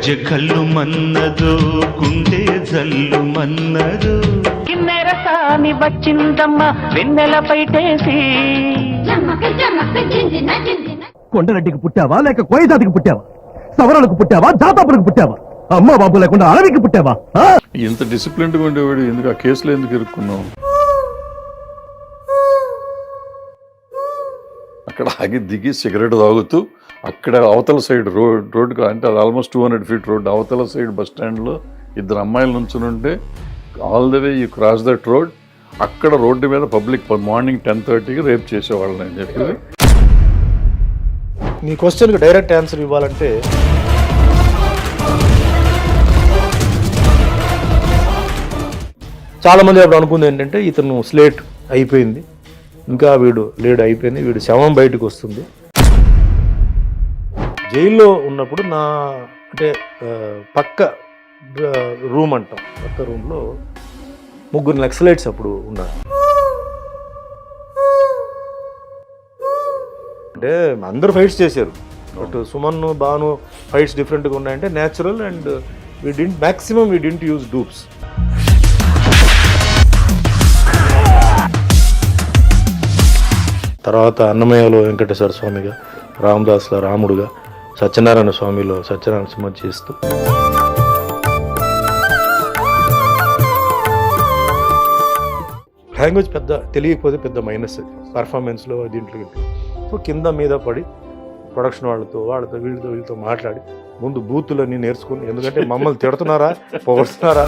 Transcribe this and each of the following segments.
గజ్జె కళ్ళు మన్నదు గుండె జల్లు మన్నదు కిన్నెర సామి వచ్చిందమ్మ వెన్నెల పైటేసి కొండరెడ్డికి పుట్టావా లేక కోయజాతికి పుట్టావా? సవరణకు పుట్టావా జాతాపులకు పుట్టావా? అమ్మా బాబు లేకుండా అడవికి పుట్టావా? ఇంత డిసిప్లిన్డ్గా ఉండేవాడు ఎందుకు ఆ కేసులో ఎందుకు ఇరుక్కున్నావు? అక్కడ ఆగి దిగి సిగరెట్ తాగుతూ అక్కడ అవతల సైడ్ రోడ్డుకు అంటే అది ఆల్మోస్ట్ 200 feet రోడ్ అవతల సైడ్ బస్ స్టాండ్లో ఇద్దరు అమ్మాయిలు నుంచుని ఉంటే all the way you cross that road అక్కడ రోడ్డు మీద పబ్లిక్ మార్నింగ్ 10:30కి రేప్ చేసేవాళ్ళని అని చెప్పి. నీ క్వశ్చన్కి డైరెక్ట్ ఆన్సర్ ఇవ్వాలంటే చాలామంది అప్పుడు అనుకుంది ఏంటంటే ఇతను స్లేట్ అయిపోయింది, ఇంకా వీడు లేడు అయిపోయింది, వీడు శవం బయటకు వస్తుంది. జైల్లో ఉన్నప్పుడు నా అంటే పక్క రూమ్ అంటాం, పక్క రూమ్లో 3 నక్సలైట్స్ అప్పుడు ఉన్నారు. అంటే అందరూ ఫైట్స్ చేశారు, బట్ సుమన్ భాను ఫైట్స్ డిఫరెంట్గా ఉన్నాయంటే natural and we didn't use dupes. తర్వాత అన్నమయ్యలో వెంకటేశ్వర స్వామిగా, రామదాస్లో రాముడుగా, సత్యనారాయణ స్వామిలో సత్యనారాయణ సింహ చేస్తూ లాంగ్వేజ్ పెద్ద తెలియకపోతే పెద్ద మైనస్ అది పర్ఫార్మెన్స్లో దీంట్లో. సో కింద మీద పడి ప్రొడక్షన్ వాళ్ళతో వీళ్ళతో మాట్లాడి ముందు బూతులన్నీ నేర్చుకుని, ఎందుకంటే మమ్మల్ని తిడుతున్నారా పొగడుతున్నారా.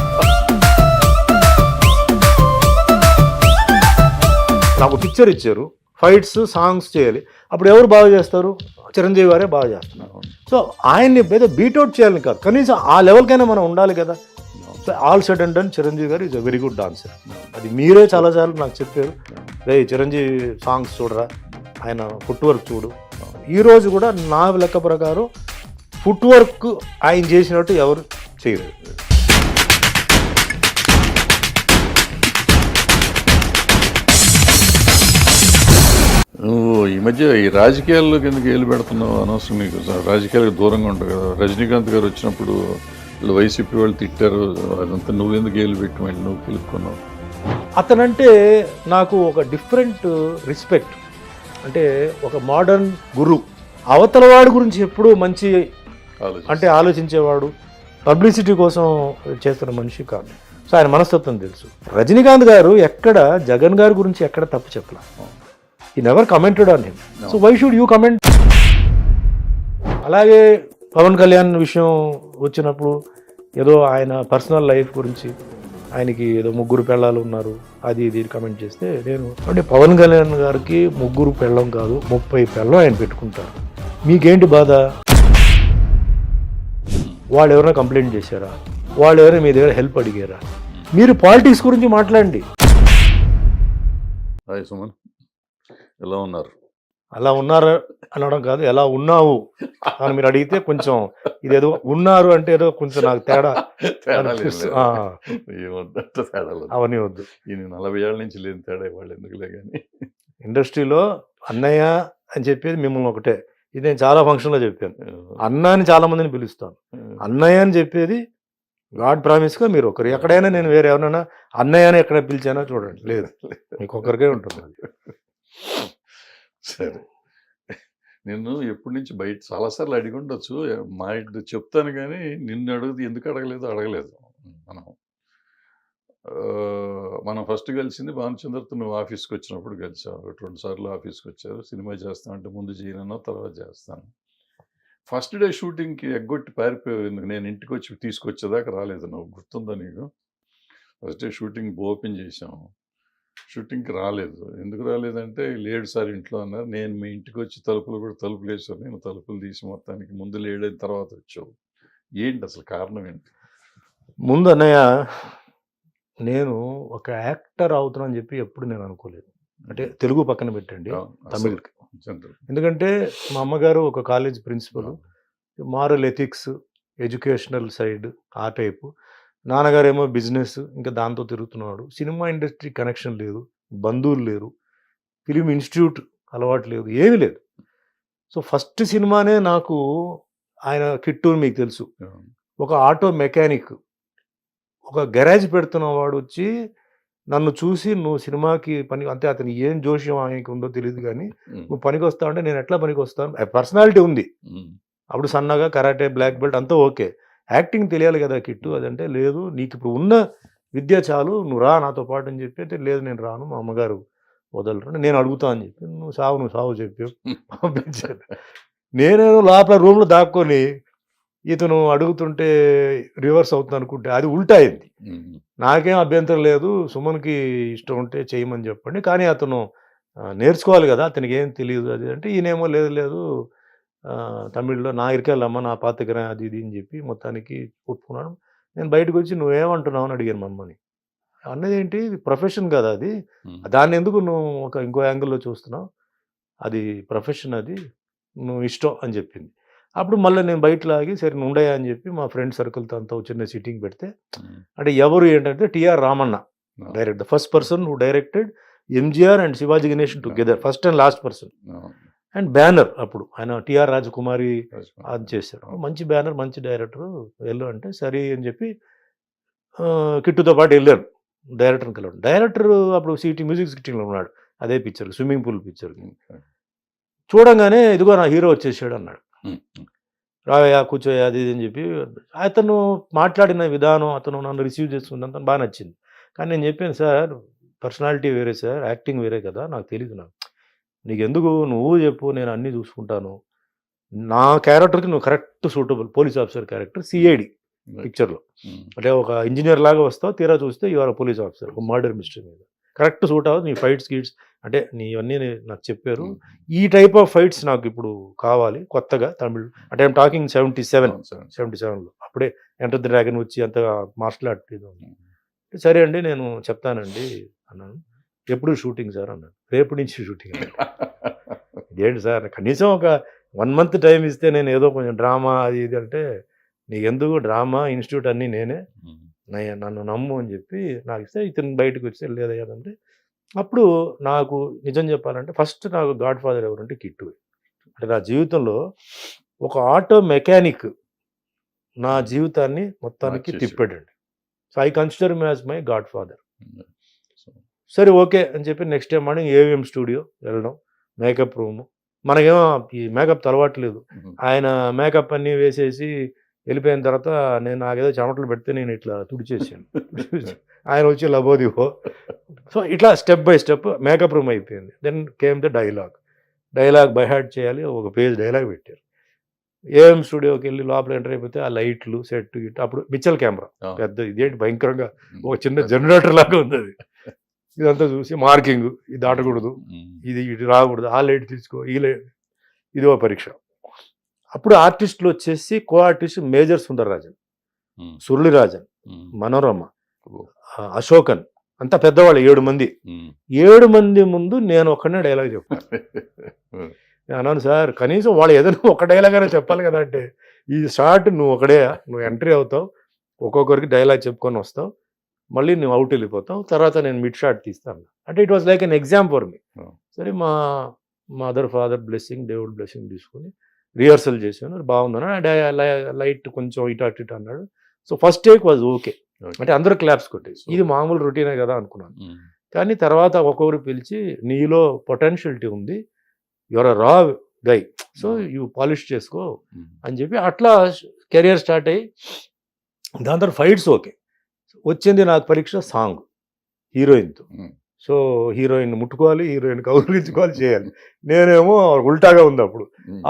నాకు పిక్చర్ ఇచ్చారు, ఫైట్స్ సాంగ్స్ చేయాలి, అప్పుడు ఎవరు బాగా చేస్తారు? చిరంజీవి గారే బాగా చేస్తున్నారు. సో ఆయన్ని ఏదో బీట్అవుట్ చేయాలని కాదు, కనీసం ఆ లెవెల్కైనా మనం ఉండాలి కదా. So all said and done Chiranjeevi garu is a very good dancer. అది మీరే చాలాసార్లు నాకు చెప్పారు, రే చిరంజీవి సాంగ్స్ చూడరా, ఆయన ఫుట్ వర్క్ చూడు. ఈరోజు కూడా నా లెక్క ప్రకారం ఫుట్ వర్క్ ఆయన చేసినట్టు ఎవరు చేయలేదు. నువ్వు ఈ మధ్య ఈ రాజకీయాల్లోకి ఎందుకు ఏలు పెడుతున్నావు? అనవసరం నీకు, రాజకీయాలకు దూరంగా ఉంటావు కదా. రజనీకాంత్ గారు వచ్చినప్పుడు వైసీపీ వాళ్ళు తిట్టారు, అదంతా నువ్వెందుకు ఏలు పెట్టి మళ్ళీ నువ్వు పిలుపుకున్నావు? అతనంటే నాకు ఒక డిఫరెంట్ రెస్పెక్ట్. అంటే ఒక మోడర్న్ గురు, అవతల వాడి గురించి ఎప్పుడూ మంచి అంటే ఆలోచించేవాడు, పబ్లిసిటీ కోసం చేస్తున్న మనిషి కాదు. సో ఆయన మనస్తత్వం తెలుసు. రజనీకాంత్ గారు ఎక్కడ జగన్ గారి గురించి ఎక్కడ తప్పు చెప్పలా. he never commented on him. No. So why should you comment? అలాగే పవన్ కళ్యాణ్ విషయం వచ్చినప్పుడు ఏదో ఆయన పర్సనల్ లైఫ్ గురించి, ఆయనకి ఏదో 3 పెళ్ళాలు ఉన్నారు అది ఇది కమెంట్ చేస్తే నేను అంటే పవన్ కళ్యాణ్ గారికి 3 పెళ్ళం కాదు 30 పెళ్ళం ఆయన పెట్టుకుంటారు. మీకేంటి బాధ? వాళ్ళు ఎవరైనా కంప్లైంట్ చేశారా? వాళ్ళు ఎవరైనా మీ దగ్గర హెల్ప్ అడిగారా? మీరు పాలిటిక్స్ గురించి మాట్లాడండి. హాయ్ సుమన్, ఎలా ఉన్నారు? అలా ఉన్నారు అనడం కాదు, ఎలా ఉన్నావు అని మీరు అడిగితే కొంచెం ఇదేదో ఉన్నారు అంటే ఏదో కొంచెం నాకు తేడా అవన్నీ వద్దు. ఈ 40 ఏళ్ళ నుంచి లేని తేడా వాళ్ళు ఎందుకులే. కానీ ఇండస్ట్రీలో అన్నయ్య అని చెప్పేది మిమ్మల్ని ఒకటే. ఇది నేను చాలా ఫంక్షన్లో చెప్పాను, అన్న అని చాలా మందిని పిలుస్తాను. అన్నయ్య అని చెప్పేది గాడ్ ప్రామిస్గా మీరు ఒకరు. ఎక్కడైనా నేను వేరే ఎవరైనా అన్నయ్య అని ఎక్కడ పిలిచానో చూడండి, లేదు, మీకు ఒకరికే ఉంటుంది. సరే, నిన్ను ఎప్పటి నుంచి బయట చాలాసార్లు అడిగి ఉండొచ్చు, మా ఇంటి చెప్తాను కానీ నిన్ను అడుగుతూ ఎందుకు అడగలేదు. మనం ఫస్ట్ కలిసింది భానుచంద్రతో నువ్వు ఆఫీస్కి వచ్చినప్పుడు కలిసావు. 2 సార్లు ఆఫీస్కి వచ్చారు. సినిమా చేస్తామంటే ముందు చేయనన్నా తర్వాత చేస్తాను. ఫస్ట్ డే షూటింగ్కి ఎగ్గొట్టి పారిపోయావు ఎందుకు? నేను ఇంటికి వచ్చి తీసుకొచ్చేదాకా రాలేదు నువ్వు, గుర్తుందా నీకు? ఫస్ట్ డే షూటింగ్ ఓపెన్ చేసాము, షూటింగ్కి రాలేదు. ఎందుకు రాలేదంటే లేడు సార్ ఇంట్లో అన్నారు. నేను మీ ఇంటికి వచ్చి తలుపులు వేసాను, నేను తలుపులు తీసి మొత్తానికి ముందు లేడైన తర్వాత వచ్చావు. ఏంటి అసలు కారణం ఏంటి? ముందు అన్నయ్య, నేను ఒక యాక్టర్ అవుతున్నాను చెప్పి ఎప్పుడు నేను అనుకోలేదు. అంటే తెలుగు పక్కన పెట్టండి, తమిళ్కి. ఎందుకంటే మా అమ్మగారు ఒక college principal, moral ethics, educational side ఆ టైపు. నాన్నగారేమో బిజినెస్, ఇంకా దాంతో తిరుగుతున్నాడు. సినిమా ఇండస్ట్రీ కనెక్షన్ లేదు, బంధువులు లేరు, ఫిలిం ఇన్స్టిట్యూట్ అలవాటు లేదు, ఏమీ లేదు. సో ఫస్ట్ సినిమానే నాకు ఆయన కిట్టూరు మీకు తెలుసు, ఒక ఆటో మెకానిక్, ఒక గెరాజ్ పెడుతున్న వాడు వచ్చి నన్ను చూసి నువ్వు సినిమాకి పని, అంతే అతను ఏం జోష్యం ఆయనకు ఉందో తెలియదు కానీ నువ్వు పనికి వస్తావు అంటే నేను ఎట్లా పనికి వస్తాను, పర్సనాలిటీ ఉంది అప్పుడు, సన్నగా కరాటే బ్లాక్ బెల్ట్ అంతా ఓకే, యాక్టింగ్ తెలియాలి కదా కిట్టు, అదంటే లేదు నీకు ఇప్పుడు ఉన్న విద్య చాలు, నువ్వు రా నాతో పాటు అని చెప్పి, అయితే లేదు నేను రాను, మా అమ్మగారు వదలరు, నేను అడుగుతా అని చెప్పి, నువ్వు సావు చెప్పి పంపించాను. నేనేదో లోపల రూమ్లో దాక్కొని ఇతను అడుగుతుంటే రివర్స్ అవుతుంది అనుకుంటే అది ఉల్టా అయింది. నాకేం అభ్యంతరం లేదు, సుమన్కి ఇష్టం ఉంటే చేయమని చెప్పండి, కానీ అతను నేర్చుకోవాలి కదా, అతనికి ఏం తెలియదు అది అంటే, ఈయనేమో లేదు తమిళ్లో నా ఇరికెళ్ళమ్మా నా పాతకరా అది ఇది అని చెప్పి మొత్తానికి ఒప్పుకున్నాను. నేను బయటకు వచ్చి నువ్వేమంటున్నావు అని అడిగాను మా అమ్మని. అన్నది ఏంటి, ప్రొఫెషన్ కదా అది, దాన్ని ఎందుకు నువ్వు ఇంకో యాంగిల్లో చూస్తున్నావు, అది ప్రొఫెషన్, అది నువ్వు ఇష్టం అని చెప్పింది. అప్పుడు మళ్ళీ నేను బయట లాగి సరే నువ్వు ఉండయా అని చెప్పి మా ఫ్రెండ్ సర్కిల్తో అంతా చిన్న సిట్టింగ్ పెడితే, అంటే ఎవరు ఏంటంటే TR Ramanna direct, the first person who directed MGR and Sivaji Ganesan together, first and last person. And banner అప్పుడు ఆయన టిఆర్ రాజకుమారి అది చేశారు, మంచి బ్యానర్ మంచి డైరెక్టర్ వెళ్ళు అంటే సరే అని చెప్పి కిట్టుతో పాటు వెళ్ళారు డైరెక్టర్ని కలవడం. డైరెక్టర్ అప్పుడు మ్యూజిక్ సిటీలో ఉన్నాడు, అదే పిక్చర్ స్విమ్మింగ్ పూల్ పిక్చర్. చూడంగానే ఇదిగో నా హీరో వచ్చేసాడు అన్నాడు, రావయ్యా కూర్చోయా అది ఇది అని చెప్పి. అతను మాట్లాడిన విధానం, అతను నన్ను రిసీవ్ చేసుకుందంతా బాగా నచ్చింది. కానీ నేను చెప్పాను, సార్ పర్సనాలిటీ వేరే సార్, యాక్టింగ్ వేరే కదా, నాకు తెలియదు, నీకు ఎందుకు, నువ్వు చెప్పు నేను అన్నీ చూసుకుంటాను, నా క్యారెక్టర్కి నువ్వు correct suitable, police officer character CID పిక్చర్లో, అంటే ఒక ఇంజనీర్ లాగా వస్తావు, తీరా చూస్తే యు ఆర్ పోలీస్ ఆఫీసర్, ఒక మర్డర్ మిస్టరీ మీద కరెక్ట్ సూట్ అవ్వదు, నీ ఫైట్స్ గిట్స్ అంటే నీవన్నీ నాకు చెప్పారు, ఈ టైప్ ఆఫ్ ఫైట్స్ నాకు ఇప్పుడు కావాలి కొత్తగా తమిళ్, అంటే ఐమ్ టాకింగ్ 77లో అప్పుడే ఎంటర్ ది డ్రాగన్ వచ్చి అంతగా మార్షల్ ఆర్ట్. సరే అండి నేను చెప్తానండి అన్నాను. ఎప్పుడు షూటింగ్ సార్ అన్నాడు. రేపు నుంచి షూటింగ్. ఇదేంటి సార్, కనీసం ఒక 1 month టైం ఇస్తే నేను ఏదో కొంచెం డ్రామా అది ఇది అంటే, నీకెందుకు డ్రామా ఇన్స్టిట్యూట్ అన్నీ నేనే, నన్ను నమ్ము అని చెప్పి నాకు ఇస్తే, ఇతను బయటకు వచ్చి లేదయ్యాదంటే, అప్పుడు నాకు నిజం చెప్పాలంటే ఫస్ట్ నాకు గాడ్ ఫాదర్ ఎవరంటే కిట్టు. అంటే నా జీవితంలో ఒక ఆటో మెకానిక్ నా జీవితాన్ని మొత్తానికి తిప్పాడండి. So I consider me as my godfather. సరే ఓకే అని చెప్పి next day morning AVM studio వెళ్ళడం, మేకప్ రూము, మనకేమో ఈ మేకప్ అలవాట్లేదు, ఆయన మేకప్ అన్నీ వేసేసి వెళ్ళిపోయిన తర్వాత నాకేదో చెమటలు పెడితే నేను ఇట్లా తుడిచేసాను, ఆయన వచ్చి లబోదివో. సో ఇట్లా step by step makeup room అయిపోయింది. Then came the dialogue by heart చేయాలి, ఒక పేజ్ డైలాగ్ పెట్టారు. ఏఎం స్టూడియోకి వెళ్ళి లోపల ఎంటర్ అయిపోతే ఆ లైట్లు సెట్ గిట్, అప్పుడు పిక్చర్ కెమెరా పెద్ద, ఇదేంటి భయంకరంగా ఒక చిన్న జనరేటర్ లాగా ఉంది అది, ఇదంతా చూసి మార్కింగ్, ఇది దాటకూడదు, ఇది ఇటు రాకూడదు, ఆ లైట్ తీసుకో, ఈ లైట్, ఇది ఒక పరీక్ష. అప్పుడు ఆర్టిస్టులు వచ్చేసి co artist major Sundararajan, Suralirajan, Manorama, Ashokan, అంతా పెద్దవాళ్ళు 7 మంది. 7 మంది ముందు నేను ఒక్కనే డైలాగ్ చెప్పాను. నేను అన్నాను, సార్ కనీసం వాళ్ళు ఏదైనా ఒక డైలాగ్ అయినా చెప్పాలి కదా అంటే, ఈ షార్ట్ నువ్వు ఒకడే, నువ్వు ఎంట్రీ అవుతావు, ఒక్కొక్కరికి డైలాగ్ చెప్పుకొని వస్తావు, మళ్ళీ నువ్వు అవుట్ వెళ్ళిపోతావు, తర్వాత నేను మిడ్ షాట్ తీస్తాను అంటే. It was like an exam for me. సరే మా మదర్ ఫాదర్ బ్లెస్సింగ్, దేవుడు బ్లెస్సింగ్ తీసుకుని రిహర్సల్ చేశాను, బాగుందన్నాడు. లైట్ కొంచెం ఇటు అన్నాడు. So first take was okay, అంటే అందరూ క్లాప్స్ కొట్టేసి ఇది మామూలు రొటీనే కదా అనుకున్నాను. కానీ తర్వాత ఒక్కొక్కరు పిలిచి నీలో పొటెన్షియలిటీ ఉంది, యువర్ అ రా గై, సో యూ పాలిష్ చేసుకో అని చెప్పి అట్లా కెరియర్ స్టార్ట్ అయ్యి, దాని తర్వాత ఫైట్స్ ఓకే వచ్చింది. నాకు పరీక్ష సాంగ్ హీరోయిన్తో. సో హీరోయిన్ ముట్టుకోవాలి, హీరోయిన్ కౌగిలించుకోవాలి, చేయాలి. నేనేమో ఉల్టాగా ఉంది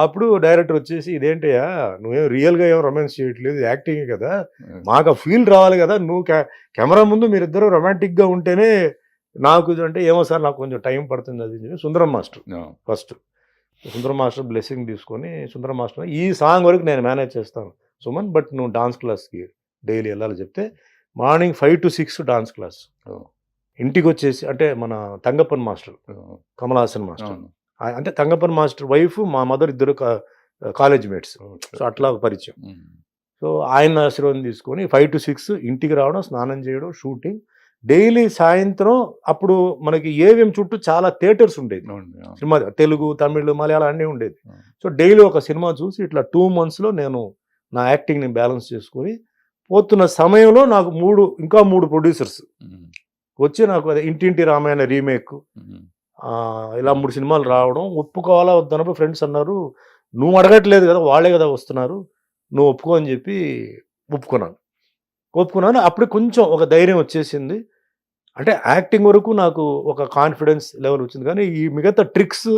అప్పుడు డైరెక్టర్ వచ్చేసి, ఇదేంటయ్యా నువ్వేం రియల్గా ఏం రొమాన్స్ చేయట్లేదు, యాక్టింగ్ కదా, మాకు ఆ ఫీల్ రావాలి కదా, నువ్వు కెమెరా ముందు మీరిద్దరూ రొమాంటిక్గా ఉంటేనే నాకు అంటే, ఏమో సార్ నాకు కొంచెం టైం పడుతుంది అది చెప్పి సుందరం మాస్టర్ ఫస్ట్, సుందరం మాస్టర్ బ్లెస్సింగ్ తీసుకొని, సుందరం మాస్టర్ ఈ సాంగ్ వరకు నేను మేనేజ్ చేస్తాను సుమన్, బట్ నువ్వు డాన్స్ క్లాస్కి డైలీ వెళ్ళాలి చెప్తే, మార్నింగ్ 5 to 6 డాన్స్ క్లాస్. ఇంటికి వచ్చేసి, అంటే మన తంగప్పన్ మాస్టర్, కమల్ హాసన్ మాస్టర్, అంటే తంగప్పన్ మాస్టర్ వైఫ్ మా మదర్, ఇద్దరు కాలేజ్ మేట్స్. సో అట్లా పరిచయం. సో ఆయన ఆశీర్వాదం తీసుకొని 5 to 6 ఇంటికి రావడం, స్నానం చేయడం, షూటింగ్ డైలీ. సాయంత్రం అప్పుడు మనకి ఏవిఎం చుట్టూ చాలా థియేటర్స్ ఉండేది, సినిమా తెలుగు, తమిళ్, మలయాళం అన్నీ ఉండేది. సో డైలీ ఒక సినిమా చూసి ఇట్లా 2 monthsలో నేను నా యాక్టింగ్ని బ్యాలెన్స్ చేసుకొని పోతున్న సమయంలో నాకు ఇంకా మూడు ప్రొడ్యూసర్స్ వచ్చి నాకు అదే ఇంటింటి రామాయణ రీమేక్ ఇలా 3 సినిమాలు రావడం, ఒప్పుకోవాలా వద్దన్నప్పుడు ఫ్రెండ్స్ అన్నారు, నువ్వు అడగట్లేదు కదా, వాళ్ళే కదా వస్తున్నారు, నువ్వు ఒప్పుకో అని చెప్పి ఒప్పుకున్నాను. అప్పుడు కొంచెం ఒక ధైర్యం వచ్చేసింది. అంటే యాక్టింగ్ వరకు నాకు ఒక కాన్ఫిడెన్స్ లెవెల్ వచ్చింది, కానీ ఈ మిగతా ట్రిక్స్,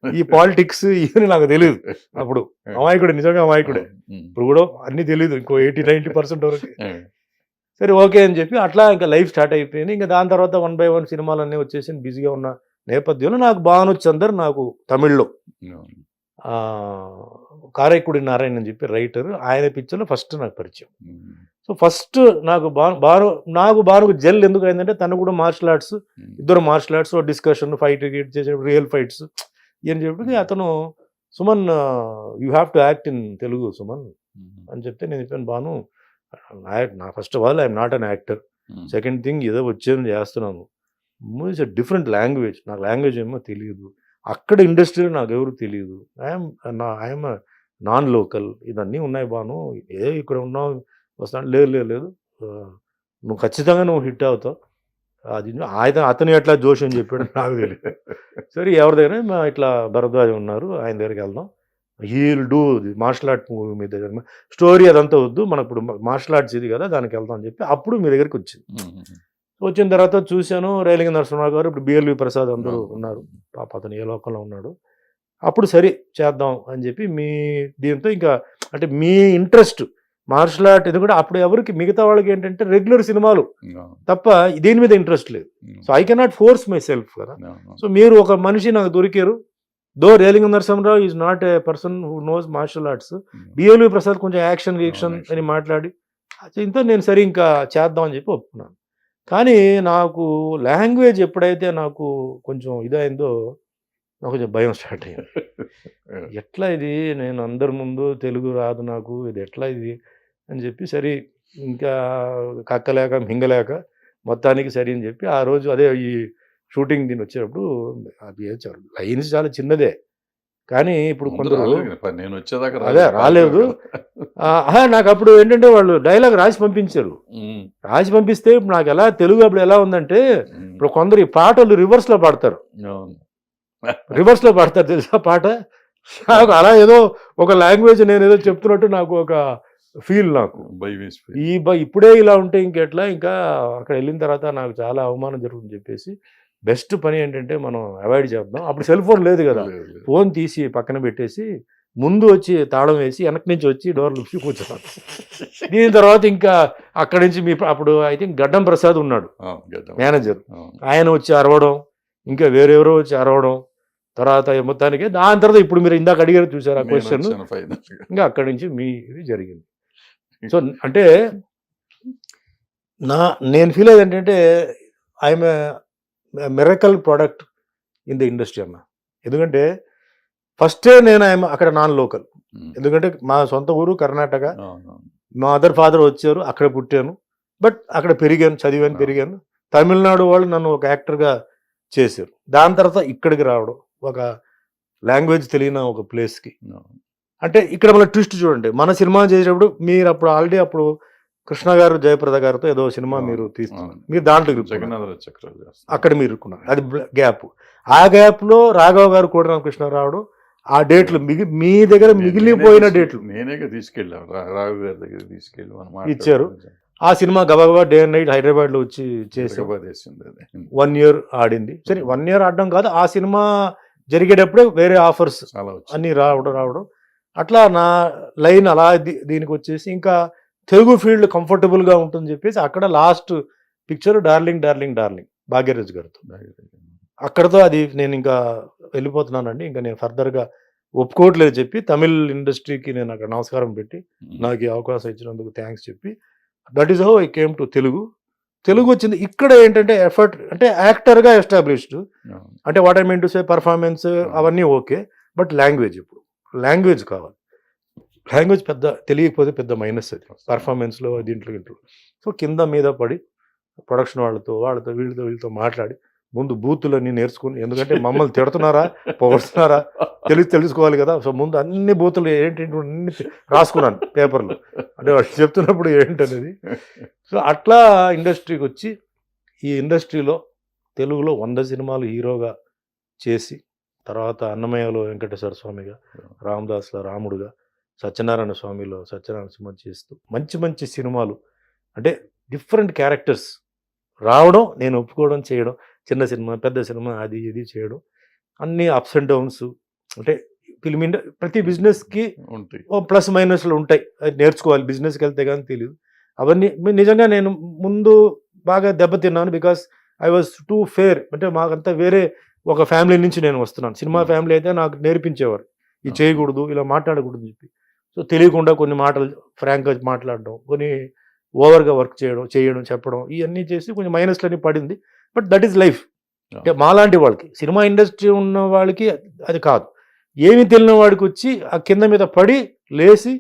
ఈ పాలిటిక్స్ ఇవన్నీ నాకు తెలియదు. అప్పుడు అమాయకుడే, నిజంగా అమాయకుడే. ఇప్పుడు కూడా అన్నీ తెలియదు, ఇంకో 80-90% వరకు. సరే ఓకే అని చెప్పి అట్లా ఇంకా లైఫ్ స్టార్ట్ అయిపోయింది. ఇంకా దాని తర్వాత 1 by 1 సినిమాలు అన్నీ వచ్చేసి బిజీగా ఉన్న నేపథ్యంలో నాకు భాను చందర్ నాకు తమిళ్లో కారైక్కుడి నారాయణ అని చెప్పి రైటర్, ఆయన పిక్చర్లో ఫస్ట్ నాకు పరిచయం. సో ఫస్ట్ నాకు భానుకు జెల్ ఎందుకు అయిందంటే తను కూడా మార్షల్ ఆర్ట్స్, ఇద్దరు మార్షల్ ఆర్ట్స్ డిస్కషన్, ఫైట్ చేసే రియల్ ఫైట్స్ అని చెప్పి అతను Suman you have to act in Telugu Suman అని చెప్తే నేను చెప్పాను, భాను నా first of all I'm not an actor, second thing ఏదో వచ్చేది చేస్తున్నాను, ఇట్స్ డిఫరెంట్ లాంగ్వేజ్, నాకు లాంగ్వేజ్ ఏమో తెలియదు, అక్కడ ఇండస్ట్రీలో నాకు ఎవరు తెలియదు, ఐఎమ్ నాన్ లోకల్, ఇవన్నీ ఉన్నాయి భాను, ఇక్కడ ఉన్నావు వస్తాను, లేదు నువ్వు ఖచ్చితంగా నువ్వు హిట్ అవుతావు, అది అతను ఎట్లా జోష్ అని చెప్పాడు నాకు తెలియదు. సరే ఎవరి దగ్గర ఇట్లా భరద్వాజ ఉన్నారు, ఆయన దగ్గరికి వెళ్దాం, he'll do martial art movie మీ దగ్గర, స్టోరీ అదంతా వద్దు, మనకు ఇప్పుడు మార్షల్ ఆర్ట్స్ ఇది కదా దానికి వెళ్దాం అని చెప్పి అప్పుడు మీ దగ్గరికి వచ్చింది. వచ్చిన తర్వాత చూశాను, రేలింగ నరసింహరావు గారు, ఇప్పుడు బిఎల్వి ప్రసాద్ అందరూ ఉన్నారు, పాప అతను ఏ లోకంలో ఉన్నాడు. అప్పుడు సరే చేద్దాం అని చెప్పి దీంతో ఇంకా అంటే మీ ఇంట్రెస్ట్ మార్షల్ ఆర్ట్, ఎందుకంటే అప్పుడు ఎవరికి మిగతా వాళ్ళకి ఏంటంటే రెగ్యులర్ సినిమాలు తప్ప దీని మీద ఇంట్రెస్ట్ లేదు. So I cannot force myself కదా. సో మీరు ఒక మనిషి నాకు దొరికారు, దో రేలింగ Narasimharao is not a person who knows martial arts, BLV Prasad కొంచెం యాక్షన్ అని మాట్లాడి ఇంతో నేను సరే ఇంకా చేద్దాం అని చెప్పి ఒప్పుకున్నాను. కానీ నాకు లాంగ్వేజ్ ఎప్పుడైతే నాకు కొంచెం ఇదైందో నాకు కొంచెం భయం స్టార్ట్ అయ్యింది. ఎట్లా ఇది, నేను అందరి ముందు తెలుగు రాదు నాకు, ఇది ఎట్లా ఇది అని చెప్పి సరే ఇంకా కక్కలేక మింగలేక మొత్తానికి సరే అని చెప్పి ఆ రోజు అదే ఈ షూటింగ్ దీన్ని వచ్చేటప్పుడు అది లైన్స్ చాలా చిన్నదే, కానీ ఇప్పుడు కొందరు నేను వచ్చేదాకా అదే రాలేదు. నాకు అప్పుడు ఏంటంటే వాళ్ళు డైలాగ్ రాసి పంపించారు, రాసి పంపిస్తే ఇప్పుడు నాకు ఎలా తెలుగు అప్పుడు ఎలా ఉందంటే, ఇప్పుడు కొందరు ఈ పాటలు రివర్స్లో పాడతారు తెలుసా పాట, నాకు అలా ఏదో ఒక లాంగ్వేజ్ నేను ఏదో చెప్తున్నట్టు నాకు ఒక ఫీల్, నాకు ఇప్పుడే ఇలా ఉంటే ఇంకెట్లా, ఇంకా అక్కడ వెళ్ళిన తర్వాత నాకు చాలా అవమానం జరుగుతుందని చెప్పేసి బెస్ట్ పని ఏంటంటే మనం అవాయిడ్ చేద్దాం. అప్పుడు సెల్ ఫోన్ లేదు కదా, ఫోన్ తీసి పక్కన పెట్టేసి ముందు వచ్చి తాళం వేసి వెనక నుంచి వచ్చి డోర్లు కూర్చున్నాను. దీని తర్వాత ఇంకా అక్కడి నుంచి అప్పుడు ఐ థింక్ గడ్డం ప్రసాద్ ఉన్నాడు మేనేజర్, ఆయన వచ్చి అరవడం, ఇంకా వేరెవరో వచ్చి అరవడం, తర్వాత మొత్తానికి దాని తర్వాత ఇప్పుడు మీరు ఇందాక అడిగారు చూసారు ఆ క్వశ్చన్, ఇంకా అక్కడి నుంచి ఇది జరిగింది. సో అంటే నేను ఫీల్ అయ్యేది ఏంటంటే I'm miracle product in the industry అన్న. ఎందుకంటే ఫస్టే నేను అక్కడ నాన్ లోకల్, ఎందుకంటే మా సొంత ఊరు కర్ణాటక, మా మదర్ ఫాదర్ వచ్చారు, అక్కడ పుట్టాను, బట్ అక్కడ పెరిగాను, చదివాను, పెరిగాను. తమిళనాడు వాళ్ళు నన్ను ఒక యాక్టర్గా చేశారు. దాని తర్వాత ఇక్కడికి రావడం, ఒక లాంగ్వేజ్ తెలియని ఒక ప్లేస్కి, అంటే ఇక్కడ మన ట్విస్ట్ చూడండి, మన సినిమా చేసేటప్పుడు మీరు అప్పుడు ఆల్రెడీ అప్పుడు కృష్ణ గారు జయప్రద గారితో ఏదో సినిమా మీరు తీసుకున్నారు, మీరు దాంట్లో అక్కడ మీరు ఇరుక్కున్నారు, అది గ్యాప్. ఆ గ్యాప్లో రాఘవ్ గారు కూడా కృష్ణ రావడం, ఆ డేట్లు మీ దగ్గర మిగిలిపోయిన డేట్లు నేనే తీసుకెళ్ళాను, రాఘవ్ గారి దగ్గర తీసుకెళ్ళి ఇచ్చారు. ఆ సినిమా గబగబా డే అండ్ నైట్ హైదరాబాద్లో వచ్చి చేసి 1 year ఆడింది. సరే 1 year ఆడడం కాదు, ఆ సినిమా జరిగేటప్పుడే వేరే ఆఫర్స్ అన్నీ రావడం అట్లా నా లైన్ అలా దీనికి వచ్చేసి ఇంకా తెలుగు ఫీల్డ్ కంఫర్టబుల్గా ఉంటుందని చెప్పేసి అక్కడ లాస్ట్ పిక్చర్ డార్లింగ్ భాగ్యరాజ్ గారితో, అక్కడతో అది నేను ఇంకా వెళ్ళిపోతున్నానండి, ఇంకా నేను ఫర్దర్గా ఒప్పుకోవట్లేదు చెప్పి తమిళ్ ఇండస్ట్రీకి నేను అక్కడ నమస్కారం పెట్టి నాకు ఈ అవకాశం ఇచ్చినందుకు థ్యాంక్స్ చెప్పి, that is how I came to Telugu వచ్చింది. ఇక్కడ ఏంటంటే ఎఫర్ట్ అంటే యాక్టర్గా ఎస్టాబ్లిష్డ్, అంటే what I mean to say performance అవన్నీ ఓకే, బట్ లాంగ్వేజ్, ఇప్పుడు లాంగ్వేజ్ కావాలి, లాంగ్వేజ్ పెద్ద తెలియకపోతే పెద్ద మైనస్ అది పర్ఫార్మెన్స్లో దీంట్లో. సో కింద మీద పడి ప్రొడక్షన్ వాళ్ళతో వీళ్ళతో మాట్లాడి ముందు బూతులన్నీ నేర్చుకుని, ఎందుకంటే మమ్మల్ని తిడుతున్నారా పొగడుతున్నారా తెలుసుకోవాలి కదా. సో ముందు అన్ని బూతులు ఏంటంటే అన్ని రాసుకున్నాను పేపర్లో, అంటే వాళ్ళు చెప్తున్నప్పుడు ఏంటనేది. సో అట్లా ఇండస్ట్రీకి వచ్చి ఈ ఇండస్ట్రీలో తెలుగులో 100 సినిమాలు హీరోగా చేసి, తర్వాత అన్నమయ్యలో వెంకటేశ్వర స్వామిగా, రామదాస్లో రాముడుగా, సత్యనారాయణ స్వామిలో సత్యనారాయణ సినిమా చేస్తూ మంచి మంచి సినిమాలు, అంటే డిఫరెంట్ క్యారెక్టర్స్ రావడం, నేను ఒప్పుకోవడం, చేయడం, చిన్న సినిమా పెద్ద సినిమా అది ఇది చేయడం, అన్ని అప్స్ అండ్ డౌన్స్. అంటే ఫిల్మ్ ప్రతి బిజినెస్కి ఉంటాయి, ప్లస్ మైనస్లు ఉంటాయి, అది నేర్చుకోవాలి. బిజినెస్కి వెళ్తే కానీ తెలియదు అవన్నీ. నిజంగా నేను ముందు బాగా దెబ్బతిన్నాను, because I was too fair. అంటే మాకంతా వేరే ఒక ఫ్యామిలీ నుంచి నేను వస్తున్నాను. సినిమా ఫ్యామిలీ అయితే నాకు నేర్పించేవారు ఇది చేయకూడదు, ఇలా మాట్లాడకూడదు చెప్పి. సో తెలియకుండా కొన్ని మాటలు ఫ్రాంక్గా మాట్లాడడం, కొన్ని ఓవర్గా వర్క్ చేయడం చెప్పడం, ఇవన్నీ చేసి కొంచెం మైనస్లని పడింది. But that is life. అంటే మాలాంటి వాళ్ళకి, సినిమా ఇండస్ట్రీ ఉన్న వాళ్ళకి అది కాదు. ఏమి తెలియని వాడికి వచ్చి ఆ కింద మీద పడి లేచి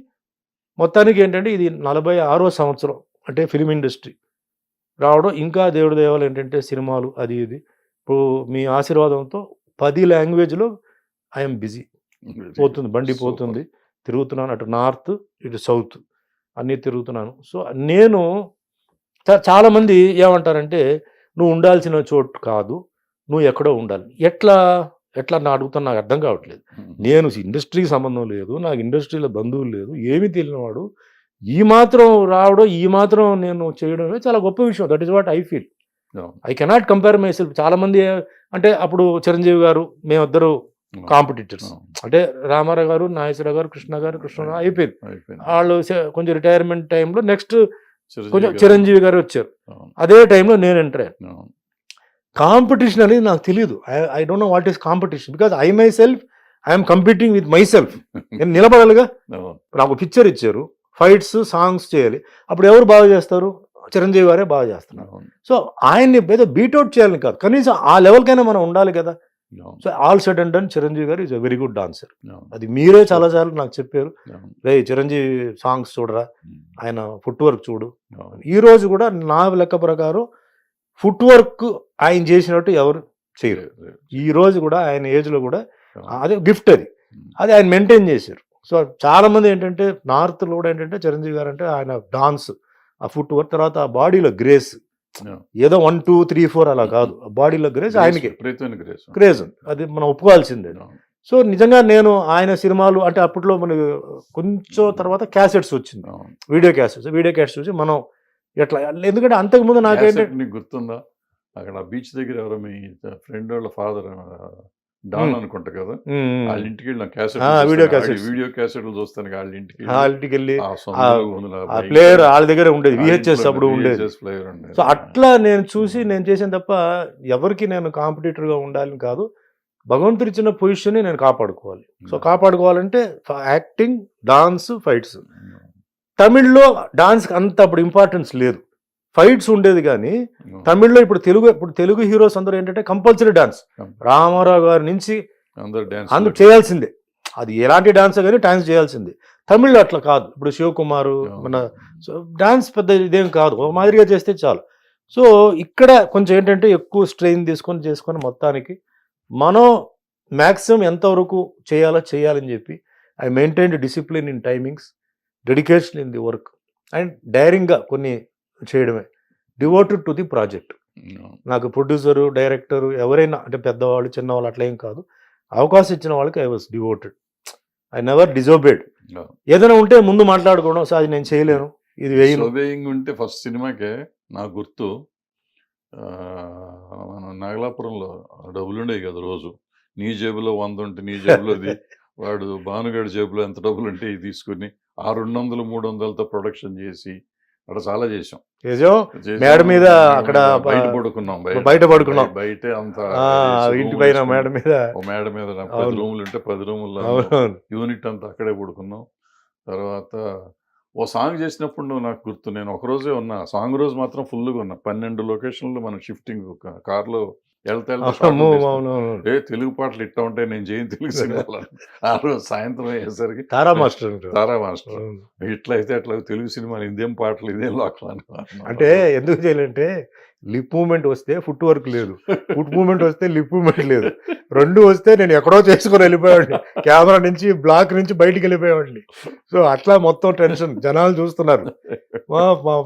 మొత్తానికి ఏంటంటే ఇది 46వ సంవత్సరం అంటే ఫిలిం ఇండస్ట్రీ రావడం. ఇంకా దేవుడి దేవాలు ఏంటంటే సినిమాలు అది ఇది. ఇప్పుడు మీ ఆశీర్వాదంతో 10 లాంగ్వేజ్లో ఐఎమ్ బిజీ. పోతుంది, బండి పోతుంది, తిరుగుతున్నాను. అటు నార్త్ ఇటు సౌత్ అన్నీ తిరుగుతున్నాను. సో నేను చాలామంది ఏమంటారంటే నువ్వు ఉండాల్సిన చోటు కాదు, నువ్వు ఎక్కడో ఉండాలి. ఎట్లా నా అడుగుతాను, నాకు అర్థం కావట్లేదు. నేను ఇండస్ట్రీకి సంబంధం లేదు, నాకు ఇండస్ట్రీలో బంధువులు లేదు, ఏమీ తెలియనివాడు ఈ మాత్రం రావడం, ఈ మాత్రం నేను చేయడమే చాలా గొప్ప విషయం. That is what I feel. I cannot compare my self. చాలామంది అంటే అప్పుడు చిరంజీవి గారు మేమిద్దరు కాంపిటీటర్స్. అంటే రామారావు గారు, నాగేశ్వరరావు గారు, కృష్ణరావు అయిపోయింది. వాళ్ళు కొంచెం రిటైర్మెంట్ టైంలో నెక్స్ట్ కొంచెం చిరంజీవి గారు వచ్చారు. అదే టైంలో నేను ఎంటర్ అయ్యాను. కాంపిటీషన్ అనేది నాకు తెలియదు. I don't know what is competition, because I my self I'm competing with my self. నేను నిలబడాలిగా. నాకు పిక్చర్ ఇచ్చారు, ఫైట్స్ సాంగ్స్ చేయాలి. అప్పుడు ఎవరు బాగా చేస్తారు? చిరంజీవి గారే బాగా చేస్తున్నారు. సో ఆయన్ని ఏదో బీట్అవుట్ చేయాలని కాదు, కనీసం ఆ లెవెల్కైనా మనం ఉండాలి కదా. So all said and done Chiranjeevi garu is a very good dancer. అది మీరే చాలాసార్లు నాకు చెప్పారు, రే చిరంజీవి సాంగ్స్ చూడరా, ఆయన ఫుట్ వర్క్ చూడు. ఈ రోజు కూడా నా లెక్క ప్రకారం ఫుట్ వర్క్ ఆయన చేసినట్టు ఎవరు చేయరు. ఈ రోజు కూడా ఆయన ఏజ్లో కూడా అదే గిఫ్ట్, అది ఆయన మెయింటైన్ చేశారు. సో చాలా మంది ఏంటంటే నార్త్లో కూడా ఏంటంటే చిరంజీవి గారు అంటే ఆయన డాన్స్, ఆ ఫుట్ వర్క్, తర్వాత ఆ బాడీలో గ్రేస్, ఏదో 1 2 3 4 అలా కాదు, బాడీలో గ్రేస్ ఆయనకి క్రేజ్, అది మనం ఒప్పుకోవాల్సిందే. సో నిజంగా నేను ఆయన సినిమాలు అంటే అప్పట్లో మనకి కొంచెం తర్వాత క్యాసెట్స్ వచ్చింది, వీడియో క్యాసెట్స్ వచ్చి మనం ఎట్లా, ఎందుకంటే అంతకుముందు నాకేంటంటే నీకు గుర్తుందా, అక్కడ బీచ్ దగ్గర ఎవరో మీ ఫ్రెండ్ వాళ్ళ ఫాదర్ డాన్ అనుకుంటా కదా, వాళ్ళ ఇంటికి వెళ్ళిన వీడియో క్యాసెట్లు చూస్తాను. వాళ్ళ ఇంటికి వెళ్ళి ప్లేయర్ వాళ్ళ దగ్గర ఉండేది, VHS అప్పుడు ఉండేది. సో అట్లా నేను చూసి నేను చేసాను తప్ప ఎవరికి నేను కాంపిటీటర్గా ఉండాలని కాదు. భగవంతుడు ఇచ్చిన పొజిషన్ని నేను కాపాడుకోవాలి. సో కాపాడుకోవాలంటే యాక్టింగ్, డాన్స్, ఫైట్స్. తమిళ్లో డాన్స్కి అంత అప్పుడు ఇంపార్టెన్స్ లేదు, ఫైట్స్ ఉండేది. కానీ తమిళ్లో ఇప్పుడు తెలుగు హీరోస్ అందరూ ఏంటంటే కంపల్సరీ డాన్స్. రామారావు గారి నుంచి అందరూ చేయాల్సిందే, అది ఎలాంటి డాన్స్ కానీ డాన్స్ చేయాల్సిందే. తమిళ్లో అట్లా కాదు. ఇప్పుడు శివకుమారు మన డాన్స్ పెద్ద ఇదేం కాదు, ఒక మాదిరిగా చేస్తే చాలు. సో ఇక్కడ కొంచెం ఏంటంటే ఎక్కువ స్ట్రెయిన్ చేసుకొని మొత్తానికి మనం మ్యాక్సిమం ఎంతవరకు చేయాలని చెప్పి I maintained discipline in timings, dedication in the work and డైరింగ్గా కొన్ని చేయడమే, డివోటెడ్ టు ది ప్రాజెక్ట్. నాకు ప్రొడ్యూసరు, డైరెక్టరు ఎవరైనా అంటే పెద్దవాళ్ళు చిన్నవాళ్ళు అట్లా ఏం కాదు, అవకాశం ఇచ్చిన వాళ్ళకి I was devoted. I never disobeyed. ఏదైనా ఉంటే ముందు మాట్లాడుకోవడం, సో అది నేను చేయలేను, ఇది వేయింగ్ ఉంటే ఫస్ట్ సినిమాకే నాకు గుర్తు, మనం నాగలాపురంలో డబ్బులు ఉండేవి కదా, రోజు నీ జేబులో 100 ఉంటే నీ జేబులోది, వాడు భానుగాడి జేబులో ఎంత డబ్బులు ఉంటే ఇది తీసుకుని ఆ 200 300తో ప్రొడక్షన్ చేసి అక్కడ చాలా చేసాం. మేడ మీద అక్కడ బయట పడుకున్నాం, బయట అంతా ఇంటి పైన మేడ మీద 10 రూములు ఉంటే 10 రూముల్లో యూనిట్ అంతా అక్కడే పడుకున్నాం. తర్వాత ఓ సాంగ్ చేసినప్పుడు నువ్వు నాకు గుర్తు, నేను ఒకరోజే ఉన్నా, సాంగ్ రోజు మాత్రం ఫుల్గా ఉన్నా. 12 లొకేషన్లు మనం షిఫ్టింగ్ కార్లో వెళ్తే తెలుగు పాటలు ఇట్టా ఉంటాయి, నేను చేయను తెలుగు సినిమాలు. ఆ రోజు సాయంత్రం అయ్యేసరికి తారా మాస్టర్ ఇట్లా అయితే అట్లా తెలుగు సినిమాలు ఇదేం పాటలు, ఇదేం లోకలు అంటే ఎందుకు చేయాలంటే లిప్ మూమెంట్ వస్తే ఫుట్ వర్క్ లేదు, ఫుట్ మూమెంట్ వస్తే లిప్ మూమెంట్ లేదు, రెండు వస్తే నేను ఎక్కడో చేసుకొని వెళ్ళిపోయాడిని, కెమెరా నుంచి బ్లాక్ నుంచి బయటికి వెళ్ళిపోయేవాడిని. సో అట్లా మొత్తం టెన్షన్, జనాలు చూస్తున్నారు.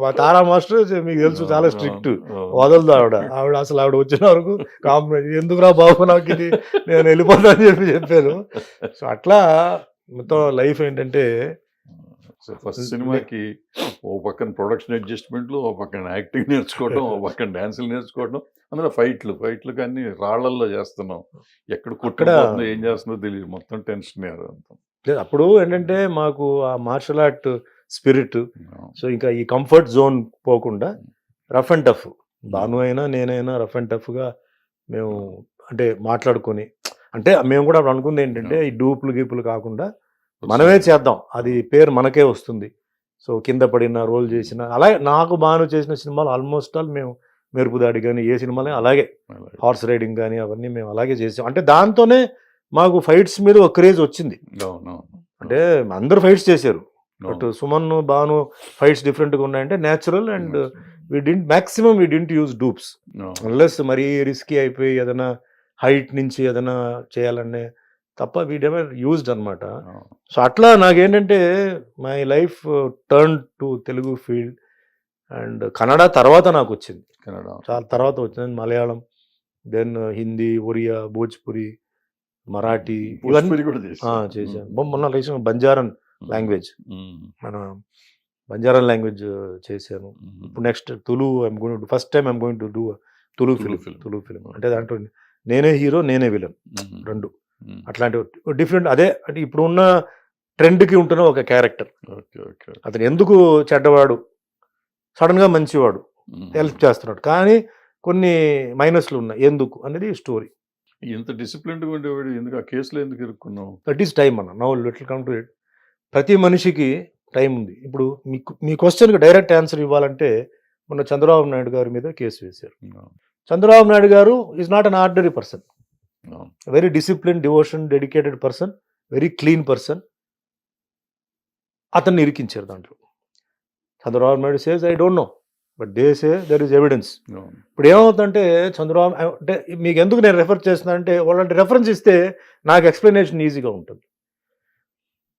మా తారా మాస్టర్ మీకు తెలుసు చాలా స్ట్రిక్ట్, వదలదు ఆవిడ అసలు ఆవిడ వచ్చిన వరకు కాంప్రమైజ్, ఎందుకురా బాబు నాకు ఇది, నేను వెళ్ళిపోతా అని చెప్పాను. సో అట్లా మొత్తం లైఫ్ ఏంటంటే ఫస్ట్ సినిమాకి ఓ పక్కన ప్రొడక్షన్ అడ్జస్ట్మెంట్లు, ఓ పక్కన యాక్టింగ్ నేర్చుకోవడం, ఓ పక్కన డాన్సులు నేర్చుకోవడం, అందులో ఫైట్లు కానీ రాళ్లల్లో చేస్తున్నాం, ఎక్కడ కుట్టుకుంటుందో ఏం చేస్తుందో తెలియదు, మొత్తం టెన్షన్. అప్పుడు ఏంటంటే మాకు ఆ మార్షల్ ఆర్ట్ స్పిరిట్, సో ఇంకా ఈ కంఫర్ట్ జోన్ పోకుండా రఫ్ అండ్ టఫ్, భాను అయినా నేనైనా రఫ్ అండ్ టఫ్గా మేము అంటే మాట్లాడుకొని, అంటే మేము కూడా అనుకుంది ఏంటంటే ఈ డూపులు గీపులు కాకుండా మనమే చేద్దాం, అది పేరు మనకే వస్తుంది. సో కింద పడిన రోల్ చేసిన, అలాగే నాకు భాను చేసిన సినిమాలు ఆల్మోస్ట్ ఆల్ మేము మెరుపుదాడి కానీ ఏ సినిమాలే అలాగే, హార్స్ రైడింగ్ కానీ అవన్నీ మేము అలాగే చేసాం. అంటే దాంతోనే మాకు ఫైట్స్ మీద ఒక క్రేజ్ వచ్చింది. అంటే అందరూ ఫైట్స్ చేశారు, బట్ సుమన్ భాను ఫైట్స్ డిఫరెంట్గా ఉన్నాయంటే natural, and maximum we didn't use dupes unless మరీ రిస్కీ అయిపోయి ఏదైనా హైట్ నుంచి ఏదైనా చేయాలనే తప్ప వీ నెవర్ యూజ్డ్ అనమాట. సో అట్లా నాకేంటంటే my life turn to Telugu field, and Kannada తర్వాత నాకు వచ్చింది, చాలా తర్వాత వచ్చింది మలయాళం, దెన్ హిందీ, ఒరియా, భోజ్పురి, మరాఠీ ఇవన్నీ కూడా చేశాను. మొన్న రీసెంట్ బంజారన్ లాంగ్వేజ్, మన బంజారన్ లాంగ్వేజ్ చేశాను. ఇప్పుడు next Tulu, I'm going to first time I'm going to do Tulu film. అంటే దాంట్లో నేనే హీరో నేనే విలన్ రెండు, అట్లాంటి డిఫరెంట్. అదే అంటే ఇప్పుడు ఉన్న ట్రెండ్కి ఉంటున్న ఒక క్యారెక్టర్. అతను ఎందుకు చెడ్డవాడు, సడన్గా మంచివాడు, హెల్ప్ చేస్తున్నాడు, కానీ కొన్ని మైనస్లు ఉన్నాయి, ఎందుకు అనేది స్టోరీ. ఎంత డిసిప్లిన్గా ఉండేవాడు, ఎందుకు ఆ కేసులో ఎందుకు ఇరుక్కున్నావు? దట్ ఈస్ టైం అన్న, now little come to it. ప్రతి మనిషికి టైం ఉంది. ఇప్పుడు మీ క్వశ్చన్కి డైరెక్ట్ ఆన్సర్ ఇవ్వాలంటే మొన్న చంద్రబాబు నాయుడు గారి మీద కేసు వేశారు. చంద్రబాబు నాయుడు గారు is not an ordinary person, very discipline, devotion, dedicated person, very clean person. అతన్ని ఇరికించారు దాంట్లో. Chandrababu Naidu says I don't know, but they say there is evidence. ఇప్పుడు ఏమవుతుందంటే చంద్రబాబు అంటే మీకు ఎందుకు నేను రెఫర్ చేస్తున్నా అంటే వాళ్ళంటే రెఫరెన్స్ ఇస్తే నాకు ఎక్స్ప్లెనేషన్ ఈజీగా ఉంటుంది.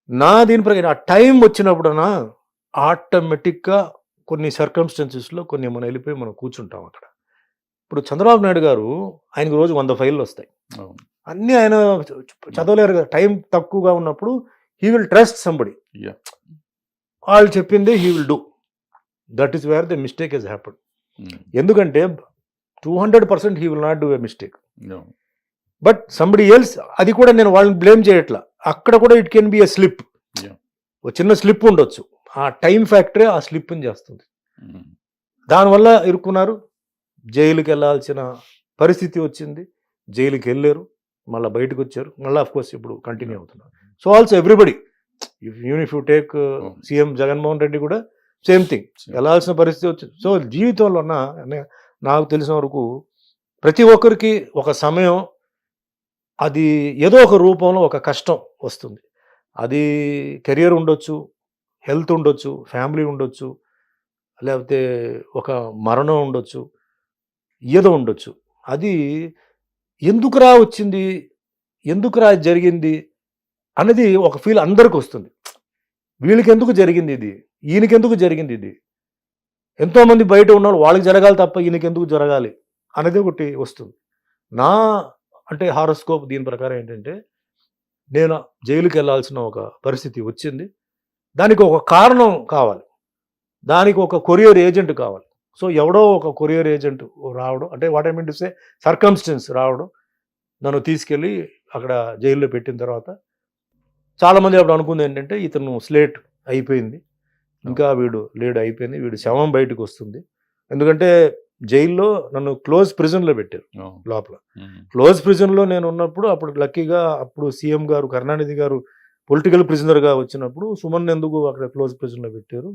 నా దీని ప్రకారం ఆ టైం వచ్చినప్పుడన్నా ఆటోమేటిక్గా కొన్ని సర్కమ్స్టెన్సెస్లో కొన్ని మనం వెళ్ళిపోయి మనం కూర్చుంటాం అక్కడ. ఇప్పుడు చంద్రబాబు నాయుడు గారు ఆయనకు రోజు 100 ఫైళ్ళు వస్తాయి, అన్నీ ఆయన చదవలేరు కదా, టైం తక్కువగా ఉన్నప్పుడు హీ విల్ ట్రస్ట్ సంబడి, వాళ్ళు చెప్పింది he will do. That is where the mistake he's happened. ఎందుకంటే 200% he will not do a mistake, but somebody else, అది కూడా నేను వాళ్ళని బ్లేమ్ చేయట్లా, అక్కడ కూడా it can be a slip, ఒక చిన్న స్లిప్ ఉండొచ్చు, ఆ టైం ఫ్యాక్టరీ ఆ స్లిప్ని చేస్తుంది. దానివల్ల ఇరుక్కున్నారు, జైలుకి వెళ్ళాల్సిన పరిస్థితి వచ్చింది, జైలుకి వెళ్ళారు, మళ్ళీ బయటకు వచ్చారు, మళ్ళీ అఫ్కోర్స్ ఇప్పుడు కంటిన్యూ అవుతున్నారు. So also everybody, if you take CM Jaganmohan Reddy కూడా సేమ్ థింగ్, వెళ్ళాల్సిన పరిస్థితి వచ్చింది. సో జీవితంలో నాకు తెలిసిన వరకు ప్రతి ఒక్కరికి ఒక సమయం, అది ఏదో ఒక రూపంలో ఒక కష్టం వస్తుంది. అది కెరియర్ ఉండొచ్చు, హెల్త్ ఉండొచ్చు, ఫ్యామిలీ ఉండొచ్చు, లేకపోతే ఒక మరణం ఉండొచ్చు, ఏదో ఉండొచ్చు. అది ఎందుకురా వచ్చింది, ఎందుకురా జరిగింది అనేది ఒక ఫీల్ అందరికి వస్తుంది. వీళ్ళకి ఎందుకు జరిగింది ఇది, ఈయనకెందుకు జరిగింది ఇది, ఎంతోమంది బయట ఉన్నవాళ్ళు వాళ్ళకి జరగాలి తప్ప ఈయనకెందుకు జరగాలి అనేది ఒకటి వస్తుంది. నా అంటే హారోస్కోప్ దీని ప్రకారం ఏంటంటే నేను జైలుకి వెళ్ళాల్సిన ఒక పరిస్థితి వచ్చింది, దానికి ఒక కారణం కావాలి, దానికి ఒక కొరియర్ ఏజెంట్ కావాలి. సో ఎవడో ఒక కొరియర్ ఏజెంట్ రావడం, అంటే what I mean to say circumstance రావడం, నన్ను తీసుకెళ్ళి అక్కడ జైల్లో పెట్టిన తర్వాత చాలామంది అప్పుడు అనుకుంది ఏంటంటే ఇతను స్లేట్ అయిపోయింది, ఇంకా వీడు లేడు, అయిపోయింది, వీడు శవం బయటకు వస్తుంది. ఎందుకంటే జైల్లో నన్ను క్లోజ్ ప్రిజన్లో పెట్టారు, లోపల క్లోజ్ ప్రిజన్లో నేను ఉన్నప్పుడు, అప్పుడు లక్కీగా అప్పుడు సీఎం గారు కరుణానిధి గారు పొలిటికల్ ప్రిజనర్గా వచ్చినప్పుడు సుమన్ ఎందుకు అక్కడ క్లోజ్ ప్రిజన్లో పెట్టారు,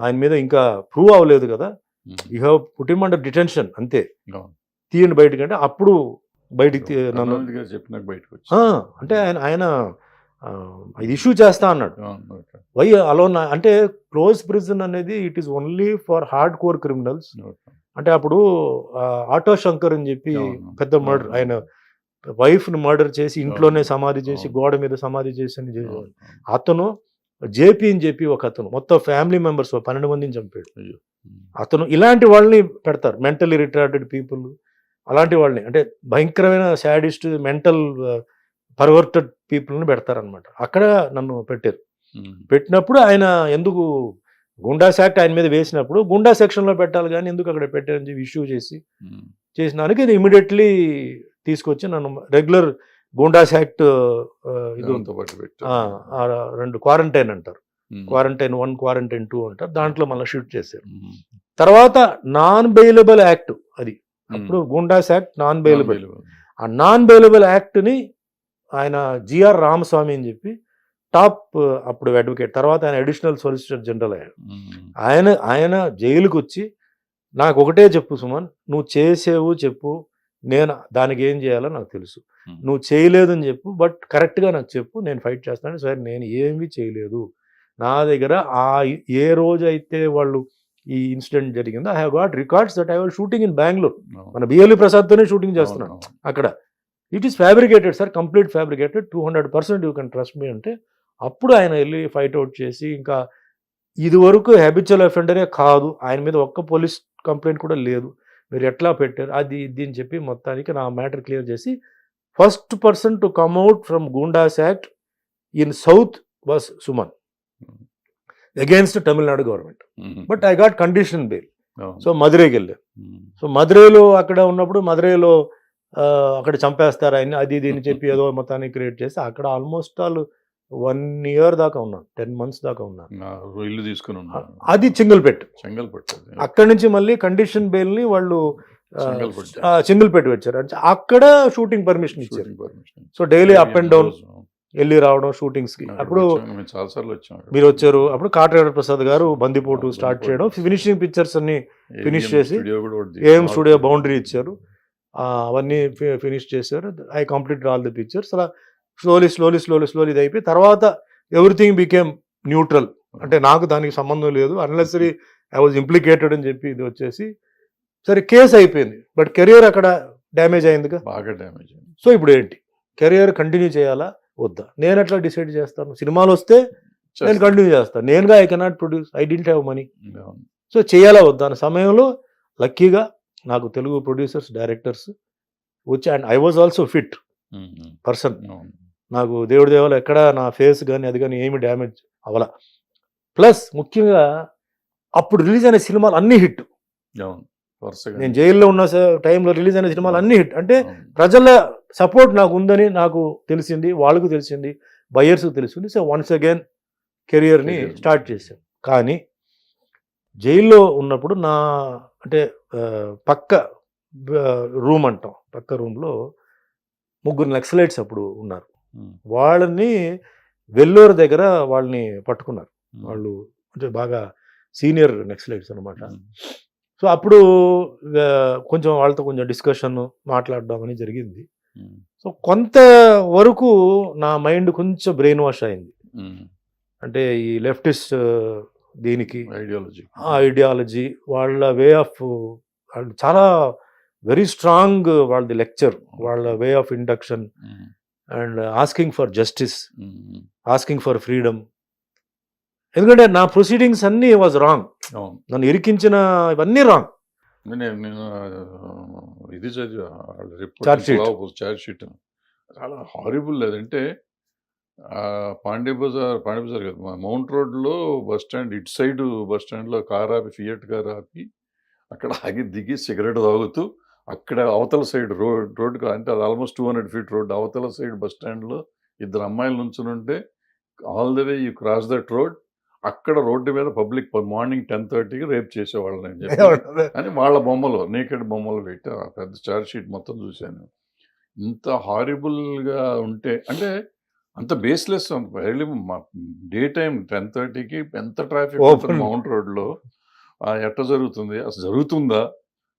ఆయన మీద ఇంకా ప్రూవ్ అవ్వలేదు కదా, you have put him under detention, అంతే, తీయండి బయటకు అంటే అప్పుడు బయటికి నన్ను అంటే ఆయన ఇది ఇష్యూ చేస్తా అన్నాడు. ఓకే. వై అలోన్ అంటే క్లోజ్ ప్రిజన్ అనేది it is only for hard core criminals. అంటే అప్పుడు ఆటో శంకర్ అని చెప్పి అవును. పెద్ద మర్డర్, ఆయన వైఫ్ ని మర్డర్ చేసి ఇంట్లోనే సమాధి చేసి అవును. గోడ మీద సమాధి చేసి అని చేసేవాడు. అతను జేపీ అని చెప్పి ఒక అతను మొత్తం ఫ్యామిలీ మెంబర్స్ 12 మందిని చంపాడు. అయ్యో. అతను ఇలాంటి వాళ్ళని పెడతారు, మెంటల్లీ రిటార్డెడ్ పీపుల్, అలాంటి వాళ్ళని అంటే భయంకరమైన శాడిస్ట్ మెంటల్ పర్వర్టెడ్ పీపుల్ని పెడతారనమాట. అక్కడ నన్ను పెట్టారు. పెట్టినప్పుడు ఆయన ఎందుకు గుండాస్ యాక్ట్ ఆయన మీద వేసినప్పుడు గుండా సెక్షన్లో పెట్టాలి కానీ ఎందుకు అక్కడ పెట్టారని చెప్పి ఇష్యూ చేసినానికి ఇది ఇమీడియట్లీ తీసుకొచ్చి నన్ను రెగ్యులర్ గుండాస్ యాక్ట్ ఇది రెండు క్వారంటైన్ అంటారు, క్వారంటైన్ 1 క్వారంటైన్ 2 అంటారు, దాంట్లో మళ్ళీ షిఫ్ట్ చేశారు. తర్వాత నాన్ బెయిలబుల్ యాక్ట్ అది, అప్పుడు గుండాస్ యాక్ట్ నాన్ బెయిలబుల్. ఆ నాన్ బెయిలబుల్ యాక్ట్ని ఆయన జిఆర్ రామస్వామి అని చెప్పి టాప్ అప్పుడు అడ్వకేట్, తర్వాత ఆయన అడిషనల్ సొలిసిటర్ జనరల్ అయ్యాడు. ఆయన జైలుకి వచ్చి నాకు ఒకటే చెప్పు సుమన్, నువ్వు చేసేవు చెప్పు, నేను దానికి ఏం చేయాలో నాకు తెలుసు, నువ్వు చేయలేదని చెప్పు బట్ కరెక్ట్గా నాకు చెప్పు, నేను ఫైట్ చేస్తాను. సరే నేను ఏమీ చేయలేదు, నా దగ్గర ఏ రోజు అయితే వాళ్ళు ఈ ఇన్సిడెంట్ జరిగిందో I have got records that I was shooting in Bengaluru. మన బిఎల్ఈ ప్రసాద్తోనే షూటింగ్ చేస్తున్నాను అక్కడ. It is fabricated sir, complete fabricated, 200% you can trust me అంటే అప్పుడు ఆయన వెళ్ళి ఫైట్ అవుట్ చేసి, ఇంకా ఇది వరకు హ్యాబిచువల్ అఫెండరే కాదు, ఆయన మీద ఒక్క పోలీస్ కంప్లైంట్ కూడా లేదు, మీరు ఎట్లా పెట్టారు అది ఇది అని చెప్పి మొత్తానికి నా మ్యాటర్ క్లియర్ చేసి first person to come out from goondas act in south was Suman against Tamil Nadu government. But I got condition bail. So మదురైకి వెళ్ళాను. సో మదురైలో అక్కడ ఉన్నప్పుడు మదురైలో అక్కడ చంపేస్తారు ఆయన అది ఇది అని చెప్పి ఏదో మొత్తాన్ని క్రియేట్ చేసి అక్కడ ఆల్మోస్ట్ ఆల్ 1 year దాకా ఉన్నాను, 10 months దాకా ఉన్నాను. ఇల్లు తీసుకుని అది చింగల్పేట్. అక్కడి నుంచి మళ్ళీ కండిషన్ బెయిల్ ని వాళ్ళు చింగల్పేట వచ్చారు, అక్కడ షూటింగ్ పర్మిషన్ ఇచ్చారు. So daily up and down వెళ్ళి రావడం షూటింగ్స్ కి. అప్పుడు మీరు వచ్చారు, అప్పుడు కాట్రేగడ ప్రసాద్ గారు బందిపోటు స్టార్ట్ చేయడం, ఫినిషింగ్ పిక్చర్స్ అన్ని ఫినిష్ చేసి ఏం స్టూడియో బౌండరీ ఇచ్చారు, అవన్నీ ఫినిష్ చేశారు. I complete all the pictures. అలా స్లోలీ ఇది అయిపోయి తర్వాత ఎవ్రీథింగ్ బికేమ్ న్యూట్రల్, అంటే నాకు దానికి సంబంధం లేదు, అన్లెసరీ ఐ వాజ్ ఇంప్లికేటెడ్ అని చెప్పి ఇది వచ్చేసి సరే కేసు అయిపోయింది. బట్ కెరియర్ అక్కడ డ్యామేజ్ అయిందిగా, బాగా డ్యామేజ్ అయింది. సో ఇప్పుడు ఏంటి, కెరియర్ కంటిన్యూ చేయాలా వద్దా, నేను ఎట్లా డిసైడ్ చేస్తాను? సినిమాలు వస్తే నేను కంటిన్యూ చేస్తాను, నేనుగా I cannot produce, I didn't have money. So చేయాలా వద్దా అన్న సమయంలో లక్కీగా నాకు తెలుగు ప్రొడ్యూసర్స్ డైరెక్టర్స్ వచ్చి, and I was also fit person, నాకు దేవుడి దేవాలు ఎక్కడ నా ఫేస్ కానీ అది కానీ ఏమి డ్యామేజ్ అవ్వాల. ప్లస్ ముఖ్యంగా అప్పుడు రిలీజ్ అయిన సినిమాలు అన్ని హిట్. నేను జైల్లో ఉన్న టైంలో రిలీజ్ అయిన సినిమాలు అన్ని హిట్. అంటే ప్రజల సపోర్ట్ నాకు ఉందని నాకు తెలిసింది, వాళ్ళకు తెలిసింది, బయర్స్కి తెలిసింది. సో వన్స్ అగైన్ కెరియర్ని స్టార్ట్ చేశాను. కానీ జైల్లో ఉన్నప్పుడు నా అంటే పక్క రూమ్ అంటాం, పక్క రూమ్లో 3 నక్సలైట్స్ అప్పుడు ఉన్నారు. వాళ్ళని వెల్లూరు దగ్గర వాళ్ళని పట్టుకున్నారు. వాళ్ళు అంటే బాగా సీనియర్ నక్సలైట్స్ అనమాట. సో అప్పుడు కొంచెం వాళ్ళతో కొంచెం డిస్కషన్ మాట్లాడడం అని జరిగింది. సో కొంతవరకు నా మైండ్ కొంచెం బ్రెయిన్ వాష్ అయింది. అంటే ఈ లెఫ్టిస్ట్ దీనికి ఐడియాలజీ వాళ్ళ వే ఆఫ్ చాలా వెరీ స్ట్రాంగ్, వాళ్ళది లెక్చర్, వాళ్ళ way of induction and asking for justice, asking for freedom. ఎందుకంటే నా ప్రొసీడింగ్స్ అన్నీ వాజ్ రాంగ్, నన్ను ఇరికించిన ఇవన్నీ రాంగ్. ఇది చార్జ్ షీట్ చాలా హారిబుల్. లేదంటే పాండే బజార్ కదా, మౌంట్ రోడ్లో బస్ స్టాండ్ ఇటు సైడ్ బస్ స్టాండ్లో కార్ ఆపి, ఫియట్ కార్ ఆపి అక్కడ ఆగి దిగి సిగరెట్ తాగుతూ అక్కడ అవతల సైడ్ రోడ్డుకు, అంటే అది ఆల్మోస్ట్ 200 feet రోడ్, అవతల సైడ్ బస్ స్టాండ్లో 2 అమ్మాయిలు నుంచుని ఉంటే all the way you cross that road, అక్కడ రోడ్డు మీద పబ్లిక్ మార్నింగ్ 10:30కి రేప్ చేసేవాళ్ళని అని చెప్పి అని వాళ్ళ బొమ్మలు, నేకెడ్ బొమ్మలు పెట్టి పెద్ద చార్జ్ షీట్ మొత్తం చూశాను. ఇంత హారిబుల్గా ఉంటే అంటే అంత బేస్లెస్, డే టైం 10:30కి ఎంత ట్రాఫిక్ మౌంట్ రోడ్లో, ఎట్లా జరుగుతుంది, అసలు జరుగుతుందా,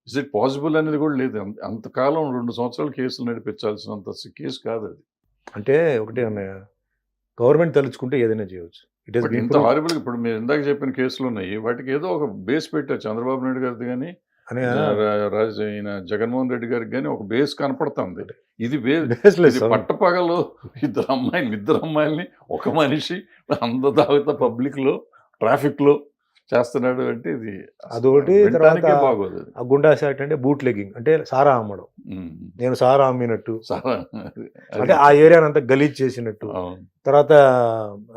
ఇస్ ఇట్ పాసిబుల్ అనేది కూడా లేదు. అంతకాలం 2 సంవత్సరాలు కేసులు నడిపించాల్సినంత కేసు కాదు అది. అంటే ఒకటి అన్నయ్య, గవర్నమెంట్ తలుచుకుంటే ఏదైనా చేయవచ్చు. ఇట్ ఈస్ బట్ ఇంత హారిబుల్ ఇప్పుడు మీరు ఇందాక చెప్పిన కేసులు ఉన్నాయి, వాటికి ఏదో ఒక బేస్ పెట్టారు. చంద్రబాబు నాయుడు గారిది కానీ అని జగన్మోహన్ రెడ్డి గారికి కానీ ఒక బేస్ కనపడుతుంది. ఇది baseless. పట్టపగలు ఇద్దరు అమ్మాయిల్ని ఒక మనిషి తాగుతా పబ్లిక్ లో ట్రాఫిక్ లో చేస్తున్నాడు అంటే ఇది అదొకటి. వినటానికే తర్వాత బాగోదు అది. ఆ గుండా శాట్ అంటే బూట్ లెగ్గింగ్, అంటే సారా అమ్మడం. ఉమ్. నేను సారా అమ్మినట్టు, చాలా అంటే ఆ ఏరియాని అంతా గలీజ్ చేసినట్టు, అవును. తర్వాత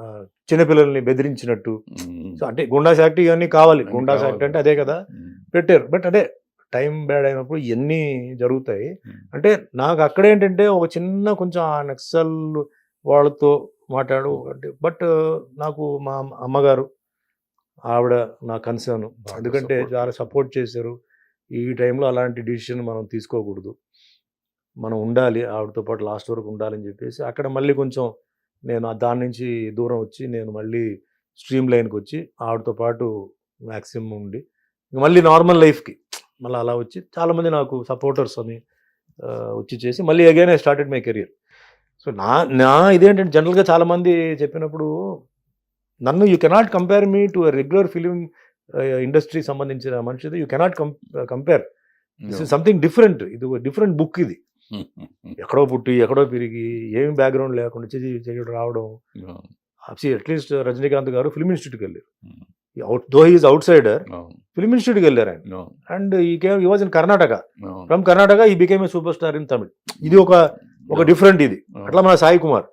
ఆ, చిన్నపిల్లల్ని బెదిరించినట్టు. ఉమ్. సో అంటే గుండా యాక్ట్ ఇవన్నీ కావాలి. అన్నీ గుండా కావాలి. యాక్ట్ అంటే అదే కదా ఉమ్. పెట్టారు. బట్ అదే టైం బ్యాడ్ అయినప్పుడు ఇవన్నీ జరుగుతాయి. ఉమ్. అంటే నాకు అక్కడ ఏంటంటే ఒక చిన్న కొంచెం ఆ నక్సల్ వాళ్ళతో మాట్లాడు అంటే, బట్ నాకు మా అమ్మగారు ఆవిడ నా కన్సర్న్, బాగా ఎందుకంటే support చాలా సపోర్ట్ చేశారు. ఈ టైంలో అలాంటి డిసిషన్ మనం తీసుకోకూడదు, మనం ఉండాలి ఆవిడతో పాటు లాస్ట్ వరకు ఉండాలని చెప్పేసి అక్కడ మళ్ళీ కొంచెం నేను దాని నుంచి దూరం వచ్చి నేను మళ్ళీ స్ట్రీమ్ లైన్కి వచ్చి ఆవిడతో పాటు మ్యాక్సిమం ఉండి మళ్ళీ నార్మల్ లైఫ్కి మళ్ళీ అలా వచ్చి చాలామంది నాకు సపోర్టర్స్ అని వచ్చి చేసి మళ్ళీ again I started my career. So నా ఇదేంటంటే జనరల్గా చాలామంది చెప్పినప్పుడు నన్ను you cannot compare me to regular film industry సంబంధించిన మనిషిది. You cannot compare. This is something different. ఇది డిఫరెంట్ బుక్. ఇది ఎక్కడో పుట్టి ఎక్కడో పెరిగి ఏమి బ్యాక్గ్రౌండ్ లేకుండా చేయడం రావడం. అట్లీస్ట్ రజనీకాంత్ గారు ఫిల్మ్ ఇన్స్టిట్యూట్కి వెళ్ళారు. Though he's outsider, film ఇన్స్టిట్యూట్కి వెళ్ళారు ఆయన. And he was in Karnataka. From Karnataka he became a super star in Tamil. ఇది ఒక డిఫరెంట్ ఇది. అట్లా మన సాయి కుమార్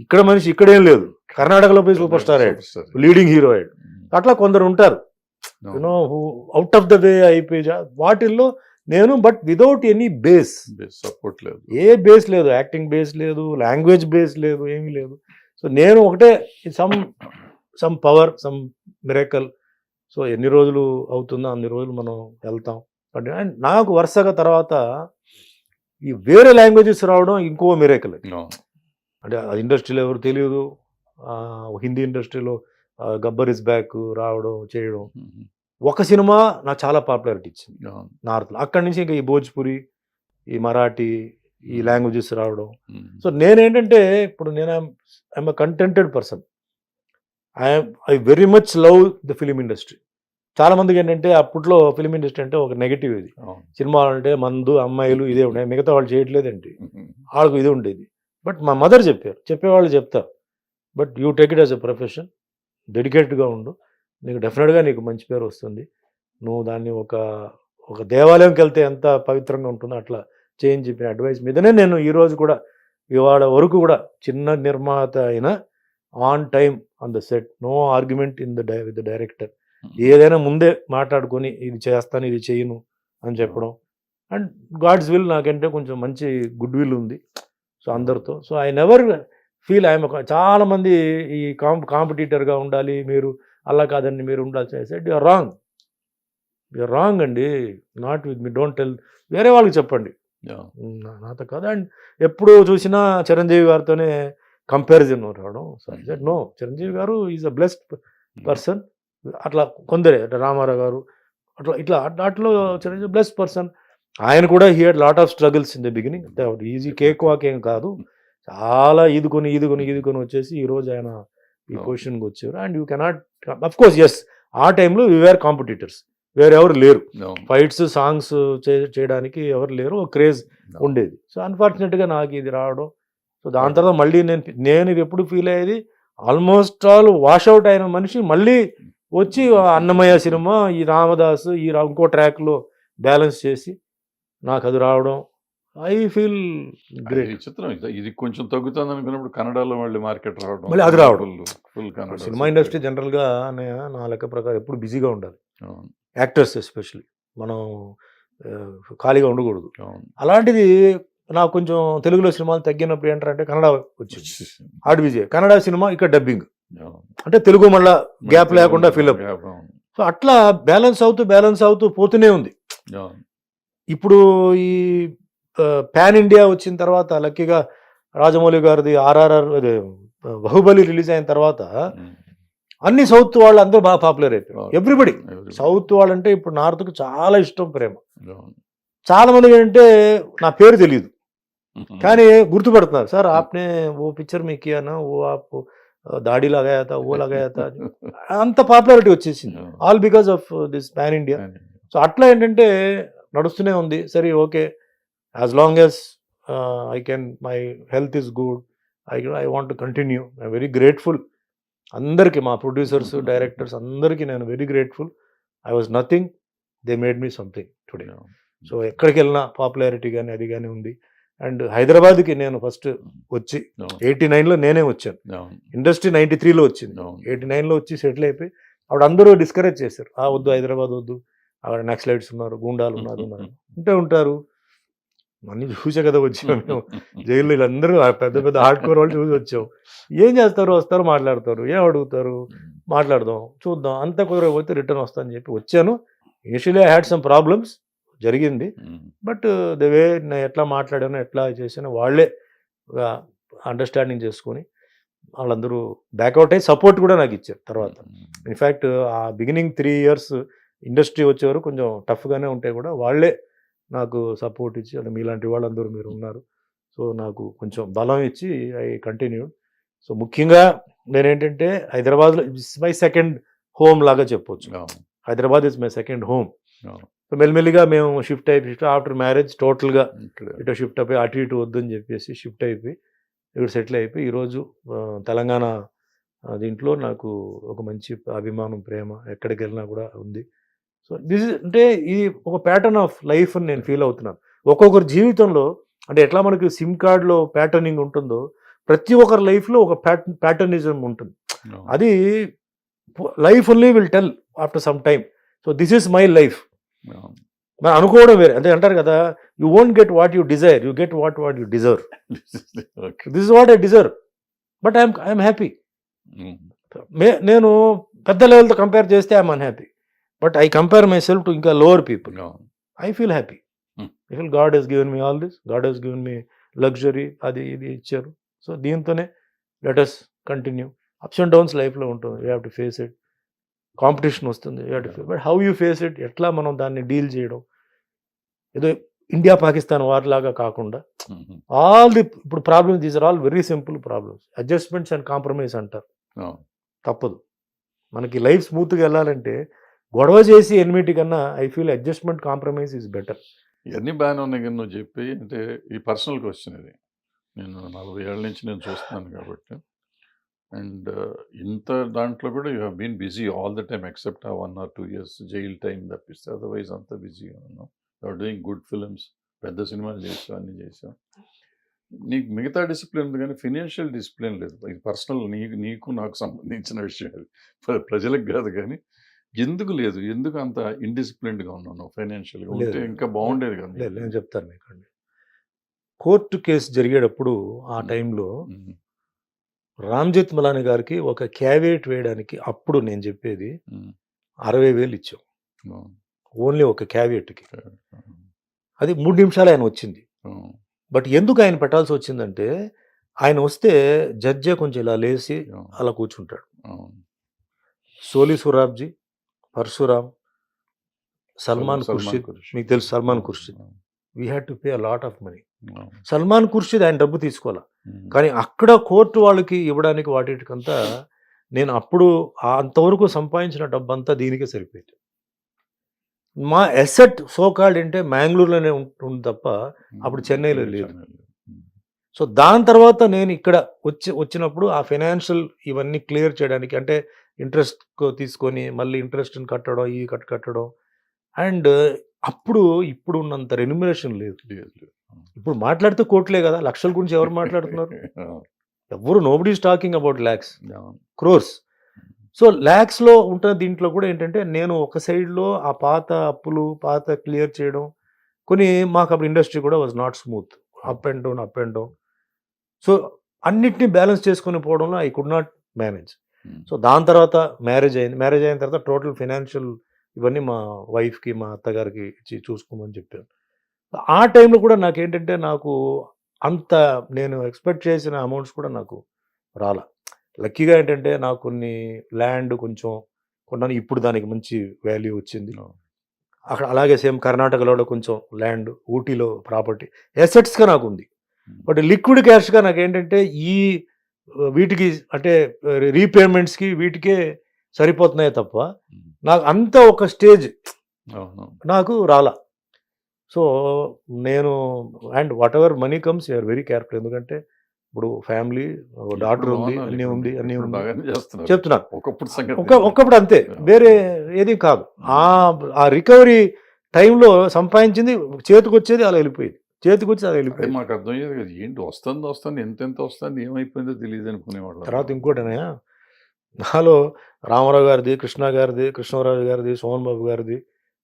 ఇక్కడ మనిషి ఇక్కడేం లేదు, కర్ణాటకలో పోయి సూపర్ స్టార్ అయ్యాడు, లీడింగ్ హీరో అయ్యాడు. అట్లా కొందరు ఉంటారు you know out of the way అయిపోయి వాటిల్లో నేను. But without any base, support లేదు, ఏ బేస్ లేదు, యాక్టింగ్ బేస్ లేదు, లాంగ్వేజ్ బేస్ లేదు, ఏమీ లేదు. సో నేను ఒకటే some power, some miracle. So ఎన్ని రోజులు అవుతుందో అన్ని రోజులు మనం వెళ్తాం. బట్ అండ్ నాకు వరుసగా తర్వాత ఈ వేరే లాంగ్వేజెస్ రావడం ఇంకో మిరాకల్. అంటే ఆ ఇండస్ట్రీలో ఎవరు తెలియదు. హిందీ ఇండస్ట్రీలో గబ్బర్ ఇస్ బ్యాక్ రావడం చేయడం. ఒక సినిమా నాకు చాలా పాపులారిటీ ఇచ్చింది నార్త్లో. అక్కడి నుంచి ఇంకా ఈ భోజ్పురి, ఈ మరాఠీ, ఈ లాంగ్వేజెస్ రావడం. సో నేనేంటంటే ఇప్పుడు నేను I'm a కంటెంటెడ్ person. I very much love the film industry. చాలా మందికి ఏంటంటే అప్పట్లో ఫిలిం ఇండస్ట్రీ అంటే ఒక నెగిటివ్. ఇది సినిమాలు అంటే మందు అమ్మాయిలు ఇదే ఉన్నాయి, మిగతా వాళ్ళు చేయట్లేదండి, వాళ్ళకు ఇది ఉండేది. బట్ మా మదర్ చెప్పేవాళ్ళు చెప్తారు, but you take it as a profession, డెడికేటెడ్గా ఉండు, నీకు డెఫినెట్గా నీకు మంచి పేరు వస్తుంది. నువ్వు దాన్ని ఒక దేవాలయంకి వెళ్తే ఎంత పవిత్రంగా ఉంటుందో అట్లా చేయని చెప్పిన అడ్వైస్ మీదనే నేను ఈరోజు కూడా ఇవాళ వరకు కూడా చిన్న నిర్మాత అయినా on time on the set, no argument with the director. ఏదైనా ముందే మాట్లాడుకొని ఇది చేస్తాను ఇది చేయను అని చెప్పడం. అండ్ గాడ్స్ విల్ నాకంటే కొంచెం మంచి గుడ్ విల్ ఉంది సో అందరితో. So I never feel I'm చాలామంది ఈ కాంపిటీటర్గా ఉండాలి, మీరు అలా కాదండి మీరు ఉండాల్సి సెట్ యూఆర్ రాంగ్ అండి. Not with me, don't tell, వేరే వాళ్ళకి చెప్పండి, నాతో కాదు. అండ్ ఎప్పుడు చూసినా చిరంజీవి గారితోనే కంపారిజన్ రావడం. So I said no, Chiranjeevi garu is a blessed person. అట్లా కొందరే, అంటే రామారావు గారు ఇట్లా అట్లో చిరంజీవి బ్లెస్డ్ పర్సన్. ఆయన కూడా he had lot of struggles in the beginning. Easy cake walk ఏం కాదు, చాలా ఈదుకొని వచ్చేసి ఈరోజు ఆయన ఈ పొజిషన్కి వచ్చారు. And you cannot, of course yes, ఆ టైంలో వీఆర్ కాంపిటీటర్స్, వేరెవరు లేరు, ఫైట్స్ సాంగ్స్ చేయడానికి ఎవరు లేరు, ఒక క్రేజ్ ఉండేది. సో అన్ఫార్చునేట్గా నాకు ఇది రావడం. సో దాని తర్వాత మళ్ళీ నేను ఇది ఎప్పుడు ఫీల్ అయ్యేది, ఆల్మోస్ట్ ఆల్ వాష్అవుట్ అయిన మనిషి మళ్ళీ వచ్చి అన్నమయ్య సినిమా, ఈ రామదాస్, ఇంకో ట్రాక్లో బ్యాలెన్స్ చేసి నాకు అది రావడం, ఐ ఫీల్ గ్రేట్. చిత్రం ఇది కొంచెం తగ్గుతుంది అనుకున్నప్పుడు కన్నడలో మళ్ళీ మార్కెట్ రావడం, మళ్ళీ అది రావడం. ఫుల్ కన్నడ సినిమా ఇండస్ట్రీ జనరల్గా నా లెక్క ప్రకారం ఎప్పుడు బిజీగా ఉండాలి, యాక్టర్స్ ఎస్పెషల్లీ. మనం ఖాళీగా ఉండకూడదు. అలాంటిది నాకు కొంచెం తెలుగులో సినిమాలు తగ్గినప్పుడు ఏంటంటే కన్నడ వచ్చింది, ఆడి విజయ్ కన్నడ సినిమా, ఇక్కడ డబ్బింగ్, అంటే తెలుగు మళ్ళా గ్యాప్ లేకుండా ఫిల్అప్. సో అట్లా బ్యాలెన్స్ అవుతూ పోతూనే ఉంది. ఇప్పుడు ఈ పాన్ ఇండియా వచ్చిన తర్వాత లక్కీగా రాజమౌళి గారిది RRR బాహుబలి రిలీజ్ అయిన తర్వాత అన్ని సౌత్ వాళ్ళు అందరూ బాగా పాపులర్ అయిపోయారు. ఎవ్రీబడి సౌత్ వాళ్ళంటే ఇప్పుడు నార్త్కు చాలా ఇష్టం, ప్రేమ. చాలా మందికి ఏంటంటే నా పేరు తెలియదు, కానీ గుర్తుపడుతున్నారు సార్ ఆప్నే ఓ పిక్చర్ మీ కియా నా ఓ ఆప్ దాడి లగాయా తా ఓ లగాయా తా అంత పాపులారిటీ వచ్చేసింది all because of this pan India. So అట్లా ఏంటంటే నడుస్తూనే ఉంది. సరే okay, as long as I can, my health is good, I want to continue. I very grateful అందరికీ, మా ప్రొడ్యూసర్స్ డైరెక్టర్స్ అందరికీ నేను very grateful. I was nothing, they made me something today. So ఎక్కడికి వెళ్ళినా పాపులారిటీ కానీ అది కానీ ఉంది. అండ్ హైదరాబాద్కి నేను ఫస్ట్ వచ్చి 89లో నేనే వచ్చాను. ఇండస్ట్రీ 93లో వచ్చింది, 89లో వచ్చి సెటిల్ అయిపోయి అప్పుడు అందరూ డిస్కరేజ్ చేశారు, వద్దు హైదరాబాద్ వద్దు, అక్కడ నక్సలైట్స్ ఉన్నారు, గూండాలు ఉన్నారు ఉంటారు. అన్ని చూసే కదా వచ్చాం మేము. జైల్లో వీళ్ళందరూ పెద్ద పెద్ద హార్డ్ కోర్ వాళ్ళు చూసి వచ్చాం. ఏం చేస్తారు, వస్తారు మాట్లాడతారు, ఏం అడుగుతారు, మాట్లాడదాం చూద్దాం, అంతా కుదరకపోతే రిటర్న్ వస్తా అని చెప్పి వచ్చాను. Initially I had some problems జరిగింది, బట్ ద వే నేను ఎట్లా మాట్లాడానో ఎట్లా చేసానో వాళ్ళే అండర్స్టాండింగ్ చేసుకొని వాళ్ళందరూ బ్యాక్అవుట్ అయ్యి సపోర్ట్ కూడా నాకు ఇచ్చారు తర్వాత. ఇన్ఫ్యాక్ట్ ఆ బిగినింగ్ 3 years ఇండస్ట్రీ వచ్చేవారు కొంచెం టఫ్గానే ఉంటే కూడా వాళ్ళే నాకు సపోర్ట్ ఇచ్చి, అంటే మీలాంటి వాళ్ళందరూ మీరు ఉన్నారు, సో నాకు కొంచెం బలం ఇచ్చి ఐ కంటిన్యూడ్. సో ముఖ్యంగా నేనేంటంటే హైదరాబాద్లో ఇట్స్ మై సెకండ్ హోమ్ లాగా చెప్పొచ్చు. Hyderabad is my second home. So మెల్లిమెల్లిగా మేము షిఫ్ట్ అయిపోయి ఆఫ్టర్ మ్యారేజ్ టోటల్గా ఇటు షిఫ్ట్ అయిపోయి అటు ఇటు వద్దని చెప్పేసి షిఫ్ట్ అయిపోయి ఇక్కడ సెటిల్ అయిపోయి ఈరోజు తెలంగాణ దీంట్లో నాకు ఒక మంచి అభిమానం, ప్రేమ ఎక్కడికి వెళ్ళినా కూడా ఉంది. సో దిస్ అంటే ఇది ఒక ప్యాటర్న్ ఆఫ్ లైఫ్ అని నేను ఫీల్ అవుతున్నాను. ఒక్కొక్కరి జీవితంలో అంటే ఎట్లా మనకి సిమ్ కార్డ్లో ప్యాటర్నింగ్ ఉంటుందో ప్రతి ఒక్కరి లైఫ్లో ఒక ప్యాటర్నిజం ఉంటుంది. అది life only will tell after some time. So this is my life. మనం అనుకోవడం వేరే, అంటే అంటారు కదా, you won't get what you desire, you get what you deserve. This is what I deserve, but I'm happy. నేను పెద్ద లెవెల్తో compare చేస్తే I'm unhappy, but I compare myself to ఇంకా lower people. I feel happy. I feel God has given me all this, God has given me luxury, అది ఇది ఇచ్చారు. So దీంతోనే let us continue. Ups and downs లైఫ్లో ఉంటుంది, you have to face it. Competition వస్తుంది, but how you face it, ఎట్లా మనం దాన్ని డీల్ చేయడం, ఏదో ఇండియా పాకిస్తాన్ వార్ లాగా కాకుండా ఆల్ ది ఇప్పుడు problems, these are all very simple problems. Adjustments and compromise అంటారు, తప్పదు. మనకి లైఫ్ స్మూత్గా వెళ్ళాలంటే గొడవ చేసి ఎనిమిటి కన్నా I feel adjustment compromise is better. ఇవన్నీ బాగానే ఉన్నాయి కానీ నువ్వు చెప్పి, అంటే ఈ పర్సనల్ క్వశ్చన్ ఇది, నేను 40 ఏళ్ళ నుంచి నేను చూస్తున్నాను కాబట్టి. అండ్ ఇంత దాంట్లో కూడా you have been busy all the time except ఆ 1 or 2 years జైల్ టైం తప్పిస్తే, అదర్వైజ్ అంతా బిజీగా ఉన్నాం. యూఆర్ డూయింగ్ గుడ్ ఫిలిమ్స్, పెద్ద సినిమాలు చేసాం, అన్నీ చేసాం. నీకు మిగతా డిసిప్లిన్ ఉంది కానీ ఫినాన్షియల్ డిసిప్లిన్ లేదు. ఇది పర్సనల్, నీకు నాకు సంబంధించిన విషయం అది, ప్రజలకు కాదు. కానీ ఎందుకు లేదు, ఎందుకు అంత ఇండిసిప్లిన్డ్గా ఉన్నాను ఫైనాన్షియల్గా? ఉంటే ఇంకా బాగుండేది కదా. నేను చెప్తాను మీకండి, కోర్టు కేసు జరిగేటప్పుడు ఆ టైంలో రామ్ జెత్మలాని గారికి ఒక క్యావియేట్ వేయడానికి అప్పుడు నేను చెప్పేది 60,000 ఇచ్చాం, ఓన్లీ ఒక క్యావియేట్కి. అది 3 నిమిషాలు ఆయన వచ్చింది. బట్ ఎందుకు ఆయన పెట్టాల్సి వచ్చిందంటే, ఆయన వస్తే జడ్జే కొంచెం ఇలా లేచి అలా కూర్చుంటాడు. సోలి సురాబ్జీ, పరశురామ్, సల్మాన్ ఖుర్షిద్, మీకు తెలుసు Salman Khurshid, we had to pay a lot of money. Salman Khurshid ఆయన డబ్బు తీసుకోవాలా, కానీ అక్కడ కోర్టు వాళ్ళకి ఇవ్వడానికి వాటికంతా నేను అప్పుడు అంతవరకు సంపాదించిన డబ్బు అంతా దీనికే సరిపోయింది. మా ఎసెట్ సోకాల్డ్ అంటే మ్యాంగ్లూరులోనే ఉంటుంది తప్ప అప్పుడు చెన్నైలో లేదు. సో దాని తర్వాత నేను ఇక్కడ వచ్చినప్పుడు ఆ ఫైనాన్షియల్ ఇవన్నీ క్లియర్ చేయడానికి, అంటే ఇంట్రెస్ట్ తీసుకొని మళ్ళీ ఇంట్రెస్ట్ని కట్టడం, ఈ కట్టడం, అండ్ అప్పుడు ఇప్పుడు ఉన్నంత రెన్యుమరేషన్ లేదు. ఇప్పుడు మాట్లాడితే కోట్లే కదా, లక్షల గురించి ఎవరు మాట్లాడుతున్నారు? ఎవరు, nobody is talking about lakhs, crores. So ల్యాక్స్లో ఉంటున్న దీంట్లో కూడా ఏంటంటే, నేను ఒక సైడ్లో ఆ పాత అప్పులు పాత క్లియర్ చేయడం, కొన్ని మాకు అప్పుడు ఇండస్ట్రీ కూడా was not smooth, up and down. So అన్నిటినీ బ్యాలెన్స్ చేసుకుని పోవడంలో I could not manage. So దాని తర్వాత మ్యారేజ్ అయిన తర్వాత టోటల్ ఫైనాన్షియల్ ఇవన్నీ మా వైఫ్కి, మా అత్తగారికి ఇచ్చి చూసుకోమని చెప్పాను. ఆ టైంలో కూడా నాకేంటంటే, నాకు అంత నేను ఎక్స్పెక్ట్ చేసిన అమౌంట్స్ కూడా నాకు రాలా. లక్కీగా ఏంటంటే నాకు కొన్ని ల్యాండ్ కొంచెం కొన్నాను, ఇప్పుడు దానికి మంచి వాల్యూ వచ్చింది అక్కడ. అలాగే సేమ్ కర్ణాటకలో కొంచెం ల్యాండ్, ఊటీలో ప్రాపర్టీ, ఎసెట్స్గా నాకు ఉంది. బట్ లిక్విడ్ క్యాష్గా నాకేంటంటే ఈ వీటికి అంటే రీపేమెంట్స్కి వీటికే సరిపోతున్నాయి తప్ప నాకు అంత ఒక స్టేజ్ అవును. నాకు రాలా. సో నేను and whatever money comes you're very careful. ఎందుకంటే ఇప్పుడు ఫ్యామిలీ డాటర్ ఉంది, అన్నీ ఉంది, అన్నీ ఇప్పుడు ఉంది బాగానే చేస్తున్నారు. చెప్తున్నాను. ఒకప్పుడు సంగతి ఒక్కప్పుడు అంతే, వేరే ఏది కాదు. ఆ రికవరీ టైంలో సంపాదించింది చేతికి వచ్చేది అలా వెళ్ళిపోయింది, చేతికి వచ్చి అలా అదే వెళ్ళిపోయింది. మాకు అర్థమయ్యేది కదా, ఏంటి వస్తుంది ఎంత వస్తుంది ఏమైపోయిందో తెలియదు అనుకునేవాళ్ళు. తర్వాత ఇంకోటనే నాలో రామారావు గారిది, కృష్ణ గారిది, కృష్ణరాజు గారిది, సోమన్ బాబు గారిది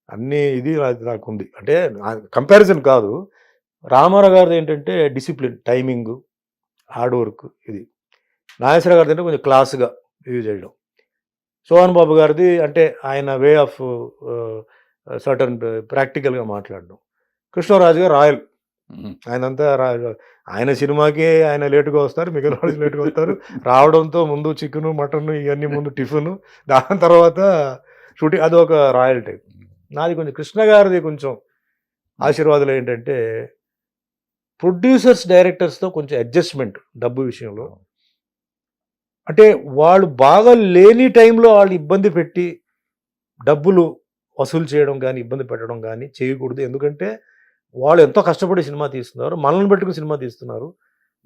అన్నీ ఇది నాకు ఉంది. అంటే కంపారిజన్ కాదు. రామారావు గారిది ఏంటంటే డిసిప్లిన్, టైమింగ్, హార్డ్ వర్క్. ఇది నాగేశ్వర గారిది అంటే కొంచెం క్లాస్గా యూజ్ చేయడం. సోహన్ బాబు గారిది అంటే ఆయన వే ఆఫ్ సర్టన్ ప్రాక్టికల్గా మాట్లాడడం. కృష్ణరాజు గారు రాయల్, ఆయనంతా ఆయన సినిమాకి ఆయన లేటుగా వస్తారు, మిగిలిన వాళ్ళు లేటుగా వస్తారు. రావడంతో ముందు చికెను మటన్ ఇవన్నీ ముందు టిఫిన్, దాని తర్వాత షూటింగ్, అది ఒక రాయల్ టైప్. నాది కొంచెం కృష్ణ గారిది కొంచెం ఆశీర్వాదాలు ఏంటంటే ప్రొడ్యూసర్స్ డైరెక్టర్స్తో కొంచెం అడ్జస్ట్మెంట్ డబ్బు విషయంలో. అంటే వాళ్ళు బాగా లేని టైంలో వాళ్ళు ఇబ్బంది పెట్టి డబ్బులు వసూలు చేయడం కానీ ఇబ్బంది పెట్టడం కానీ చేయకూడదు. ఎందుకంటే వాళ్ళు ఎంతో కష్టపడి సినిమా తీస్తున్నారు, మనల్ని పెట్టుకుని సినిమా తీస్తున్నారు.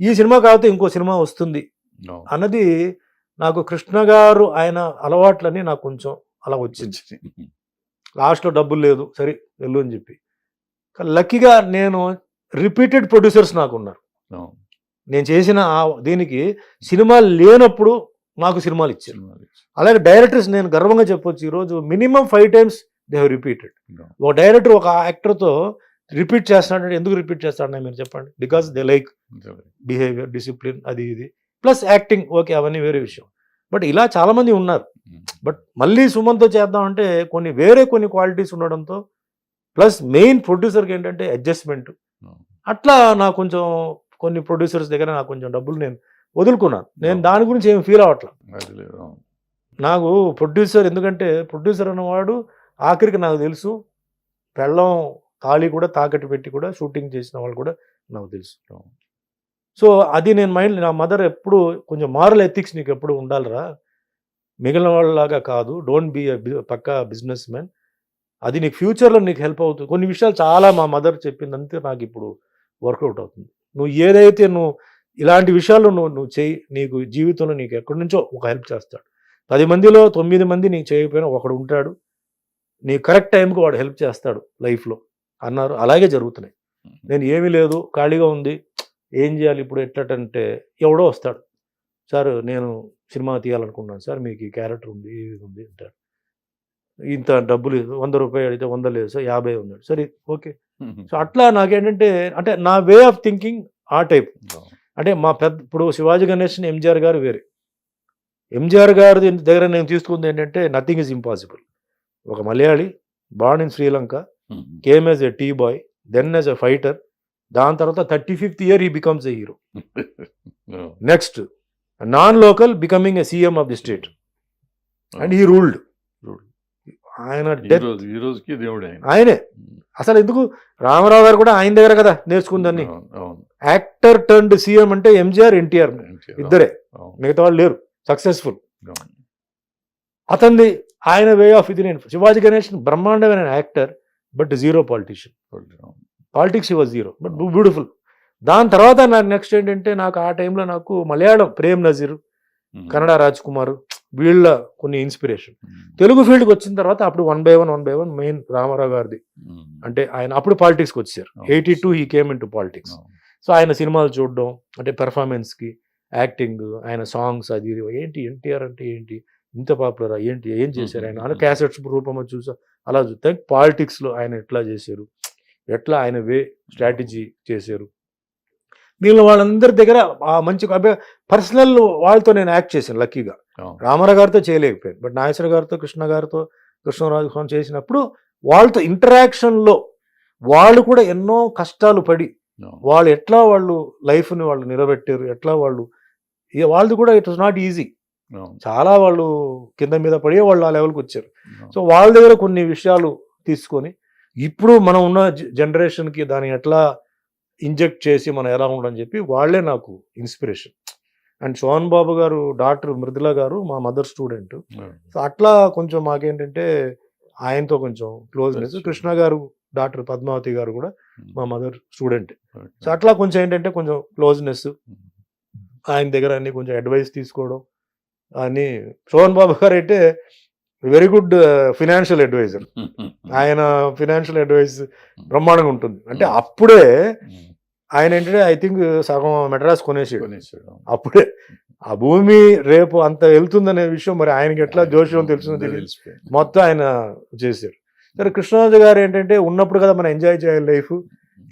ఈ సినిమా కాకపోతే ఇంకో సినిమా వస్తుంది అన్నది నాకు కృష్ణ గారు ఆయన అలవాట్లని నాకు కొంచెం అలా వచ్చింది. లాస్ట్లో డబ్బులు లేదు, సరే వెళ్ళు అని చెప్పి. లక్కీగా నేను రిపీటెడ్ ప్రొడ్యూసర్స్ నాకు ఉన్నారు. నేను చేసిన దీనికి సినిమా లేనప్పుడు నాకు సినిమాలు ఇచ్చారు. అలాగే డైరెక్టర్స్ నేను గర్వంగా చెప్పొచ్చు, ఈరోజు minimum 5 times they have repeated. ఒక డైరెక్టర్ ఒక యాక్టర్తో రిపీట్ చేస్తున్నాడంటే ఎందుకు రిపీట్ చేస్తాడని మీరు చెప్పండి. Because they like behaviour, discipline, అది ఇది ప్లస్ యాక్టింగ్. ఓకే, అవన్నీ వేరే విషయం. బట్ ఇలా చాలామంది ఉన్నారు. బట్ మళ్ళీ సుమన్తో చేద్దామంటే కొన్ని క్వాలిటీస్ ఉండడంతో ప్లస్ మెయిన్ ప్రొడ్యూసర్కి ఏంటంటే అడ్జస్ట్మెంట్. అట్లా నాకు కొంచెం కొన్ని ప్రొడ్యూసర్స్ దగ్గర నాకు కొంచెం డబ్బులు నేను వదులుకున్నాను. నేను దాని గురించి ఏమి ఫీల్ అవ్వట్లేదు. నాకు ప్రొడ్యూసర్, ఎందుకంటే ప్రొడ్యూసర్ అన్నవాడు ఆఖరికి నాకు తెలుసు పెళ్ళం తాళి కూడా తాకట్టు పెట్టి కూడా షూటింగ్ చేసిన వాళ్ళు కూడా నాకు తెలుసు. సో అది నేను మైండ్, నా మదర్ ఎప్పుడు కొంచెం మారల్ ఎథిక్స్ నీకు ఎప్పుడు ఉండాలిరా, మిగిలిన వాళ్ళలాగా కాదు, డోంట్ బీ పక్కా బిజినెస్ మ్యాన్, అది నీకు ఫ్యూచర్లో నీకు హెల్ప్ అవుతుంది. కొన్ని విషయాలు చాలా మా మదర్ చెప్పిందంతే నాకు ఇప్పుడు వర్కౌట్ అవుతుంది. నువ్వు ఏదైతే ఇలాంటి విషయాల్లో నువ్వు చేయి, నీకు జీవితంలో నీకు ఎక్కడి నుంచో ఒక హెల్ప్ చేస్తాడు. 10 మందిలో 9 మంది నీకు చేయకపోయినా ఒకడు ఉంటాడు, నీ కరెక్ట్ టైంకి వాడు హెల్ప్ చేస్తాడు లైఫ్లో అన్నారు. అలాగే జరుగుతున్నాయి. నేను ఏమీ లేదు, ఖాళీగా ఉంది, ఏం చేయాలి ఇప్పుడు ఎట్లంటే ఎవడో వస్తాడు, సార్ నేను సినిమా తీయాలనుకున్నాను సార్, మీకు ఈ క్యారెక్టర్ ఉంది, ఇది ఉంది అంటాడు. ఇంత డబ్బులు 100 రూపాయలు అడిగితే 100 లేదు సార్, 50 ఉన్నాడు, సరే ఓకే. సో అట్లా నాకేంటంటే అంటే నా వే ఆఫ్ థింకింగ్ ఆ టైప్. అంటే ఇప్పుడు శివాజీ గణేషన్, ఎంజీఆర్ గారు వేరే. ఎంజీఆర్ గారి దగ్గర నేను తీసుకుంది ఏంటంటే నథింగ్ ఈజ్ ఇంపాసిబుల్. ఒక Malayali born in Sri Lanka, came as a tea boy, then as a fighter, దాని తర్వాత 35th year he becomes a hero. Next non local becoming a CM of the state and he ruled. ఆయన ఆయనే అసలు ఎందుకు, రామారావు గారు కూడా ఆయన దగ్గర కదా నేర్చుకుందని. యాక్టర్ టర్న్డ్ సీఎం అంటే ఎంజీఆర్, ఎన్టీఆర్ ఇద్దరే, మిగతా వాళ్ళు లేరు సక్సెస్ఫుల్. అతనిది ఆయన వే ఆఫ్ ఇది. నేను శివాజీ గణేషన్ బ్రహ్మాండమైన actor, but zero politician. Politics ఈ వాజ్ జీరో, బట్ బ్యూటిఫుల్. దాని తర్వాత నాకు నెక్స్ట్ ఏంటంటే నాకు ఆ టైంలో నాకు మలయాళం ప్రేమ్ నజీర్, కన్నడ రాజ్ కుమార్, వీళ్ళ కొన్ని ఇన్స్పిరేషన్. తెలుగు ఫీల్డ్కి వచ్చిన తర్వాత అప్పుడు 1 by 1 మెయిన్ రామారావు గారిది. అంటే ఆయన అప్పుడు పాలిటిక్స్కి వచ్చారు. 82 he came in to politics. So ఆయన సినిమాలు చూడడం, అంటే పెర్ఫార్మెన్స్కి, యాక్టింగ్, ఆయన సాంగ్స్, అది ఏంటి ఎన్టీఆర్ అంటే ఏంటి ఇంత పాపులర్, ఏంటి ఏం చేశారు ఆయన అని క్యాసెట్స్ రూపంలో చూసా. అలా చూస్తే పాలిటిక్స్లో ఆయన ఎట్లా చేశారు, ఎట్లా ఆయన వే స్ట్రాటజీ చేశారు. మిగిలిన వాళ్ళందరి దగ్గర ఆ మంచి పర్సనల్ వాళ్ళతో నేను యాక్ట్ చేశాను లక్కీగా. రామారావు గారితో చేయలేకపోయాను, బట్ నాగేశ్వర గారితో, కృష్ణ గారితో, కృష్ణరాజు చేసినప్పుడు వాళ్ళతో ఇంటరాక్షన్లో వాళ్ళు కూడా ఎన్నో కష్టాలు పడి వాళ్ళు ఎట్లా వాళ్ళు లైఫ్ని వాళ్ళు నిలబెట్టారు, ఎట్లా వాళ్ళది కూడా ఇట్ వాజ్ నాట్ ఈజీ. చాలా వాళ్ళు కింద మీద పడి వాళ్ళు ఆ లెవెల్కి వచ్చారు. సో వాళ్ళ దగ్గర కొన్ని విషయాలు తీసుకొని ఇప్పుడు మనం ఉన్న జనరేషన్కి దాన్ని ఎట్లా ఇంజెక్ట్ చేసి మనం ఎలా ఉండని చెప్పి వాళ్ళే నాకు ఇన్స్పిరేషన్. అండ్ సోహన్ బాబు గారు డాక్టర్ మృదుల గారు మా మదర్ స్టూడెంట్. సో అట్లా కొంచెం మాకేంటంటే ఆయనతో కొంచెం క్లోజ్నెస్. కృష్ణ గారు డాక్టర్ పద్మావతి గారు కూడా మా మదర్ స్టూడెంట్. సో అట్లా కొంచెం ఏంటంటే కొంచెం క్లోజ్నెస్, ఆయన దగ్గర అన్ని కొంచెం అడ్వైస్ తీసుకోవడం అని. సోహన్ బాబు గారు అయితే వెరీ గుడ్ ఫినాన్షియల్ అడ్వైజర్. ఆయన ఫినాన్షియల్ అడ్వైస్ బ్రహ్మాండంగా ఉంటుంది. అంటే అప్పుడే ఆయన ఏంటంటే ఐ థింక్ సగం మెడ్రాస్ కొనేసాడు అప్పుడే. ఆ భూమి రేపు అంత వెళ్తుందనే విషయం మరి ఆయనకి ఎట్లా జోష్యం తెలుస్తుందో తెలియదు, మొత్తం ఆయన చేశారు. సరే కృష్ణరాజు గారు ఏంటంటే ఉన్నప్పుడు కదా మనం ఎంజాయ్ చేయాలి, లైఫ్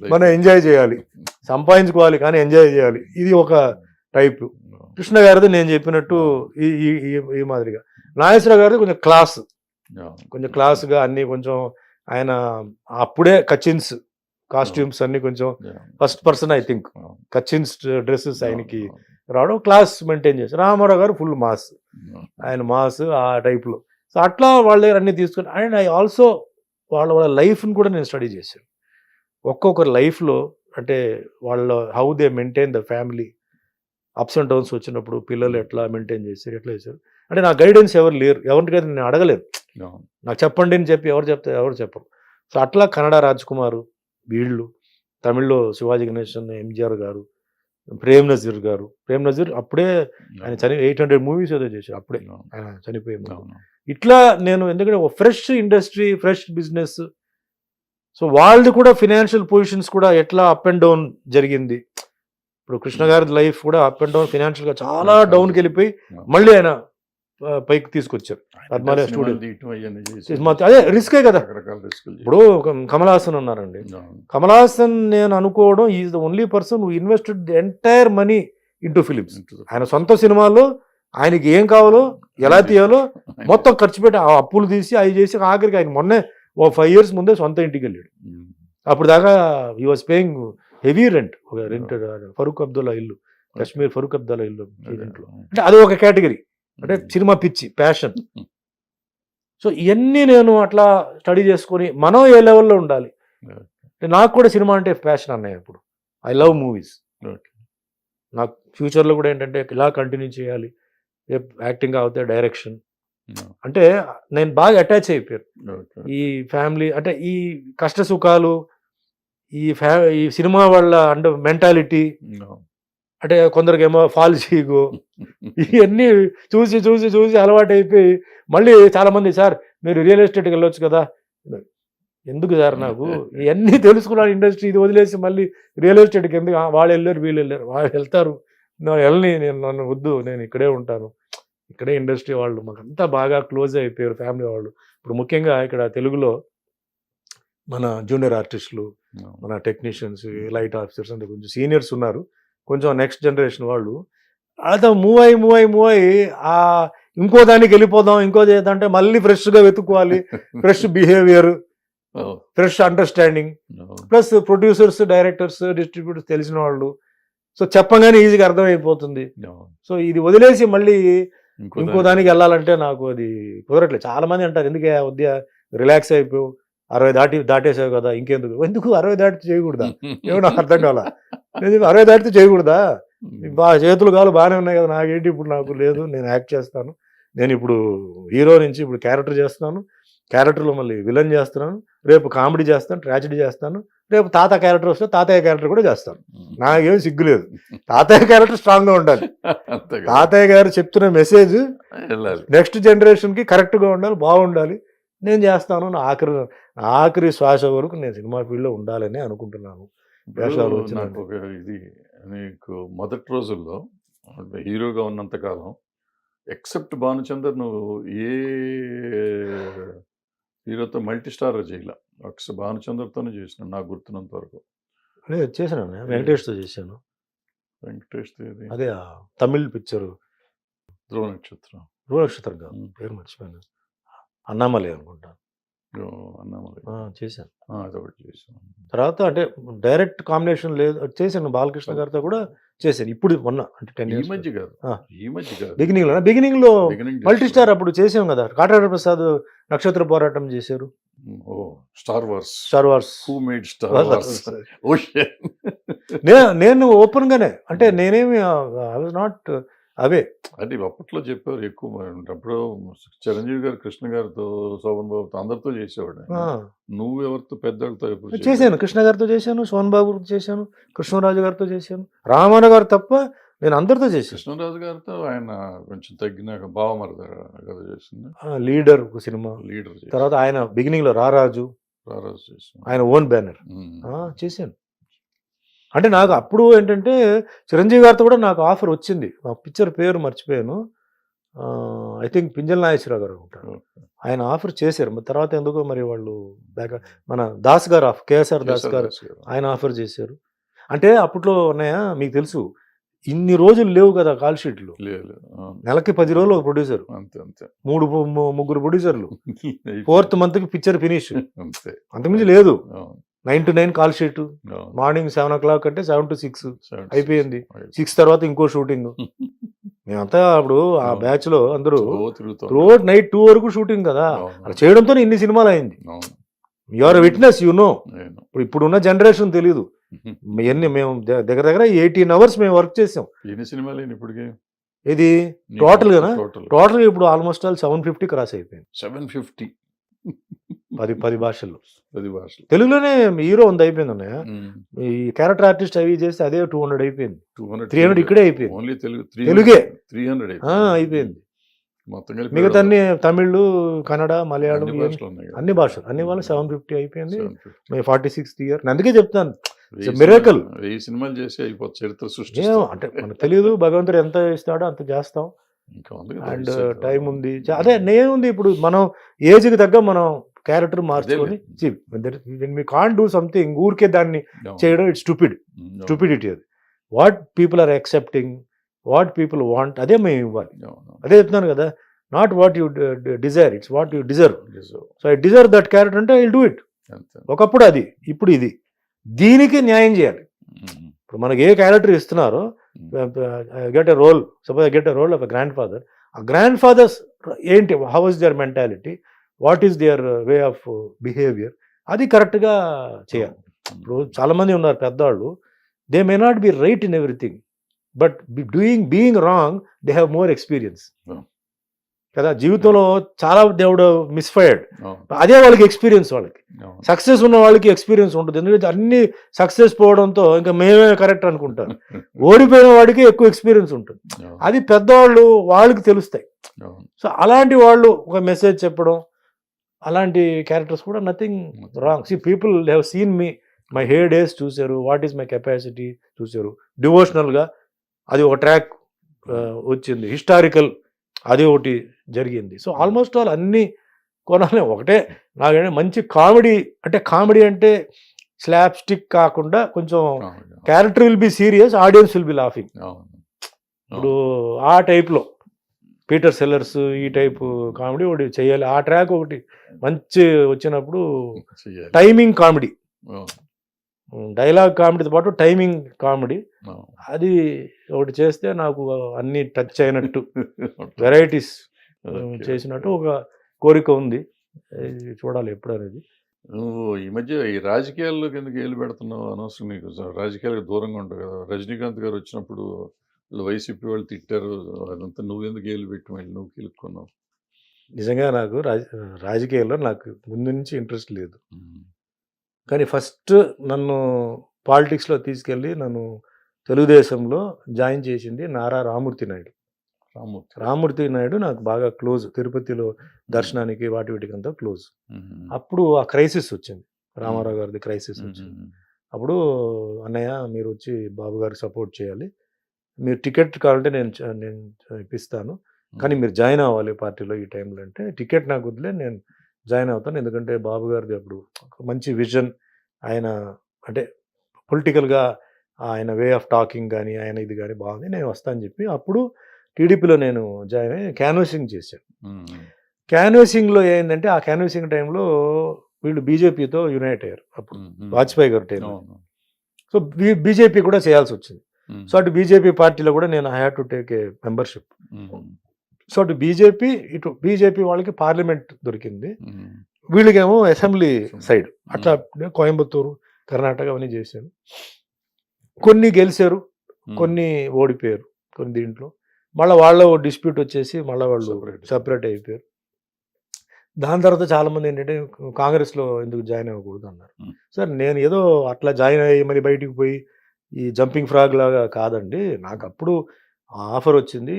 మనం ఎంజాయ్ చేయాలి, సంపాదించుకోవాలి కానీ ఎంజాయ్ చేయాలి, ఇది ఒక టైప్. కృష్ణ గారిది నేను చెప్పినట్టు ఈ మాదిరిగా. నాగేశ్వరరావు గారిది కొంచెం క్లాస్, కొంచెం క్లాస్గా అన్ని కొంచెం ఆయన అప్పుడే కచిన్స్ కాస్ట్యూమ్స్ అన్ని కొంచెం ఫస్ట్ పర్సన్ ఐ థింక్ కచిన్స్ డ్రెస్సెస్ ఆయనకి రావడం, క్లాస్ మెయింటైన్ చేశారు. రామారావు గారు ఫుల్ మాస్, ఆయన మాస్ ఆ టైప్లో. సో అట్లా వాళ్ళ దగ్గర అన్ని తీసుకుని. అండ్ ఐ ఆల్సో వాళ్ళ లైఫ్ని కూడా నేను స్టడీ చేశాను. ఒక్కొక్కరి లైఫ్లో అంటే వాళ్ళ how they maintain the family, apps and downs వచ్చినప్పుడు పిల్లలు ఎట్లా మెయింటైన్ చేశారు, ఎట్లా చేశారు. అంటే నా గైడెన్స్ ఎవరు లేరు, ఎవరికైతే నేను అడగలేదు, నాకు చెప్పండి అని చెప్పి ఎవరు చెప్పరు. సో అట్లా కన్నడ రాజ్ కుమార్ వీళ్ళు, తమిళ్లో శివాజీ గణేశన్, ఎంజిఆర్ గారు, ప్రేమ్ నజీర్ గారు. ప్రేమ్ నజీర్ అప్పుడే ఆయన 800 మూవీస్ ఏదో చేశారు అప్పుడే ఆయన చనిపోయే. ఇట్లా నేను ఎందుకంటే ఒక fresh industry, fresh business. So వాళ్ళది కూడా ఫినాన్షియల్ పొజిషన్స్ కూడా ఎట్లా అప్ అండ్ డౌన్ జరిగింది. ఇప్పుడు కృష్ణ గారి లైఫ్ కూడా అప్ అండ్ డౌన్ ఫినాన్షియల్గా చాలా డౌన్కి వెళ్ళిపోయి మళ్ళీ ఆయన పైకి తీసుకొచ్చారు. పద్మాలయ స్టూడియో అదే రిస్కే కదా. ఇప్పుడు కమల్ హాసన్ ఉన్నారండి, కమల్ హాసన్ నేను అనుకోవడం is the only person who invested the entire money into films. ఆయన సొంత సినిమాల్లో ఆయనకి ఏం కావాలో ఎలా తీయాలో మొత్తం ఖర్చు పెట్టి ఆ అప్పులు తీసి అవి చేసి ఆఖరికి ఆయన మొన్నే 5 years ముందే సొంత ఇంటికి వెళ్ళాడు. అప్పుడు దాకా he was paying heavy rent. ఒక రెంట్ ఫరూక్ అబ్దుల్లా ఇల్లు, కాశ్మీర్ ఫరూక్ అబ్దుల్లా ఇల్లు ఇంట్లో. అంటే అది ఒక కేటగిరీ, అంటే సినిమా పిచ్చి, ప్యాషన్. సో ఇవన్నీ నేను అట్లా స్టడీ చేసుకొని మనం ఏ లెవెల్లో ఉండాలి. నాకు కూడా సినిమా అంటే ప్యాషన్ అన్నయ్య. ఇప్పుడు ఐ లవ్ మూవీస్. నాకు ఫ్యూచర్లో కూడా ఏంటంటే ఇలా కంటిన్యూ చేయాలి, యాక్టింగ్ అవుతే డైరెక్షన్. అంటే నేను బాగా అటాచ్ అయిపోయాను ఈ ఫ్యామిలీ, అంటే ఈ కష్ట సుఖాలు, ఈ సినిమా వాళ్ళ అంటే మెంటాలిటీ. అంటే కొందరికి ఏమో ఫాల్స్ ఈగో, ఇవన్నీ చూసి చూసి చూసి అలవాటు అయిపోయి మళ్ళీ చాలామంది సార్ మీరు రియల్ ఎస్టేట్కి వెళ్ళొచ్చు కదా. ఎందుకు సార్ నాకు ఇవన్నీ తెలుసుకున్నాను ఇండస్ట్రీ, ఇది వదిలేసి మళ్ళీ రియల్ ఎస్టేట్కి ఎందుకు, వాళ్ళు వెళ్ళారు వీళ్ళు వెళ్ళారు, వాళ్ళు వెళ్తారు, వెళ్ళని నన్ను వద్దు, నేను ఇక్కడే ఉంటాను. ఇక్కడే ఇండస్ట్రీ వాళ్ళు మాకంతా బాగా క్లోజ్ అయిపోయారు ఫ్యామిలీ వాళ్ళు. ఇప్పుడు ముఖ్యంగా ఇక్కడ తెలుగులో మన జూనియర్ ఆర్టిస్టులు, మన టెక్నీషియన్స్, లైట్ ఆఫీసర్స్ అంటే కొంచెం సీనియర్స్ ఉన్నారు. కొంచెం నెక్స్ట్ జనరేషన్ వాళ్ళు అలా మూవ్ అయ్యి ఇంకో దానికి వెళ్ళిపోదాం, ఇంకో చేద్దాం మళ్ళీ ఫ్రెష్గా వెతుక్కోవాలి, fresh behaviour, fresh understanding, plus producers, directors, distributors తెలిసిన వాళ్ళు. సో చెప్పగానే ఈజీగా అర్థమైపోతుంది. సో ఇది వదిలేసి మళ్ళీ ఇంకో దానికి వెళ్ళాలంటే నాకు అది కుదరట్లేదు. చాలా మంది అంటారు ఎందుకే వద్దా రిలాక్స్ అయిపోయావు, 60 దాటేసావు కదా ఇంకెందుకు, ఎందుకు 60 దాటితే చేయకూడదా, ఏమో నాకు అర్థం కావాలా, 60 దాటితే చేయకూడదా, చేతులు కాలు బాగానే ఉన్నాయి కదా, నాకేంటి ఇప్పుడు నాకు లేదు, నేను యాక్ట్ చేస్తాను, నేను ఇప్పుడు హీరో నుంచి ఇప్పుడు క్యారెక్టర్ చేస్తున్నాను, క్యారెక్టర్లో మళ్ళీ విలన్ చేస్తున్నాను, రేపు కామెడీ చేస్తాను, ట్రాజెడీ చేస్తాను, రేపు తాత క్యారెక్టర్ వస్తే తాతయ్య క్యారెక్టర్ కూడా చేస్తాను, నాకేం సిగ్గులేదు. తాతయ్య క్యారెక్టర్ స్ట్రాంగ్గా ఉండాలి, తాతయ్య గారు చెప్తున్న మెసేజ్ నెక్స్ట్ జనరేషన్కి కరెక్ట్గా ఉండాలి, బాగుండాలి, నేను చేస్తాను. ఆఖరి శ్వాస వరకు నేను సినిమా ఫీల్డ్లో ఉండాలని అనుకుంటున్నాను. వేషాలు నాకు ఇది నీకు మొదటి రోజుల్లో హీరోగా ఉన్నంతకాలం ఎక్సెప్ట్ భానుచందర్ నువ్వు ఏ హీరోతో మల్టీ స్టార్ చేయలే, ఒకసారి భానుచందర్తోనే చేసినాను నాకు గుర్తున్నంత వరకు. అదే చేశాను, వెంకటేష్తో చేశాను. వెంకటేష్ అదే తమిళ్ పిక్చరు ధ్రువ నక్షత్రం, కాదు పేరు మర్చిపోయాను, అన్నామలై అనుకుంటాను, అన్నామలై చేశాను. అదొకటి చేశాను. తర్వాత అంటే డైరెక్ట్ కాంబినేషన్ లేదు, చేశాను బాలకృష్ణ గారితో కూడా చేశాను. ఇప్పుడు మొన్న అంటే 10 years బిగినింగ్ లో మల్టీ స్టార్ అప్పుడు చేసాం కదా, కాటాడ ప్రసాద్ నక్షత్ర పోరాటం చేశారు, star wars star wars who made star wars, నేను ఓపెన్ గానే అంటే నేనేమి ఐ వాజ్ నాట్ అవే. అంటే అప్పట్లో చెప్పారు ఎక్కువ మరి. అప్పుడు చిరంజీవి గారు కృష్ణ గారితో, శోభన్ బాబుతో అందరితో చేసేవాడు ఆయన. నువ్వు ఎవరితో పెద్దవాళ్ళతో ఎప్పుడు చేయలేదు? చేశాను, కృష్ణ గారితో చేశాను, సోన్ బాబుతో చేశాను, కృష్ణరాజు గారితో చేశాను, రామాన గారు తప్ప నేను అందరితో చేశాను. కృష్ణరాజు గారితో ఆయన కొంచెం తగ్గినాక బావమరద కదా చేసింది, లీడర్ ఒక సినిమా, లీడర్ తర్వాత ఆయన బిగినింగ్ లో రారాజు రారాజు చేసింది. ఆయన ఓన్ బ్యానర్ చేశాను. అంటే నాకు అప్పుడు ఏంటంటే చిరంజీవి గారితో కూడా నాకు ఆఫర్ వచ్చింది. ఆ పిక్చర్ పేరు మర్చిపోయాను, ఐ థింక్ పింజల్ నాగేశ్వరరావు గారు ఉంటారు, ఆయన ఆఫర్ చేశారు. మరి తర్వాత ఎందుకో మరి వాళ్ళు మన దాస్ గారు కేఎస్ఆర్ దాస్ గారు ఆయన ఆఫర్ చేశారు. అంటే అప్పట్లో ఉన్నాయా మీకు తెలుసు, ఇన్ని రోజులు లేవు కదా కాల్ షీట్లు, నెలకి 10 రోజులు ఒక ప్రొడ్యూసర్, అంతే అంతే, ముగ్గురు ప్రొడ్యూసర్లు, 4th month కి పిక్చర్ ఫినిష్, అంతకుమించి లేదు. 9 to 9 call sheet, morning 7 o'clock అంటే 7 to 6 అయిపోయింది. 6 తర్వాత ఇంకో షూటింగ్. మేమంతా అప్పుడు ఆ బ్యాచ్ లో అందరూ రోడ్ నైట్ 2 వరకు షూటింగ్ కదా, అలా చేయడంతో ఇన్ని సినిమాలు అయింది. You're witness, you know. ఇప్పుడున్న జనరేషన్ తెలీదు. మేము దగ్గర 18 hours మేము వర్క్ చేసాం. ఎన్ని సినిమాలు ఇప్పటికే? ఇది టోటల్ గా టోటల్ ఇప్పుడు ఆల్మోస్ట్ ఆల్ 750 క్రాస్ అయిపోయింది. 750 10 భాషల్లో. 10 భాషలు. తెలుగులోనే హీరో 100 అయిపోయింది ఉన్నాయా, ఈ క్యారెక్టర్ ఆర్టిస్ట్ అవి చేస్తే అదే 200 అయిపోయింది. 300 ఇక్కడే అయిపోయింది. ఓన్లీ తెలుగే 300 అయిపోయింది. మొత్తం కలిపి మిగతా అన్ని తమిళ్, కన్నడ, మలయాళం అన్ని భాషలు అన్ని వాళ్ళు 750 అయిపోయింది. 46th year. అందుకే చెప్తాను మిరాకిల్. 1000 సినిమాలు చేసి అయిపోతుంది చరిత్ర సృష్టి. అంటే మనకు తెలియదు, భగవంతుడు ఎంత ఇస్తాడో అంత చేస్తాం. అండ్ టైం ఉంది. అదే నేనుంది ఇప్పుడు మనం ఏజ్కి తగ్గ మనం క్యారెక్టర్ మార్చుకొని వి కాంట్ డూ సంథింగ్ ఊరికే దాన్ని చేయడం ఇట్స్ స్టూపిడిటీ. అది what people are accepting, what people want, అదే మేము ఇవ్వాలి. అదే చెప్తున్నాను కదా, not what you desire, it's what you deserve. So I deserve that character అంటే ఐ విల్ డూ ఇట్. ఒకప్పుడు అది, ఇప్పుడు ఇది. దీనికి న్యాయం చేయాలి. ఇప్పుడు మనకి ఏ క్యారెక్టర్ ఇస్తున్నారో, get a role, suppose I get a role of a grandfather, ఆ గ్రాండ్ ఫాదర్స్ ఏంటి, how is their mentality, what is there way of behaviour, అది కరెక్ట్గా చేయాలి. ఇప్పుడు చాలామంది ఉన్నారు పెద్దవాళ్ళు, they may not be right in everything, but being wrong they have more experience కదా. జీవితంలో చాలా దేవుడు మిస్ఫైర్డ్, అదే వాళ్ళకి ఎక్స్పీరియన్స్. వాళ్ళకి సక్సెస్ ఉన్న వాళ్ళకి ఎక్స్పీరియన్స్ ఉంటుంది, ఎందుకంటే అన్ని సక్సెస్ పోవడంతో ఇంకా మేమే కరెక్ట్ అనుకుంటారు. ఓడిపోయిన వాడికి ఎక్కువ ఎక్స్పీరియన్స్ ఉంటుంది, అది పెద్దవాళ్ళు వాళ్ళకి తెలుస్తాయి. సో అలాంటి వాళ్ళు ఒక మెసేజ్ చెప్పడం, అలాంటి క్యారెక్టర్స్ కూడా nothing wrong. See people have seen me, my hair days చూశారు, వాట్ ఈస్ మై కెపాసిటీ చూశారు, డివోషనల్గా అది ఒక ట్రాక్ వచ్చింది, హిస్టారికల్ అది ఒకటి జరిగింది. సో ఆల్మోస్ట్ ఆల్ అన్ని కొనాలి. ఒకటే నాకంటే మంచి కామెడీ, అంటే కామెడీ అంటే స్లాప్ స్టిక్ కాకుండా కొంచెం character will be serious, audience will be laughing. ఇప్పుడు ఆ టైప్లో పీటర్ సెల్లర్స్ ఈ టైపు కామెడీ ఒకటి చేయాలి. ఆ ట్రాక్ ఒకటి మంచి వచ్చినప్పుడు టైమింగ్ కామెడీ, డైలాగ్ కామెడీతో పాటు టైమింగ్ కామెడీ, అది ఒకటి చేస్తే నాకు అన్ని టచ్ అయినట్టు, వెరైటీస్ చేసినట్టు ఒక కోరిక ఉంది. చూడాలి ఎప్పుడు అనేది. నువ్వు ఈ మధ్య ఈ రాజకీయాల్లోకి ఎందుకు ఏలు పెడుతున్నావు? అనవసరం నీకు, రాజకీయాలకు దూరంగా ఉంటావు కదా. రజనీకాంత్ గారు వచ్చినప్పుడు వైసీపీ వాళ్ళు తిట్టారు, అదంతా నువ్వు ఎందుకు ఏలు పెట్టి మళ్ళీ నువ్వు కిలుక్కున్నావు? నిజంగా నాకు రాజకీయాల్లో నాకు ముందు నుంచి ఇంట్రెస్ట్ లేదు. కానీ ఫస్ట్ నన్ను పాలిటిక్స్లో తీసుకెళ్ళి నన్ను తెలుగుదేశంలో జాయిన్ చేసింది నారా రామూర్తి నాయుడు. రామూర్తి నాయుడు నాకు బాగా క్లోజ్, తిరుపతిలో దర్శనానికి వీటికి అంతా క్లోజ్. అప్పుడు ఆ క్రైసిస్ వచ్చింది, రామారావు గారిది క్రైసిస్ వచ్చింది. అప్పుడు అన్నయ్య మీరు వచ్చి బాబు గారికి సపోర్ట్ చేయాలి, మీరు టికెట్ కావాలంటే నేను ఇప్పిస్తాను, కానీ మీరు జాయిన్ అవ్వాలి పార్టీలో ఈ టైంలో అంటే, టికెట్ నాకు వదిలే నేను జాయిన్ అవుతాను, ఎందుకంటే బాబు గారిది అప్పుడు మంచి విజన్, ఆయన అంటే పొలిటికల్గా ఆయన వే ఆఫ్ టాకింగ్ కానీ ఆయన ఇది కానీ బాగుంది, నేను వస్తానని చెప్పి అప్పుడు టీడీపీలో నేను జాయిన్ అయ్యి క్యాన్వాసింగ్ చేశాను. క్యాన్వాసింగ్లో ఏంటంటే ఆ క్యాన్వాసింగ్ టైంలో వీళ్ళు బీజేపీతో యునైట్ అయ్యారు అప్పుడు, వాజ్పేయి గారు టైంలో. సో బీజేపీ కూడా చేయాల్సి వచ్చింది. సో అటు బీజేపీ పార్టీలో కూడా నేను I had to take a membership. So అటు బీజేపీ వాళ్ళకి పార్లమెంట్ దొరికింది, వీళ్ళకేమో అసెంబ్లీ సైడ్. అట్లా కోయంబత్తూరు, కర్ణాటక అవన్నీ చేశాను. కొన్ని గెలిచారు, కొన్ని ఓడిపోయారు, కొన్ని దీంట్లో మళ్ళీ వాళ్ళ డిస్ప్యూట్ వచ్చేసి మళ్ళీ వాళ్ళు సపరేట్ అయిపోయారు. దాని తర్వాత చాలామంది ఏంటంటే కాంగ్రెస్లో ఎందుకు జాయిన్ అవ్వకూడదు అన్నారు. సార్ నేను ఏదో అట్లా జాయిన్ అయ్యి మరి బయటికి పోయి ఈ జంపింగ్ ఫ్రాగ్ లాగా కాదండి, నాకు అప్పుడు ఆఫర్ వచ్చింది,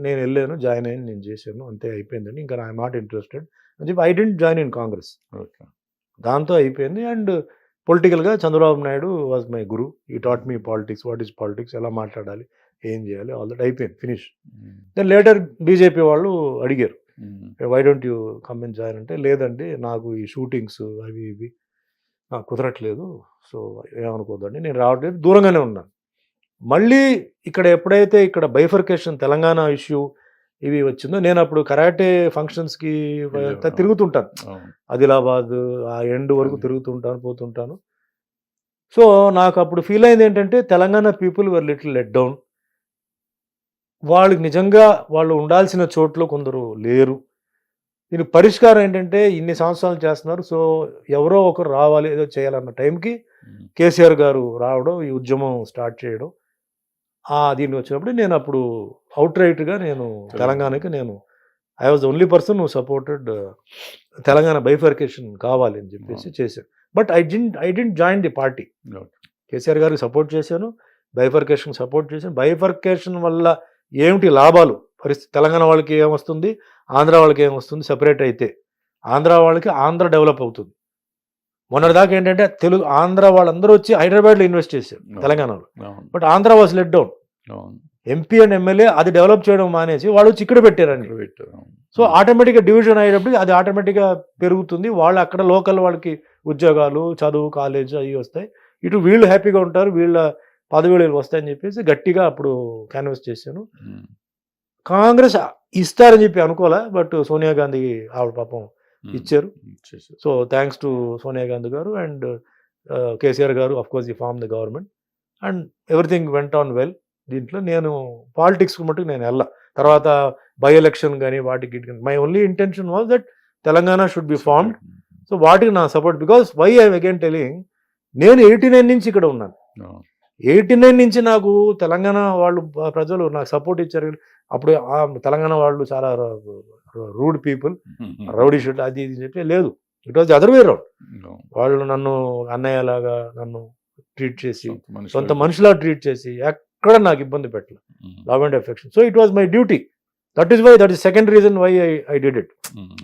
నేను వెళ్ళాను, జాయిన్ అయ్యి నేను చేశాను, అంతే అయిపోయిందండి, ఇంకా ఐఎమ్ నాట్ ఇంట్రెస్టెడ్ అని చెప్పి I didn't join in Congress. దాంతో అయిపోయింది. అండ్ పొలిటికల్గా Chandrababu Naidu was my guru, he taught me politics, what is politics, ఎలా మాట్లాడాలి, ఏం చేయాలి, ఆల్ దట్ అయిపోయింది, ఫినిష్. దెన్ లేటర్ బీజేపీ వాళ్ళు అడిగారు, why don't you come and join అంటే, లేదండి నాకు ఈ షూటింగ్స్ అవి ఇవి నాకు కుదరట్లేదు, సో ఏమనుకోదండి, నేను రావట్లేదు, దూరంగానే ఉన్నాను. మళ్ళీ ఇక్కడ ఎప్పుడైతే ఇక్కడ బైఫర్కేషన్ తెలంగాణ ఇష్యూ ఇవి వచ్చిందో, నేను అప్పుడు కరాటే ఫంక్షన్స్కి తిరుగుతుంటాను, ఆదిలాబాద్ ఆ ఎండ్ వరకు తిరుగుతుంటాను, పోతుంటాను. సో నాకు అప్పుడు ఫీల్ అయింది ఏంటంటే Telangana people were little let down, వాళ్ళకి నిజంగా వాళ్ళు ఉండాల్సిన చోట్ల కొందరు లేరు. దీనికి పరిష్కారం ఏంటంటే ఇన్ని సంవత్సరాలు చేస్తున్నారు, సో ఎవరో ఒకరు రావాలి, ఏదో చేయాలన్న టైంకి కేసీఆర్ గారు రావడం, ఈ ఉద్యమం స్టార్ట్ చేయడం, దీన్ని వచ్చినప్పుడు నేను అప్పుడు అవుట్ రైట్గా నేను తెలంగాణకి I was the only person who supported Telangana bifurcation కావాలి అని చెప్పేసి చేశాను. But I didn't join the party. KCR గారికి సపోర్ట్ చేశాను, బైఫర్కేషన్ సపోర్ట్ చేశాను. బైఫర్కేషన్ వల్ల ఏమిటి లాభాలు, పరిస్థితి తెలంగాణ వాళ్ళకి ఏమొస్తుంది, ఆంధ్ర వాళ్ళకి ఏమొస్తుంది, సెపరేట్ అయితే ఆంధ్ర వాళ్ళకి ఆంధ్ర డెవలప్ అవుతుంది. మొన్నటిదాకా ఏంటంటే తెలుగు ఆంధ్ర వాళ్ళందరూ వచ్చి హైదరాబాద్లో ఇన్వెస్ట్ చేశారు తెలంగాణలో, but Andhra was let down. MP and MLA అది డెవలప్ చేయడం మానేసి వాళ్ళు వచ్చి ఇక్కడ పెట్టారండి. సో ఆటోమేటిక్గా డివిజన్ అయ్యేటప్పుడు అది ఆటోమేటిక్గా పెరుగుతుంది, వాళ్ళు అక్కడ లోకల్ వాళ్ళకి ఉద్యోగాలు, చదువు, కాలేజ్ అవి వస్తాయి, ఇటు వీళ్ళు హ్యాపీగా ఉంటారు, వీళ్ళ పదవులు వస్తాయని చెప్పేసి గట్టిగా అప్పుడు క్యాన్వస్ చేశాను. కాంగ్రెస్ ఇస్తారని చెప్పి అనుకోలే, బట్ సోనియా గాంధీ ఆవిడ పాపం ఇచ్చారు. So thanks to Sonia Gandhi garu and KCR garu, of course he form the government and everything went on well. దీంట్లో నేను పాలిటిక్స్కి మటుకు నేను వెళ్ళా. తర్వాత బై ఎలక్షన్ కానీ వాటికి my only intention was that Telangana should be formed. So వాటికి నా support, because why I again telling, నేను 89 నుంచి ఇక్కడ ఉన్నాను. 89 నుంచి నాకు తెలంగాణ వాళ్ళు ప్రజలు నాకు సపోర్ట్ ఇచ్చారు. అప్పుడు తెలంగాణ వాళ్ళు చాలా రూడ్ పీపుల్, రౌడీ షూట్ అది ఇది చెప్పి లేదు, it was the other way round. వాళ్ళు నన్ను అన్నయ్యలాగా నన్ను ట్రీట్ చేసి, సొంత మనిషిలా ట్రీట్ చేసి, ఎక్కడ నాకు ఇబ్బంది పెట్టలే, love and affection. So it was my duty. That is second reason why I did it.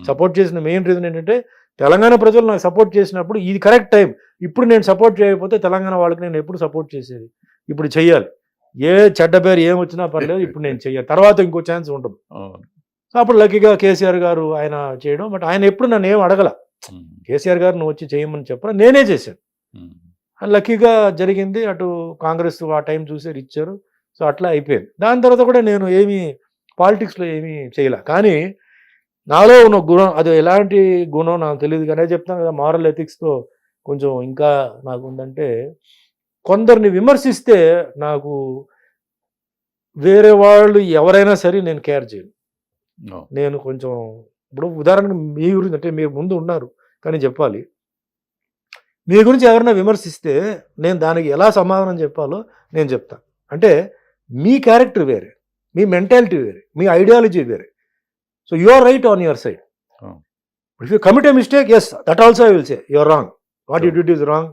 Support చేసిన మెయిన్ రీజన్ ఏంటంటే తెలంగాణ ప్రజలు నాకు సపోర్ట్ చేసినప్పుడు ఇది కరెక్ట్ టైం. ఇప్పుడు నేను సపోర్ట్ చేయకపోతే తెలంగాణ వాళ్ళకి నేను ఎప్పుడు సపోర్ట్ చేసేది, ఇప్పుడు చెయ్యాలి. ఏ చెడ్డ పేరు ఏం వచ్చినా పర్లేదు, ఇప్పుడు నేను చెయ్యాలి, తర్వాత ఇంకో ఛాన్స్ ఉండదు. సో అప్పుడు లక్కీగా కేసీఆర్ గారు ఆయన చేయడం, బట్ ఆయన ఎప్పుడు నన్ను ఏం అడగల. కేసీఆర్ గారు నువ్వు వచ్చి చేయమని చెప్పరా, నేనే చేశాను. లక్కీగా జరిగింది. అటు కాంగ్రెస్ ఆ టైం చూసారు, ఇచ్చారు. సో అట్లా అయిపోయింది. దాని తర్వాత కూడా నేను ఏమీ పాలిటిక్స్లో ఏమీ చేయలే. కానీ నాలో ఉన్న గుణం, అది ఎలాంటి గుణం నాకు తెలియదు, కానీ చెప్తాను కదా, మారల్ ఎథిక్స్తో కొంచెం ఇంకా నాకు ఉందంటే, కొందరిని విమర్శిస్తే నాకు వేరే వాళ్ళు ఎవరైనా సరే నేను కేర్ చేయను. నేను కొంచెం ఇప్పుడు ఉదాహరణకు మీ గురించి, అంటే మీరు ముందు ఉన్నారు కానీ చెప్పాలి, మీ గురించి ఎవరైనా విమర్శిస్తే నేను దానికి ఎలా సమాధానం చెప్పాలో నేను చెప్తాను. అంటే మీ క్యారెక్టర్ వేరే, మీ మెంటాలిటీ వేరే, మీ ఐడియాలజీ వేరే. So you are right on your side. If you commit a mistake, yes, that also I will say you are wrong, what you did is wrong,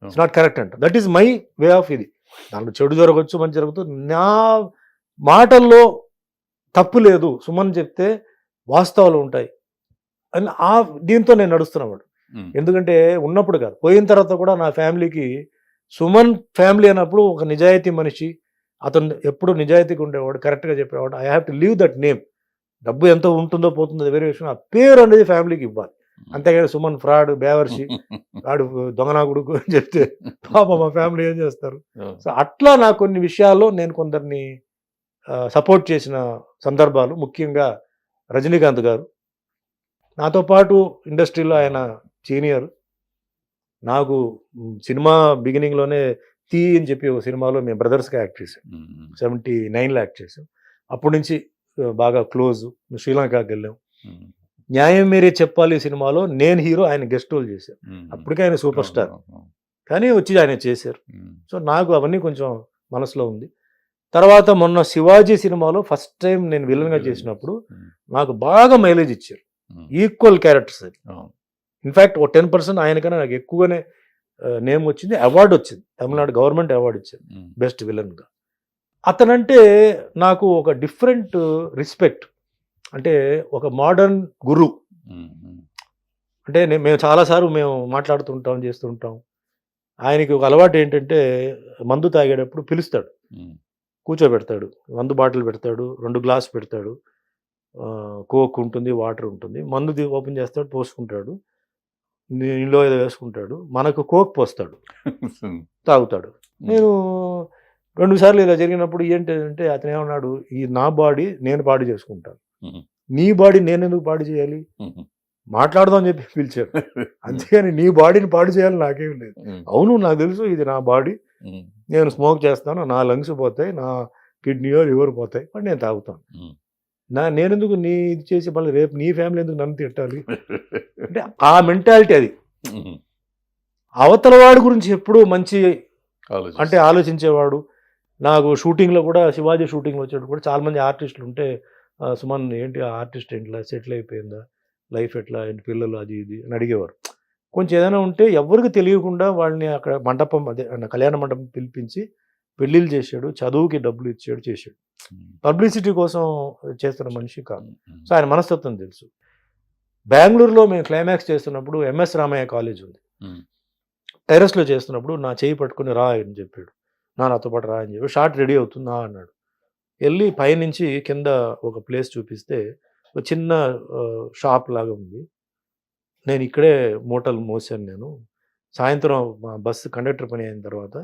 it's not correct అంట. That is my way of ఇది. దాంట్లో చెడు జరగవచ్చు, మంచి జరుగుతుంది, నా మాటల్లో తప్పు లేదు, సుమన్ చెప్తే వాస్తవాలు ఉంటాయి అని దీంతో నేను నడుస్తున్నవాడు. ఎందుకంటే ఉన్నప్పుడు కాదు, పోయిన తర్వాత కూడా నా ఫ్యామిలీకి సుమన్ ఫ్యామిలీ అన్నప్పుడు ఒక నిజాయితీ మనిషి, అతను ఎప్పుడు నిజాయితీగా ఉండేవాడు, కరెక్ట్గా చెప్పేవాడు. I have to leave that name. డబ్బు ఎంత ఉంటుందో పోతుందో వేరే విషయం, ఆ పేరు అనేది ఫ్యామిలీకి ఇవ్వాలి. అంతేగాని సుమన్ ఫ్రాడ్, బేవర్షి, వాడు దొంగనాగుడుకు అని చెప్తే పాప మా ఫ్యామిలీ ఏం చేస్తారు. సో అట్లా నాకు కొన్ని విషయాల్లో నేను కొందరిని సపోర్ట్ చేసిన సందర్భాలు, ముఖ్యంగా రజనీకాంత్ గారు నాతో పాటు ఇండస్ట్రీలో ఆయన సీనియర్. నాకు సినిమా బిగినింగ్లోనే తీ అని చెప్పి ఒక సినిమాలో మేము బ్రదర్స్గా యాక్ట్ చేసాం, 79లో యాక్ట్ చేసాం. అప్పటి నుంచి బాగా క్లోజ్. శ్రీలంకకి వెళ్ళాం. న్యాయం మీరే చెప్పాలి సినిమాలో నేను హీరో, ఆయన గెస్ట్ రోల్ చేశారు. అప్పటికే ఆయన సూపర్ స్టార్, కానీ వచ్చి ఆయన చేశారు. సో నాకు అవన్నీ కొంచెం మనసులో ఉంది. తర్వాత మొన్న శివాజీ సినిమాలో ఫస్ట్ టైం నేను విలన్గా చేసినప్పుడు నాకు బాగా మైలేజ్ ఇచ్చారు. ఈక్వల్ క్యారెక్టర్స్ అది. ఇన్ఫ్యాక్ట్ ఓ 10% ఆయనకన్నా నాకు ఎక్కువగానే నేమ్ వచ్చింది, అవార్డు వచ్చింది, తమిళనాడు గవర్నమెంట్ అవార్డు ఇచ్చింది బెస్ట్ విలన్గా. అతనంటే నాకు ఒక డిఫరెంట్ రెస్పెక్ట్. అంటే ఒక మోడర్న్ గురు. అంటే మేము చాలాసార్లు మేము మాట్లాడుతుంటాం, చేస్తుంటాం. ఆయనకి ఒక అలవాటు ఏంటంటే మందు తాగేటప్పుడు పిలుస్తాడు, కూర్చోబెడతాడు, మందు బాటిల్ పెడతాడు, 2 గ్లాస్ పెడతాడు, కోక్ ఉంటుంది, వాటర్ ఉంటుంది, మందు ఓపెన్ చేస్తాడు, పోసుకుంటాడు, నీళ్ళు ఏదో వేసుకుంటాడు, మనకు కోక్ పోస్తాడు, తాగుతాడు. నేను 2 సార్లు ఇలా జరిగినప్పుడు ఏంటంటే అతను ఏమన్నాడు, ఈ నా బాడీ నేను పాడు చేసుకుంటాను, నీ బాడీ నేను ఎందుకు పాడు చేయాలి, మాట్లాడదాం అని చెప్పి పిలిచారు. అంతేగాని నీ బాడీని పాడు చేయాలి నాకేం లేదు. అవును నాకు తెలుసు ఇది నా బాడీ, నేను స్మోక్ చేస్తాను, నా లంగ్స్ పోతాయి, నా కిడ్నీయో లివర్ పోతాయి, బట్ నేను తాగుతాను. నేనెందుకు నీ ఇది చేసి మళ్ళీ రేపు నీ ఫ్యామిలీ ఎందుకు నన్ను తిట్టాలి అంటే ఆ మెంటాలిటీ అది. అవతల వాడి గురించి ఎప్పుడూ మంచి అంటే ఆలోచించేవాడు. నాకు షూటింగ్లో కూడా శివాజీ షూటింగ్లో వచ్చేటప్పుడు కూడా చాలామంది ఆర్టిస్టులు ఉంటే సుమన్ ఏంటి ఆర్టిస్ట్ ఏంటి సెటిల్ అయిపోయిందా, లైఫ్ ఎట్లా, ఏంటి పిల్లలు, అది ఇది అని అడిగేవారు. కొంచెం ఏదైనా ఉంటే ఎవరికి తెలియకుండా వాళ్ళని అక్కడ మండపం, అదే కళ్యాణ మండపం పిలిపించి పెళ్ళిళ్ళు చేశాడు, చదువుకి డబ్బులు ఇచ్చాడు, చేశాడు. పబ్లిసిటీ కోసం చేస్తున్న మనిషి కాదు. సో ఆయన మనస్తత్వం తెలుసు. బెంగళూరులో మేము క్లైమాక్స్ చేస్తున్నప్పుడు ఎంఎస్ రామయ్య కాలేజ్ ఉంది, టెర్రస్లో చేస్తున్నప్పుడు నా చేయి పట్టుకుని రా అని చెప్పాడు, నాతో పాటు రా అని చెప్పి. షార్ట్ రెడీ అవుతుందా అన్నాడు. వెళ్ళి పైనుంచి కింద ఒక ప్లేస్ చూపిస్తే ఒక చిన్న షాప్ లాగా ఉంది. నేను ఇక్కడే మూటలు మోసాను. నేను సాయంత్రం బస్సు కండక్టర్ పని అయిన తర్వాత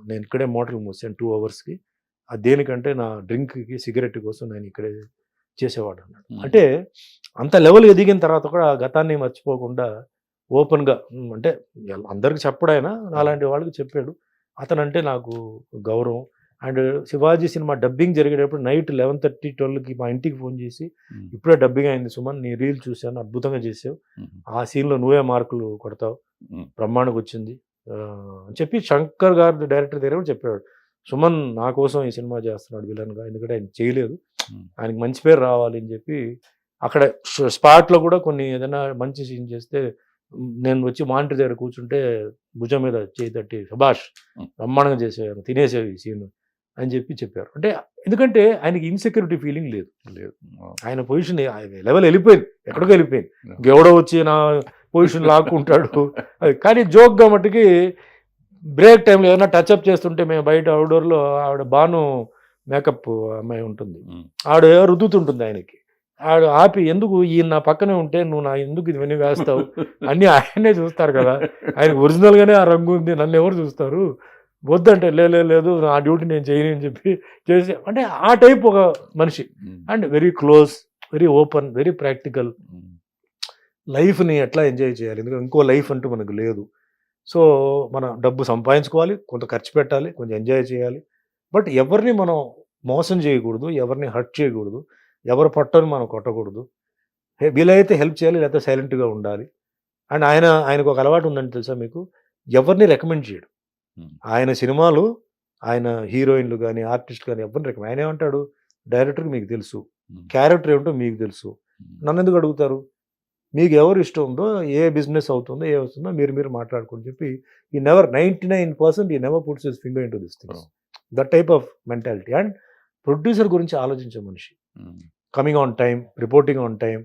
నేను ఇక్కడే మూటలు మోసాను 2 అవర్స్కి. అది దేనికంటే నా డ్రింక్కి, సిగరెట్ కోసం నేను ఇక్కడే చేసేవాడు అన్నాడు. అంటే అంత లెవెల్ ఎదిగిన తర్వాత కూడా గతాన్ని మర్చిపోకుండా ఓపెన్గా, అంటే అందరికి చెప్పడైనా అలాంటి వాళ్ళకి చెప్పాడు. అతనంటే నాకు గౌరవం. అండ్ శివాజీ సినిమా డబ్బింగ్ జరిగేటప్పుడు నైట్ 11:30, 12కి మా ఇంటికి ఫోన్ చేసి, ఇప్పుడే డబ్బింగ్ అయింది సుమన్, నీ రీల్ చూశాను, అద్భుతంగా చేసావు, ఆ సీన్లో నువ్వే మార్కులు కొడతావు, బ్రహ్మాండంగా వచ్చింది అని చెప్పి శంకర్ గారు డైరెక్టర్ దగ్గర కూడా చెప్పాడు, సుమన్ నా కోసం ఈ సినిమా చేస్తున్నాడు విలన్గా, ఎందుకంటే ఆయన చేయలేదు, ఆయనకి మంచి పేరు రావాలి అని చెప్పి. అక్కడ స్పాట్లో కూడా కొన్ని ఏదైనా మంచి సీన్ చేస్తే నేను వచ్చి మానిటర్ దగ్గర కూర్చుంటే భుజం మీద చేయి తట్టి, శభాష్ బ్రహ్మాండంగా చేసేవారు, తినేసేవి ఈ సీన్ అని చెప్పారు. అంటే ఎందుకంటే ఆయనకి ఇన్సెక్యూరిటీ ఫీలింగ్ లేదు. ఆయన పొజిషన్ లెవెల్ వెళ్ళిపోయింది, ఎక్కడికో వెళ్ళిపోయింది. ఎవడో వచ్చి నా పొజిషన్ లాక్కుంటాడు. కానీ జోక్గా మట్టుకి బ్రేక్ టైంలో ఏదైనా టచ్అప్ చేస్తుంటే, మేము బయట అవుట్డోర్లో ఆవిడ బాను మేకప్ అమ్మాయి ఉంటుంది, ఆవిడ రుద్దుతుంటుంది ఆయనకి, ఆవిడ ఆపి, ఎందుకు ఈయన నా పక్కనే ఉంటే నువ్వు నా ఎందుకు ఇవన్నీ వేస్తావు, అన్నీ ఆయనే చూస్తారు కదా, ఆయనకు ఒరిజినల్గానే ఆ రంగు ఉంది, నన్ను ఎవరు చూస్తారు, వద్దంటే లేదు నా డ్యూటీ నేను చేయను అని చెప్పి చేసి. అంటే ఆ టైప్ ఒక మనిషి. And very close, very open, very practical. లైఫ్ని ఎట్లా ఎంజాయ్ చేయాలి, ఎందుకంటే ఇంకో లైఫ్ అంటూ మనకు లేదు. సో మన డబ్బు సంపాదించుకోవాలి, కొంత ఖర్చు పెట్టాలి, కొంచెం ఎంజాయ్ చేయాలి, బట్ ఎవరిని మనం మోసం చేయకూడదు, ఎవరిని హర్ట్ చేయకూడదు, ఎవరు పట్టని మనం కొట్టకూడదు, వీలైతే హెల్ప్ చేయాలి, లేకపోతే సైలెంట్గా ఉండాలి. అండ్ ఆయనకు ఒక అలవాటు ఉందని తెలుసా మీకు, ఎవరిని రికమెండ్ చేయడు. ఆయన సినిమాలు, ఆయన హీరోయిన్లు కానీ ఆర్టిస్ట్ కానీ ఎవరిని రికమెండ్, ఆయన ఏమంటాడు, డైరెక్టర్కి మీకు తెలుసు, క్యారెక్టర్ ఏమిటో మీకు తెలుసు, నన్ను ఎందుకు అడుగుతారు, మీకు ఎవరు ఇష్టం ఉందో, ఏ బిజినెస్ అవుతుందో, ఏ వస్తుందో మీరు మాట్లాడుకొని చెప్పి, ఈ నెవర్ 99% ఈ never puts his finger into this things. That type of mentality. And producer గురించి ఆలోచించే మనిషి, coming on time, reporting on time,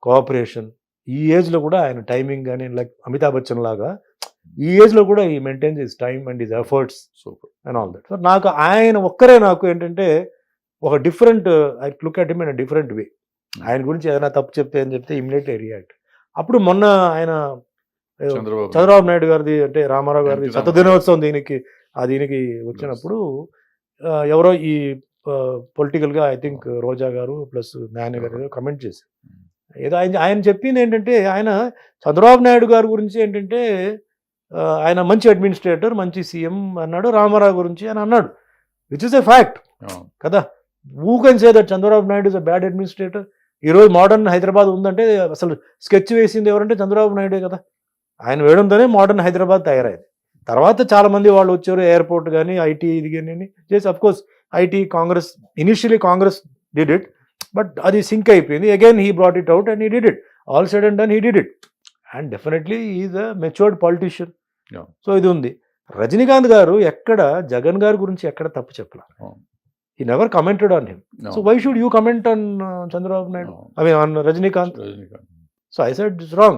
cooperation. ఈ ఏజ్లో కూడా ఆయన టైమింగ్ కానీ, లైక్ అమితాబ్ బచ్చన్ లాగా ఈ ఏజ్లో కూడా ఈ maintains his time and his efforts and all that. So నాకు ఆయన ఒక్కరే నాకు ఏంటంటే ఒక different, I look at him in a different way. ఆయన గురించి ఏదైనా తప్పు చెప్తే అని చెప్తే ఇమ్మీడియట్లీ రియాక్ట్. అప్పుడు మొన్న ఆయన చంద్రబాబు నాయుడు గారిది, అంటే రామారావు గారిది శతదినోత్సవం దీనికి వచ్చినప్పుడు ఎవరో ఈ పొలిటికల్గా ఐ థింక్ రోజా గారు ప్లస్ నాని గారు ఏదో కమెంట్ చేశారు. ఏదో ఆయన చెప్పింది ఏంటంటే, ఆయన చంద్రబాబు నాయుడు గారి గురించి ఏంటంటే ఆయన మంచి అడ్మినిస్ట్రేటర్, మంచి సీఎం అన్నాడు, రామారావు గురించి అని అన్నాడు, విచ్ ఇస్ ఎ ఫ్యాక్ట్ కదా. Who can say that Chandrababu Naidu is a bad administrator? ఈరోజు మోడర్న్ హైదరాబాద్ ఉందంటే అసలు స్కెచ్ వేసింది ఎవరంటే చంద్రబాబు నాయుడే కదా. ఆయన వేయడంతోనే మోడర్న్ హైదరాబాద్ తయారైంది. తర్వాత చాలా మంది వాళ్ళు వచ్చారు, ఎయిర్పోర్ట్ కానీ ఐటీ ఇది కానీ చేసి, of course IT Congress initially Congress did it, but అది సింక్ అయిపోయింది. Again he brought it out and he did it, all side and done he did it, and definitely is a matured politician. Yeah. So ఇది ఉంది. రజనీకాంత్ గారు ఎక్కడ జగన్ గారి గురించి ఎక్కడ తప్పు చెప్పలేదు. Oh. He never commented on him. No. So why should you comment on Chandrababu Naidu? No. I mean on Rajinikanth. Rajinikanth. So I said it's wrong.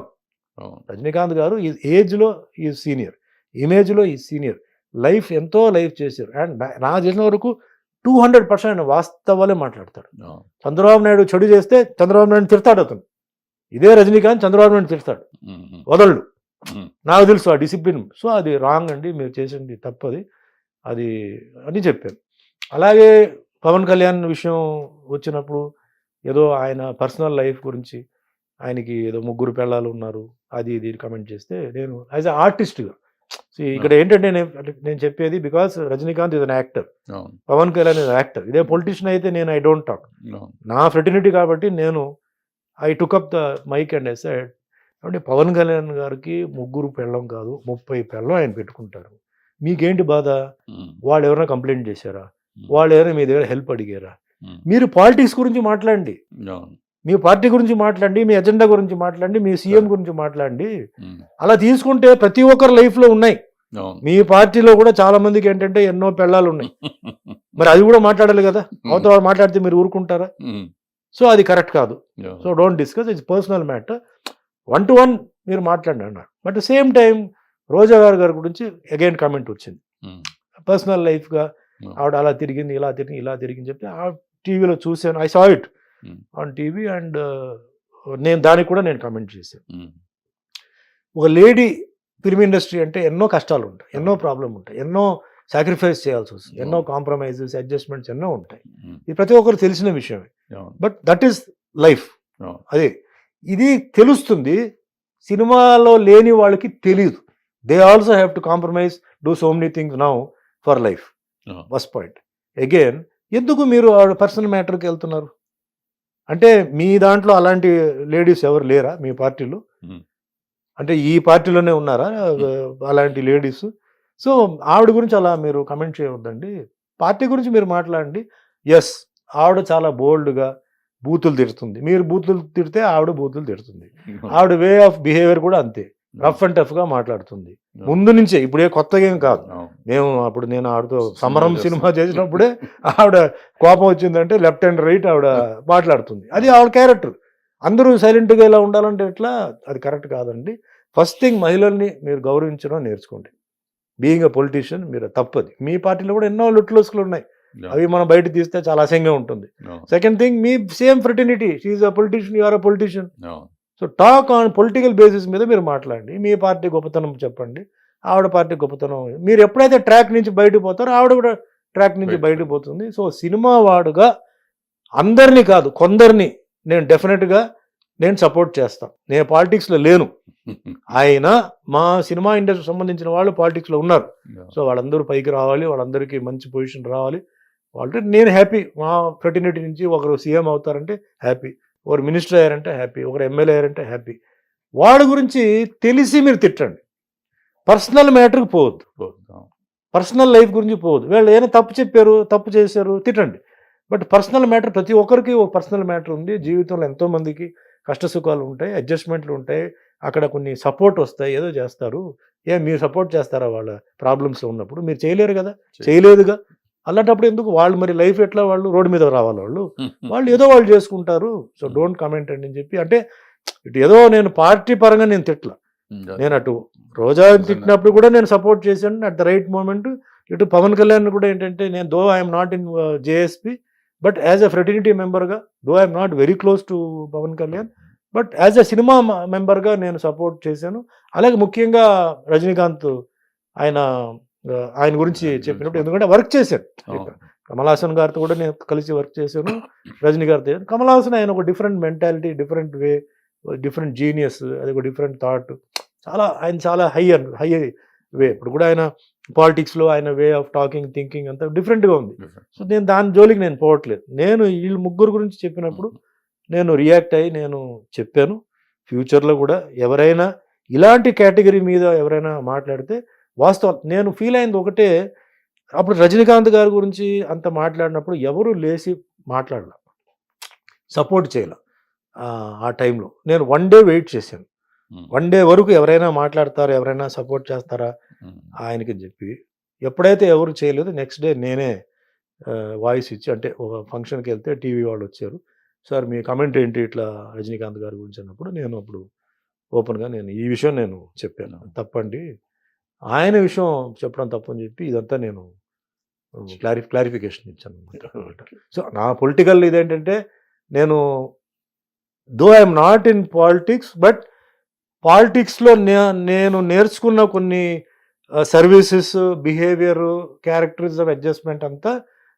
అవును. రజనీకాంత్ గారు ఈ ఏజ్లో ఈ సీనియర్, ఇమేజ్లో ఈ సీనియర్, లైఫ్ ఎంతో లైఫ్ చేశారు. అండ్ నాకు తెలిసిన వరకు 200% వాస్తవాలే మాట్లాడతాడు. అవును. చంద్రబాబు నాయుడు చెడు చేస్తే చంద్రబాబు నాయుడు తిడతాడు అతను. ఇదే రజనీకాంత్ చంద్రబాబు నాయుడు తిడతాడు, వదలడు. నాకు తెలుసు ఆ డిసిప్లిన్. సో అది రాంగ్ అండి, మీరు చేసింది తప్పది అది అని చెప్పాను. అలాగే పవన్ కళ్యాణ్ విషయం వచ్చినప్పుడు ఏదో ఆయన పర్సనల్ లైఫ్ గురించి, ఆయనకి ఏదో 3 పిల్లలు ఉన్నారు అది ఇది కమెంట్ చేస్తే, నేను యాజ్ అ ఆర్టిస్ట్గా ఇక్కడ ఏంటంటే నేను చెప్పేది, because Rajinikanth is an actor, అవును. Pawan Kalyan is actor. ఇదే పొలిటీషియన్ అయితే నేను ఐ డోంట్ టాక్, అవును. నా ఫ్రెటర్నిటీ కాబట్టి నేను I took up the mike and I said, అంటే పవన్ కళ్యాణ్ గారికి 3 పెళ్ళం కాదు 30 పెళ్ళం ఆయన పెట్టుకుంటారు, మీకేంటి బాధ? వాళ్ళు ఎవరైనా కంప్లైంట్ చేశారా? వాళ్ళు ఎవరైనా మీ దగ్గర హెల్ప్ అడిగారా? మీరు పాలిటిక్స్ గురించి మాట్లాడండి, అవును. మీ పార్టీ గురించి మాట్లాడండి, మీ ఎజెండా గురించి మాట్లాడండి, మీ సీఎం గురించి మాట్లాడండి. అలా తీసుకుంటే ప్రతి ఒక్కరి లైఫ్లో ఉన్నాయి. అవును. మీ పార్టీలో కూడా చాలా మందికి ఏంటంటే ఎన్నో పెళ్ళాలు ఉన్నాయి, మరి అది కూడా మాట్లాడాలి కదా. అవతల మాట్లాడితే మీరు ఊరుకుంటారా? సో అది కరెక్ట్ కాదు. So don't discuss, it's personal matter, 1-to-1 మీరు మాట్లాడండి అన్నారు. బట్ సేమ్ టైం రోజా గారి గురించి అగైన్ కామెంట్ వచ్చింది, పర్సనల్ లైఫ్గా ఆవిడ అలా తిరిగింది, ఇలా తిరిగి ఇలా తిరిగింది చెప్తే ఆ టీవీలో చూశాను, I saw it on TV, and నేను దానికి కూడా నేను కామెంట్ చేశాను. ఒక లేడీ ఫిల్మ్ ఇండస్ట్రీ అంటే ఎన్నో కష్టాలు ఉంటాయి, ఎన్నో ప్రాబ్లం ఉంటాయి, ఎన్నో సాక్రిఫైస్ చేయాల్సి వస్తుంది, ఎన్నో కాంప్రమైజెస్ అడ్జస్ట్మెంట్స్ ఎన్నో ఉంటాయి. ఇది ప్రతి ఒక్కరు తెలిసిన విషయమే, బట్ దట్ ఈస్ లైఫ్. అదే ఇది తెలుస్తుంది, సినిమాలో లేని వాళ్ళకి తెలియదు. They also have to compromise, do so many things now for life. First point. Again ఎందుకు మీరు పర్సనల్ మ్యాటర్కి వెళ్తున్నారు? అంటే మీ దాంట్లో అలాంటి లేడీస్ ఎవరు లేరా మీ పార్టీలో? అంటే ఈ పార్టీలోనే ఉన్నారా అలాంటి లేడీస్? సో ఆవిడ గురించి అలా మీరు కమెంట్ చేయవద్దండి, పార్టీ గురించి మీరు మాట్లాడండి. ఎస్, ఆవిడ చాలా బోల్డ్గా బూతులు తిడుతుంది, మీరు బూతులు తిడితే ఆవిడ బూతులు తిడుతుంది. ఆవిడ వే ఆఫ్ బిహేవియర్ కూడా అంతే, రఫ్ అండ్ టఫ్గా మాట్లాడుతుంది ముందు నుంచే. ఇప్పుడే కొత్తగా ఏం కాదు. నేను ఆవిడతో సమరం సినిమా చేసినప్పుడే ఆవిడ కోపం వచ్చిందంటే లెఫ్ట్ అండ్ రైట్ ఆవిడ మాట్లాడుతుంది, అది ఆవిడ క్యారెక్టర్. అందరూ సైలెంట్గా ఇలా ఉండాలంటే ఎట్లా? అది కరెక్ట్ కాదండి. ఫస్ట్ థింగ్, మహిళల్ని మీరు గౌరవించడం నేర్చుకోండి. బీయింగ్ అ పొలిటీషియన్ మీరు తప్పది. మీ పార్టీలో కూడా ఎన్నో లుట్లోసులు ఉన్నాయి, అవి మనం బయట తీస్తే చాలా అసహ్యంగా ఉంటుంది. సెకండ్ థింగ్, మీ same fraternity, she's a politician, you are a politician. So talk on political basis మీద మీరు మాట్లాడండి. మీ పార్టీ గొప్పతనం చెప్పండి, ఆవిడ పార్టీ గొప్పతనం. మీరు ఎప్పుడైతే ట్రాక్ నుంచి బయటకు పోతారో ఆవిడ కూడా ట్రాక్ నుంచి బయటకు పోతుంది. సో సినిమా వాడుగా అందరినీ కాదు, కొందరిని నేను డెఫినెట్గా నేను సపోర్ట్ చేస్తాను. నేను పాలిటిక్స్లో లేను, ఆయన మా సినిమా ఇండస్ట్రీ సంబంధించిన వాళ్ళు పాలిటిక్స్లో ఉన్నారు. సో వాళ్ళందరూ పైకి రావాలి, వాళ్ళందరికీ మంచి పొజిషన్ రావాలి. వాళ్ళు నేను హ్యాపీ. మా ఫ్రెటర్నిటీ నుంచి ఒకరు సీఎం అవుతారంటే హ్యాపీ, ఒకరు మినిస్టర్ అయ్యారంటే హ్యాపీ, ఒకరు ఎమ్మెల్యే అయ్యారంటే హ్యాపీ. వాళ్ళ గురించి తెలిసి మీరు తిట్టండి, పర్సనల్ మ్యాటర్కి పోవద్దు, పర్సనల్ లైఫ్ గురించి పోవద్దు. వీళ్ళు ఏమైనా తప్పు చెప్పారు, తప్పు చేశారు, తిట్టండి. బట్ పర్సనల్ మ్యాటర్, ప్రతి ఒక్కరికి ఒక పర్సనల్ మ్యాటర్ ఉంది. జీవితంలో ఎంతోమందికి కష్ట సుఖాలు ఉంటాయి, అడ్జస్ట్మెంట్లు ఉంటాయి, అక్కడ కొన్ని సపోర్ట్ వస్తాయి, ఏదో చేస్తారు. మీరు సపోర్ట్ చేస్తారా వాళ్ళ ప్రాబ్లమ్స్లో ఉన్నప్పుడు? మీరు చేయలేరు కదా, చేయలేదుగా. అలాంటప్పుడు ఎందుకు వాళ్ళు మరి లైఫ్ ఎట్లా? వాళ్ళు రోడ్డు మీద రావాలి, వాళ్ళు ఏదో వాళ్ళు చేసుకుంటారు. సో డోంట్ కమెంట్ అని చెప్పి, అంటే ఇటు ఏదో నేను పార్టీ పరంగా నేను తిట్లా, నేను అటు రోజా తిట్టినప్పుడు కూడా నేను సపోర్ట్ చేశాను అట్ ద రైట్ మూమెంట్. ఇటు పవన్ కళ్యాణ్ కూడా ఏంటంటే, నేను though I'm not in JSP, but as a fraternity మెంబర్గా, though I'm not very close to Pawan Kalyan, but as a cinema మెంబర్గా నేను సపోర్ట్ చేశాను. అలాగే ముఖ్యంగా రజనీకాంత్ ఆయన గురించి చెప్పినప్పుడు, ఎందుకంటే వర్క్ చేశాను, కమల్ హాసన్ గారితో కూడా నేను కలిసి వర్క్ చేశాను, రజనీ గారితో. కమల్ హాసన్ ఆయన ఒక different mentality, different way, different genius, అది ఒక డిఫరెంట్ థాట్, ఆయన చాలా హై వే. ఇప్పుడు కూడా ఆయన పాలిటిక్స్లో ఆయన వే ఆఫ్ టాకింగ్, థింకింగ్ అంతా డిఫరెంట్గా ఉంది. సో నేను దాని జోలికి నేను పోవట్లేదు. నేను వీళ్ళు ముగ్గురు గురించి చెప్పినప్పుడు నేను రియాక్ట్ అయ్యి నేను చెప్పాను. ఫ్యూచర్లో కూడా ఎవరైనా ఇలాంటి కేటగిరీ మీద ఎవరైనా మాట్లాడితే వాస్తవం నేను ఫీల్ అయింది ఒకటే, అప్పుడు రజనీకాంత్ గారి గురించి అంత మాట్లాడినప్పుడు ఎవరు లేచి మాట్లాడాల, సపోర్ట్ చేయాల. ఆ టైంలో నేను 1 డే వెయిట్ చేశాను. 1 డే వరకు ఎవరైనా మాట్లాడతారా, ఎవరైనా సపోర్ట్ చేస్తారా ఆయనకి చెప్పి. ఎప్పుడైతే ఎవరు చేయలేదు, నెక్స్ట్ డే నేనే వాయిస్ ఇచ్చి, అంటే ఒక ఫంక్షన్కి వెళ్తే టీవీ వాళ్ళు వచ్చారు, సార్ మీ కమెంట్ ఏంటి ఇట్లా రజనీకాంత్ గారి గురించి అన్నప్పుడు నేను అప్పుడు ఓపెన్గా నేను ఈ విషయం నేను చెప్పాను, తప్పండి ఆయన విషయం చెప్పడం తప్పని చెప్పి ఇదంతా నేను క్లారిఫికేషన్ ఇచ్చాను అనమాట. సో నా పొలిటికల్ ఇదేంటంటే, నేను though I'm not in politics, but పాలిటిక్స్లో నేను నేర్చుకున్న కొన్ని సర్వీసెస్, బిహేవియర్, క్యారెక్టరిజం, అడ్జస్ట్మెంట్ అంతా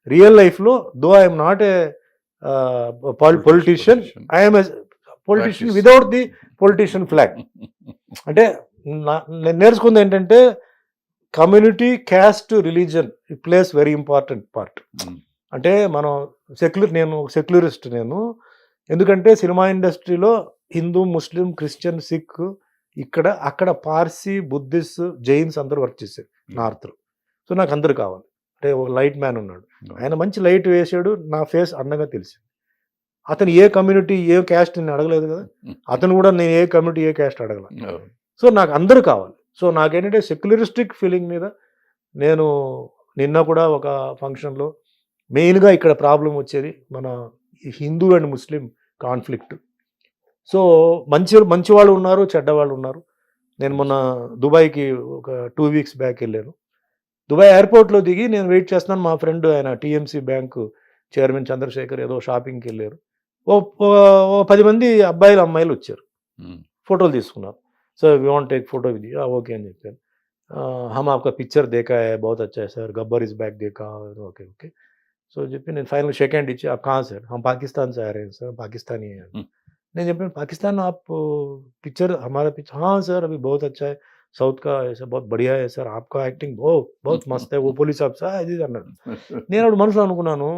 రియల్ లైఫ్లో, దో I'm not a politician, I'm a politician without the politician flag. అంటే నేను నేర్చుకుంది ఏంటంటే, community, caste, religion it place very important part. అంటే మనం నేను సెక్యులరిస్ట్ నేను, ఎందుకంటే సినిమా ఇండస్ట్రీలో హిందూ, ముస్లిం, క్రిస్టియన్, సిక్, అక్కడ పార్సీ, బుద్ధిస్ట్, జైన్స్ అందరూ వర్క్ చేశారు నార్త్లో. సో నాకు అందరు కావాలి. అంటే ఒక లైట్ మ్యాన్ ఉన్నాడు, ఆయన మంచి లైట్ వేసాడు, నా ఫేస్ అందంగా తెలిసింది. అతను ఏ కమ్యూనిటీ, ఏ క్యాస్ట్ నేను అడగలేదు కదా, అతను కూడా నేను ఏ కమ్యూనిటీ, ఏ క్యాస్ట్ అడగల. సో నాకు అందరూ కావాలి. సో నాకేంటంటే సెక్యులరిస్టిక్ ఫీలింగ్ మీద, నేను నిన్న కూడా ఒక ఫంక్షన్లో మెయిన్గా ఇక్కడ ప్రాబ్లం వచ్చేది మన Hindu and Muslim conflict. So మంచి వాళ్ళు ఉన్నారు, చెడ్డవాళ్ళు ఉన్నారు. నేను మొన్న దుబాయ్కి ఒక 2 వీక్స్ బ్యాక్ వెళ్ళాను. దుబాయ్ ఎయిర్పోర్ట్లో దిగి నేను వెయిట్ చేస్తున్నాను, మా ఫ్రెండ్ ఆయన టీఎంసీ బ్యాంకు చైర్మన్ చంద్రశేఖర్ ఏదో షాపింగ్కి వెళ్ళారు. ఓ 10 మంది అబ్బాయిలు, అమ్మాయిలు వచ్చారు, ఫోటోలు తీసుకున్నారు. So we want take photo with you, okay అని చెప్పాను. హమ్ ఆప్కా పిక్చర్ దేఖా హై, బహుత్ అచ్చా హై సార్, గబ్బర్ ఇస్ బ్యాక్ దేఖా, ఓకే ఓకే. సో చెప్పి నేను ఫైనల్ షేక్ హ్యాండ్ ఇచ్చి, आप कहाँ सर, हम पाकिस्तान से आ रहे हैं सर, पाकिस्तानी हैं. నేను చెప్పాను, पाकिस्तान आप पिक्चर हमारा पिक्चर, हाँ सर अभी बहुत अच्छा है, साउथ का ऐसा बहुत बढ़िया है सर, आपका एक्टिंग बहुत मस्त है, वो పోలీస్ ఆఫీసర్ అది అన్నాడు. నేను అప్పుడు మనసులో అనుకున్నాను,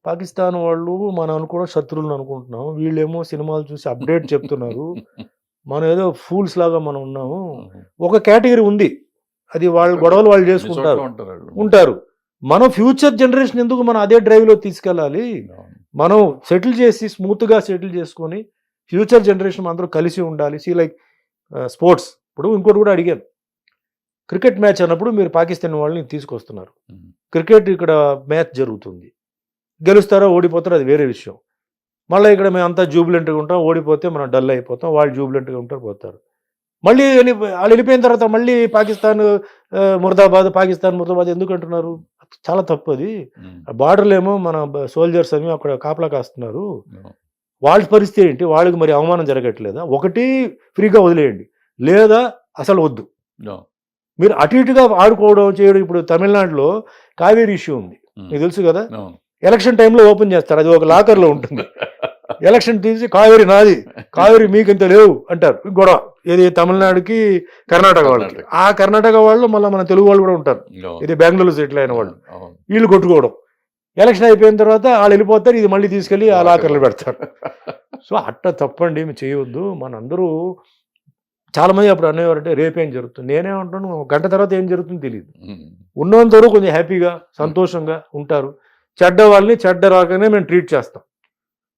పాకిస్తాన్ వాళ్ళు మనం అనుకోవడం శత్రువులను అనుకుంటున్నాం, వీళ్ళేమో సినిమాలు చూసి అప్డేట్ చెప్తున్నారు, మనం ఏదో ఫూల్స్ లాగా మనం ఉన్నాము. ఒక కేటగిరీ ఉంది, అది వాళ్ళ గొడవలు వాళ్ళు చేసుకుంటారు ఉంటారు. మనం ఫ్యూచర్ జనరేషన్ ఎందుకు మనం అదే డ్రైవ్లో తీసుకెళ్ళాలి, మనం సెటిల్ చేసి స్మూత్గా సెటిల్ చేసుకొని ఫ్యూచర్ జనరేషన్ అందరూ కలిసి ఉండాలి. లైక్ స్పోర్ట్స్, ఇప్పుడు ఇంకోటి కూడా అడిగాను, క్రికెట్ మ్యాచ్ అన్నప్పుడు మీరు పాకిస్తాన్ వాళ్ళని తీసుకొస్తున్నారు, క్రికెట్ ఇక్కడ మ్యాచ్ జరుగుతుంది, గెలుస్తారో ఓడిపోతారో అది వేరే విషయం. మళ్ళీ ఇక్కడ మేము అంతా జూబిలెంట్గా ఉంటాం, ఓడిపోతే మనం డల్ అయిపోతాం, వాళ్ళు జూబిలెంట్గా ఉంటారు, పోతారు. మళ్ళీ వాళ్ళు వెళ్ళిపోయిన తర్వాత మళ్ళీ పాకిస్తాన్ ముర్దాబాద్, పాకిస్తాన్ ముర్దాబాద్ ఎందుకు అంటున్నారు? చాలా తప్పు అది. బార్డర్లో ఏమో మన సోల్జర్స్ అని అక్కడ కాపలా కాస్తున్నారు, వాళ్ళ పరిస్థితి ఏంటి, వాళ్ళకి మరి అవమానం జరగట్లేదా? ఒకటి ఫ్రీగా వదిలేయండి, లేదా అసలు వద్దు. మీరు అటు ఇటుగా ఆడుకోవడం చేయడం. ఇప్పుడు తమిళనాడులో కావేరీ ఇష్యూ ఉంది, మీకు తెలుసు కదా, ఎలక్షన్ టైంలో ఓపెన్ చేస్తారు, అది ఒక లాకర్లో ఉంటుంది. ఎలక్షన్ తీసి కావేరీ నాది, కావేరీ మీకు ఇంత లేవు అంటారు, గొడవ. ఇది తమిళనాడుకి కర్ణాటక వాళ్ళకి, ఆ కర్ణాటక వాళ్ళు మళ్ళీ మన తెలుగు వాళ్ళు కూడా ఉంటారు, ఇది బెంగళూరు సెటిల్ అయిన వాళ్ళు, వీళ్ళు కొట్టుకోవడం. ఎలక్షన్ అయిపోయిన తర్వాత వాళ్ళు వెళ్ళిపోతారు, ఇది మళ్ళీ తీసుకెళ్ళి ఆ లాకర్లు పెడతారు. సో అట్లా తప్పండి, మేము చేయవద్దు. మనందరూ చాలామంది అప్పుడు అనేవారంటే రేపేం జరుగుతుంది, నేనేమంటాను, 1 గంట తర్వాత ఏం జరుగుతుందో తెలియదు. ఉన్నంత వరకు కొంచెం హ్యాపీగా సంతోషంగా ఉంటారు. చెడ్డ వాళ్ళని చెడ్డ రాగానే మేము ట్రీట్ చేస్తాం.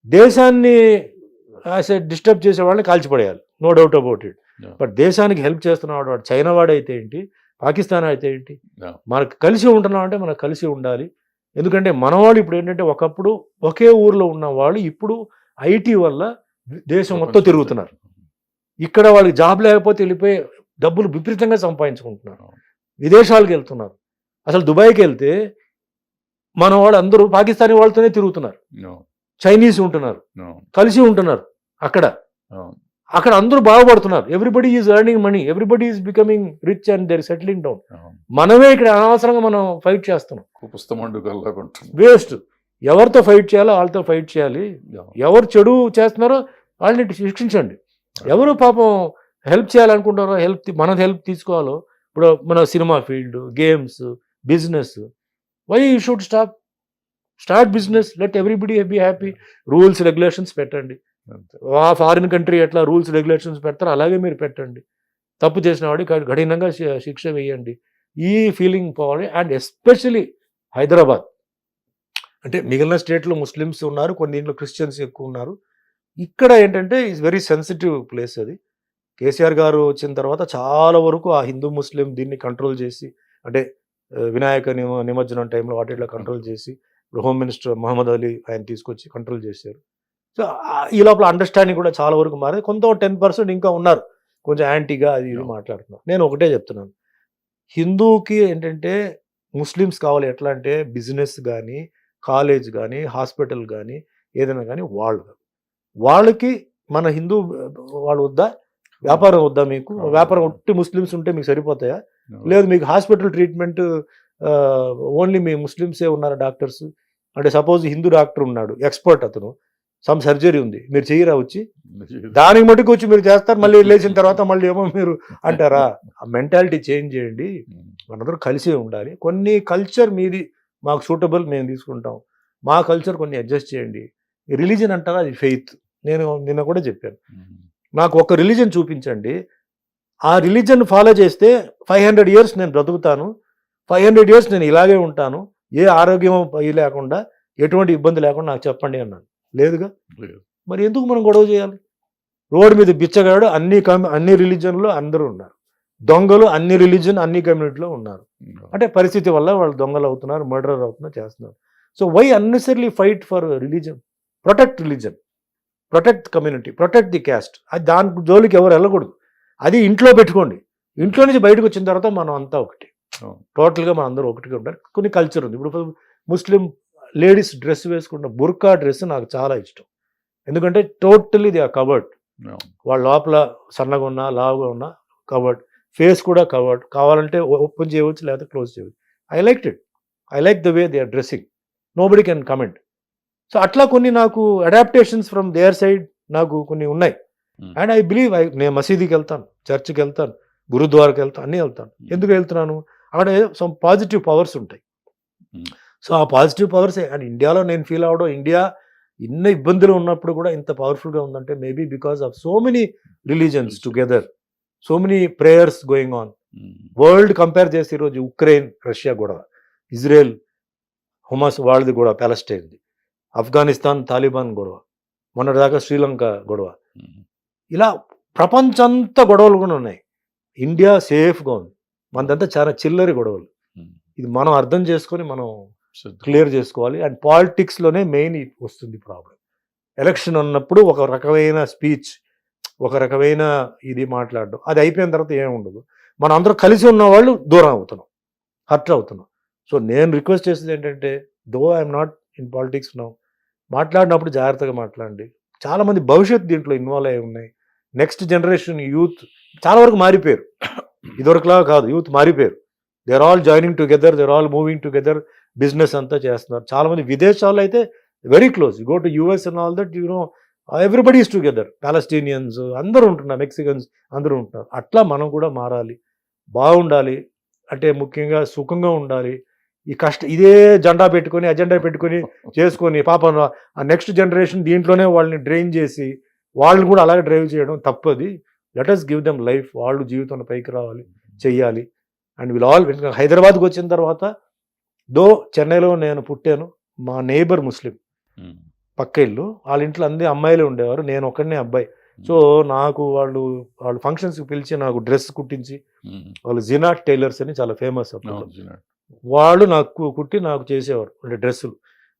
దేశాన్ని డిస్టర్బ్ చేసే వాళ్ళని కాల్చిపడేయాలి, no doubt about it. But దేశానికి హెల్ప్ చేస్తున్నవాడు, వాడు చైనా వాడు అయితే ఏంటి, పాకిస్తాన్ అయితే ఏంటి, మనకు కలిసి ఉంటున్నాం అంటే మనకు కలిసి ఉండాలి. ఎందుకంటే మనవాళ్ళు ఇప్పుడు ఏంటంటే, ఒకప్పుడు ఒకే ఊర్లో ఉన్న వాళ్ళు ఇప్పుడు ఐటీ వల్ల దేశం మొత్తం తిరుగుతున్నారు. ఇక్కడ వాళ్ళకి జాబ్ లేకపోతే వెళ్ళిపోయి డబ్బులు విపరీతంగా సంపాదించుకుంటున్నారు, విదేశాలకు వెళ్తున్నారు. అసలు దుబాయ్కి వెళ్తే మన వాళ్ళు అందరూ పాకిస్తానీ వాళ్ళతోనే తిరుగుతున్నారు, చైనీస్ ఉంటున్నారు, కలిసి ఉంటున్నారు. అక్కడ అందరూ బాగుపడుతున్నారు. Everybody is earning money, everybody is becoming rich and their settling down. మనమే ఇక్కడ అనవసరంగా మనం ఫైట్ చేస్తున్నాం, వేస్ట్. ఎవరితో ఫైట్ చేయాలో వాళ్ళతో ఫైట్ చేయాలి. ఎవరు చెడు చేస్తున్నారో వాళ్ళని శిక్షించండి. ఎవరు పాపం హెల్ప్ చేయాలనుకుంటారో మన హెల్ప్ తీసుకోవాలో. ఇప్పుడు మన cinema field, games, business, why you should start business, let everybody be happy. Rules regulations పెట్టండి. ఫారిన్ కంట్రీ ఎట్లా రూల్స్ రెగ్యులేషన్స్ పెడతారో అలాగే మీరు పెట్టండి. తప్పు చేసిన వాడికి కఠినంగా శిక్ష వేయండి. ఈ ఫీలింగ్ పోవాలి. అండ్ ఎస్పెషలీ హైదరాబాద్ అంటే మిగిలిన స్టేట్లో ముస్లిమ్స్ ఉన్నారు, కొన్ని దీంట్లో క్రిస్టియన్స్ ఎక్కువ ఉన్నారు. ఇక్కడ ఏంటంటే ఈజ్ వెరీ సెన్సిటివ్ ప్లేస్ అది. కేసీఆర్ గారు వచ్చిన తర్వాత చాలా వరకు ఆ హిందూ ముస్లిం దీన్ని కంట్రోల్ చేసి, అంటే వినాయక నిమజ్జనం టైంలో వాటిలో కంట్రోల్ చేసి, ఇప్పుడు హోమ్ మినిస్టర్ మహమ్మద్ అలీ ఆయన తీసుకొచ్చి కంట్రోల్ చేశారు. సో ఈ లోపల అండర్స్టాండింగ్ కూడా చాలా వరకు మారేది. కొంత 10% ఇంకా ఉన్నారు కొంచెం యాంటీగా అది ఇది మాట్లాడుతున్నారు. నేను ఒకటే చెప్తున్నాను, హిందూకి ఏంటంటే ముస్లిమ్స్ కావాలి ఎట్లా అంటే బిజినెస్ కానీ, కాలేజ్ కానీ, హాస్పిటల్ కానీ, ఏదైనా కానీ వాళ్ళకి మన హిందూ వాళ్ళు వద్దా, వ్యాపారం వద్దా, మీకు వ్యాపారం ఒట్టి ముస్లిమ్స్ ఉంటే మీకు సరిపోతాయా, లేదు మీకు హాస్పిటల్ ట్రీట్మెంట్ ఓన్లీ మీ ముస్లిమ్సే ఉన్నారు డాక్టర్స్ అంటే, సపోజ్ హిందూ డాక్టర్ ఉన్నాడు ఎక్స్పర్ట్, అతను సమ్ సర్జరీ ఉంది, మీరు చెయ్యరా వచ్చి, దానికి మటుకు వచ్చి మీరు చేస్తారు, మళ్ళీ లేచిన తర్వాత మళ్ళీ ఏమో మీరు అంటారా? ఆ మెంటాలిటీ చేంజ్ చేయండి, మనందరూ కలిసి ఉండాలి. కొన్ని కల్చర్ మీది మాకు సూటబుల్ మేము తీసుకుంటాం, మా కల్చర్ కొన్ని అడ్జస్ట్ చేయండి. రిలీజన్ అంటారా, అది ఫెయిత్. నేను నిన్న కూడా చెప్పాను, నాకు ఒక రిలీజన్ చూపించండి, ఆ రిలీజన్ ఫాలో చేస్తే 500 years నేను బ్రతుకుతాను, 500 years నేను ఇలాగే ఉంటాను, ఏ ఆరోగ్యం లేకుండా ఎటువంటి ఇబ్బంది లేకుండా నాకు చెప్పండి అన్నాను. లేదుగా, మరి ఎందుకు మనం గొడవ చేయాలి? రోడ్డు మీద బిచ్చగాడు అన్ని రిలీజన్లో అందరూ ఉన్నారు, దొంగలు అన్ని రిలీజన్ అన్ని కమ్యూనిటీలో ఉన్నారు. అంటే పరిస్థితి వల్ల వాళ్ళు దొంగలు అవుతున్నారు, మర్డర్ అవుతున్నారు, చేస్తున్నారు. So why unnecessary fight for religion? Protect religion, protect community, protect the caste. అది దాని జోలికి ఎవరు వెళ్ళకూడదు. అది ఇంట్లో పెట్టుకోండి, ఇంట్లో నుంచి బయటకు వచ్చిన తర్వాత మనం అంతా ఒకటి, టోటల్గా మనం అందరూ ఒకటిగా ఉంటారు. కొన్ని కల్చర్ ఉంది. ఇప్పుడు ముస్లిం లేడీస్ డ్రెస్ వేసుకున్న బుర్కా డ్రెస్ నాకు చాలా ఇష్టం, ఎందుకంటే టోటల్లీ దే ఆర్ కవర్డ్. వాళ్ళ లోపల సన్నగా ఉన్నా లావుగా ఉన్నా కవర్డ్, ఫేస్ కూడా కవర్డ్, కావాలంటే ఓపెన్ చేయవచ్చు లేకపోతే క్లోజ్ చేయవచ్చు. I like the way they are dressing, nobody can comment. So అట్లా కొన్ని నాకు అడాప్టేషన్స్ ఫ్రమ్ దేర్ సైడ్ నాకు కొన్ని ఉన్నాయి. అండ్ ఐ బిలీవ్ నేను మసీదీకి వెళ్తాను, చర్చ్కి వెళ్తాను, గురుద్వారాకి వెళ్తాను, అన్నీ వెళ్తాను. ఎందుకు వెళ్తున్నాను? అక్కడ సమ్ పాజిటివ్ పవర్స్ ఉంటాయి. సో ఆ పాజిటివ్ పవర్స్ అండ్ ఇండియాలో నేను ఫీల్ అవడం, ఇండియా ఇన్ని ఇబ్బందులు ఉన్నప్పుడు కూడా ఇంత పవర్ఫుల్గా ఉందంటే maybe because of so many religions together, so many prayers going on. World compare చేసి ఈరోజు ఉక్రెయిన్ రష్యా గొడవ, ఇజ్రాయెల్ హమాస్ వాళ్ళది గొడవ, ప్యాలెస్టైన్ది, ఆఫ్ఘనిస్తాన్ తాలిబాన్ గొడవ, మొన్నటిదాకా శ్రీలంక గొడవ, ఇలా ప్రపంచంతా గొడవలు కూడా ఉన్నాయి. ఇండియా సేఫ్గా ఉంది, మనదంతా చాలా చిల్లరి గొడవలు. ఇది మనం అర్థం చేసుకొని మనం క్లియర్ చేసుకోవాలి. అండ్ పాలిటిక్స్లోనే మెయిన్ వస్తుంది ప్రాబ్లం. ఎలక్షన్ ఉన్నప్పుడు ఒక రకమైన స్పీచ్, ఒక రకమైన ఇది మాట్లాడడం, అది అయిపోయిన తర్వాత ఏమి ఉండదు. మనం అందరూ కలిసి ఉన్న వాళ్ళు దూరం అవుతున్నాం, హర్ట్ అవుతున్నాం. సో నేను రిక్వెస్ట్ చేసేది ఏంటంటే, దో I'm not in politics now, మాట్లాడినప్పుడు జాగ్రత్తగా మాట్లాడండి. చాలామంది భవిష్యత్తు దీంట్లో ఇన్వాల్వ్ అయి ఉన్నాయి. నెక్స్ట్ జనరేషన్ యూత్ చాలా వరకు మారిపోయారు, ఇదివరకులా కాదు, యూత్ మారిపోయారు. They are all joining together, they are all moving together, business అంతా చేస్తున్నారు. చాలామంది విదేశాల్లో అయితే very close, go to US and all that, everybody is together. Palestinians అందరూ ఉంటున్నారు, మెక్సికన్స్ అందరూ ఉంటున్నారు. అట్లా మనం కూడా మారాలి, బాగుండాలి. అంటే ముఖ్యంగా సుఖంగా ఉండాలి. ఈ ఇదే జెండా పెట్టుకొని అజెండా పెట్టుకొని చేసుకొని పాపం ఆ నెక్స్ట్ జనరేషన్ దీంట్లోనే వాళ్ళని డ్రైన్ చేసి వాళ్ళని కూడా అలాగే డ్రైవ్ చేయడం తప్పది. Let us give them life, వాళ్ళు జీవితంలో పైకి రావాలి, చెయ్యాలి. అండ్ వీళ్ళు ఆల్ హైదరాబాద్కి వచ్చిన తర్వాత, దో చెన్నైలో నేను పుట్టాను, మా నేబర్ ముస్లిం పక్క ఇల్లు, వాళ్ళ ఇంట్లో అన్ని అమ్మాయిలే ఉండేవారు, నేను ఒక్కడనే అబ్బాయి. సో నాకు వాళ్ళు ఫంక్షన్స్కి పిలిచి నాకు డ్రెస్ కుట్టించి, వాళ్ళు జినాట్ టైలర్స్ అని చాలా ఫేమస్ అప్పుడు, వాళ్ళు నాకు కుట్టి నాకు చేసేవారు అంటే డ్రెస్సులు.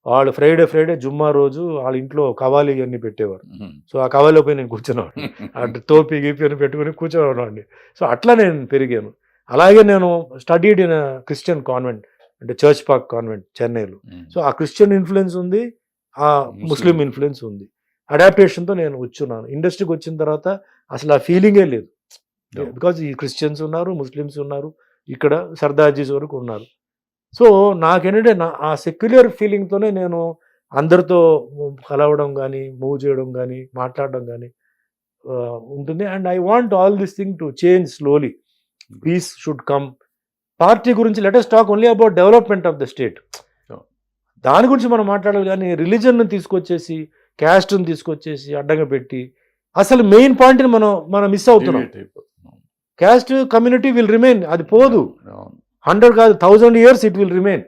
వాళ్ళు ఫ్రైడే జుమ్మా రోజు వాళ్ళ ఇంట్లో కవాలి అన్ని పెట్టేవారు. సో ఆ కవాలో పోయి నేను కూర్చున్నాను, అంటే టోపీ గీపీ అని పెట్టుకుని కూర్చోవాలండి. సో అట్లా నేను పెరిగాను. అలాగే నేను స్టడీడ్ ఇన్ క్రిస్టియన్ కాన్వెంట్, అంటే చర్చ్ పార్క్ కాన్వెంట్ చెన్నైలో. సో ఆ క్రిస్టియన్ ఇన్ఫ్లుయెన్స్ ఉంది, ఆ ముస్లిం ఇన్ఫ్లుయెన్స్ ఉంది. అడాప్టేషన్తో నేను వచ్చున్నాను. ఇండస్ట్రీకి వచ్చిన తర్వాత అసలు ఆ ఫీలింగే లేదు, బికాజ్ ఈ క్రిస్టియన్స్ ఉన్నారు, ముస్లిమ్స్ ఉన్నారు, ఇక్కడ సర్దార్జీస్ వరకు ఉన్నారు. సో నాకేంటంటే ఆ సెక్యులర్ ఫీలింగ్తోనే నేను అందరితో కలవడం కానీ, మూవ్ చేయడం కానీ, మాట్లాడడం కానీ ఉంటుంది. And I want all this thing to change slowly. Peace should come. Party గురించి let us talk only about development of the state, దాని గురించి మనం మాట్లాడాలి. కానీ రిలీజన్ని తీసుకొచ్చేసి, క్యాస్ట్ని తీసుకొచ్చేసి అడ్డంగా పెట్టి అసలు మెయిన్ పాయింట్ని మనం మిస్ అవుతున్నాం. క్యాస్ట్ కమ్యూనిటీ విల్ రిమైన్, అది పోదు. అవును. 100 కాదు 1000 years it will remain.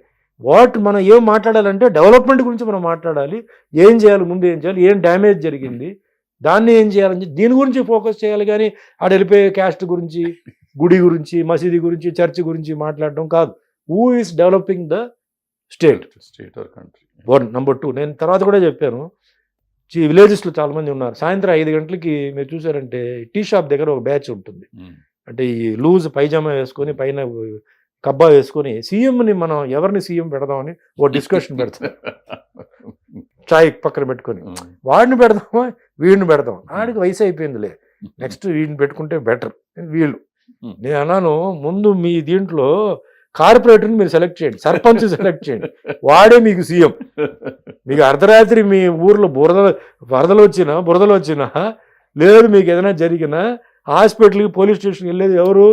What మనం ఏం మాట్లాడాలంటే డెవలప్మెంట్ గురించి మనం మాట్లాడాలి. ఏం చేయాలి, ముందు ఏం చేయాలి, ఏం డ్యామేజ్ జరిగింది, దాన్ని ఏం చేయాలని దీని గురించి ఫోకస్ చేయాలి. కానీ ఆడ వెళ్ళిపోయే క్యాస్ట్ గురించి, గుడి గురించి, మసీది గురించి, చర్చ్ గురించి మాట్లాడడం కాదు. Who is developing the state, state or country. 1. Number 2, నేను తర్వాత కూడా చెప్పాను, విలేజెస్లో చాలా మంది ఉన్నారు. సాయంత్రం 5 గంటలకి మీరు చూసారంటే టీ షాప్ దగ్గర ఒక బ్యాచ్ ఉంటుంది. అంటే ఈ లూజ్ పైజామా వేసుకొని పైన కబ్బా వేసుకొని సీఎంని మనం ఎవరిని సీఎం పెడదామని ఓ డిస్కషన్ పెడతాం. చాయ్ పక్కన పెట్టుకొని వాడిని పెడదామా వీడిని పెడదాం, ఆడికి వయసు అయిపోయిందిలే, నెక్స్ట్ వీడిని పెట్టుకుంటే బెటర్. వీళ్ళు నేను అన్నాను, ముందు మీ దీంట్లో కార్పొరేటర్ని మీరు సెలెక్ట్ చేయండి, సర్పంచ్ సెలెక్ట్ చేయండి, వాడే మీకు సీఎం. మీకు అర్ధరాత్రి మీ ఊర్లో వరదలు వచ్చినా లేదు, మీకు ఏదైనా జరిగినా హాస్పిటల్కి పోలీస్ స్టేషన్కి వెళ్ళేది ఎవరు?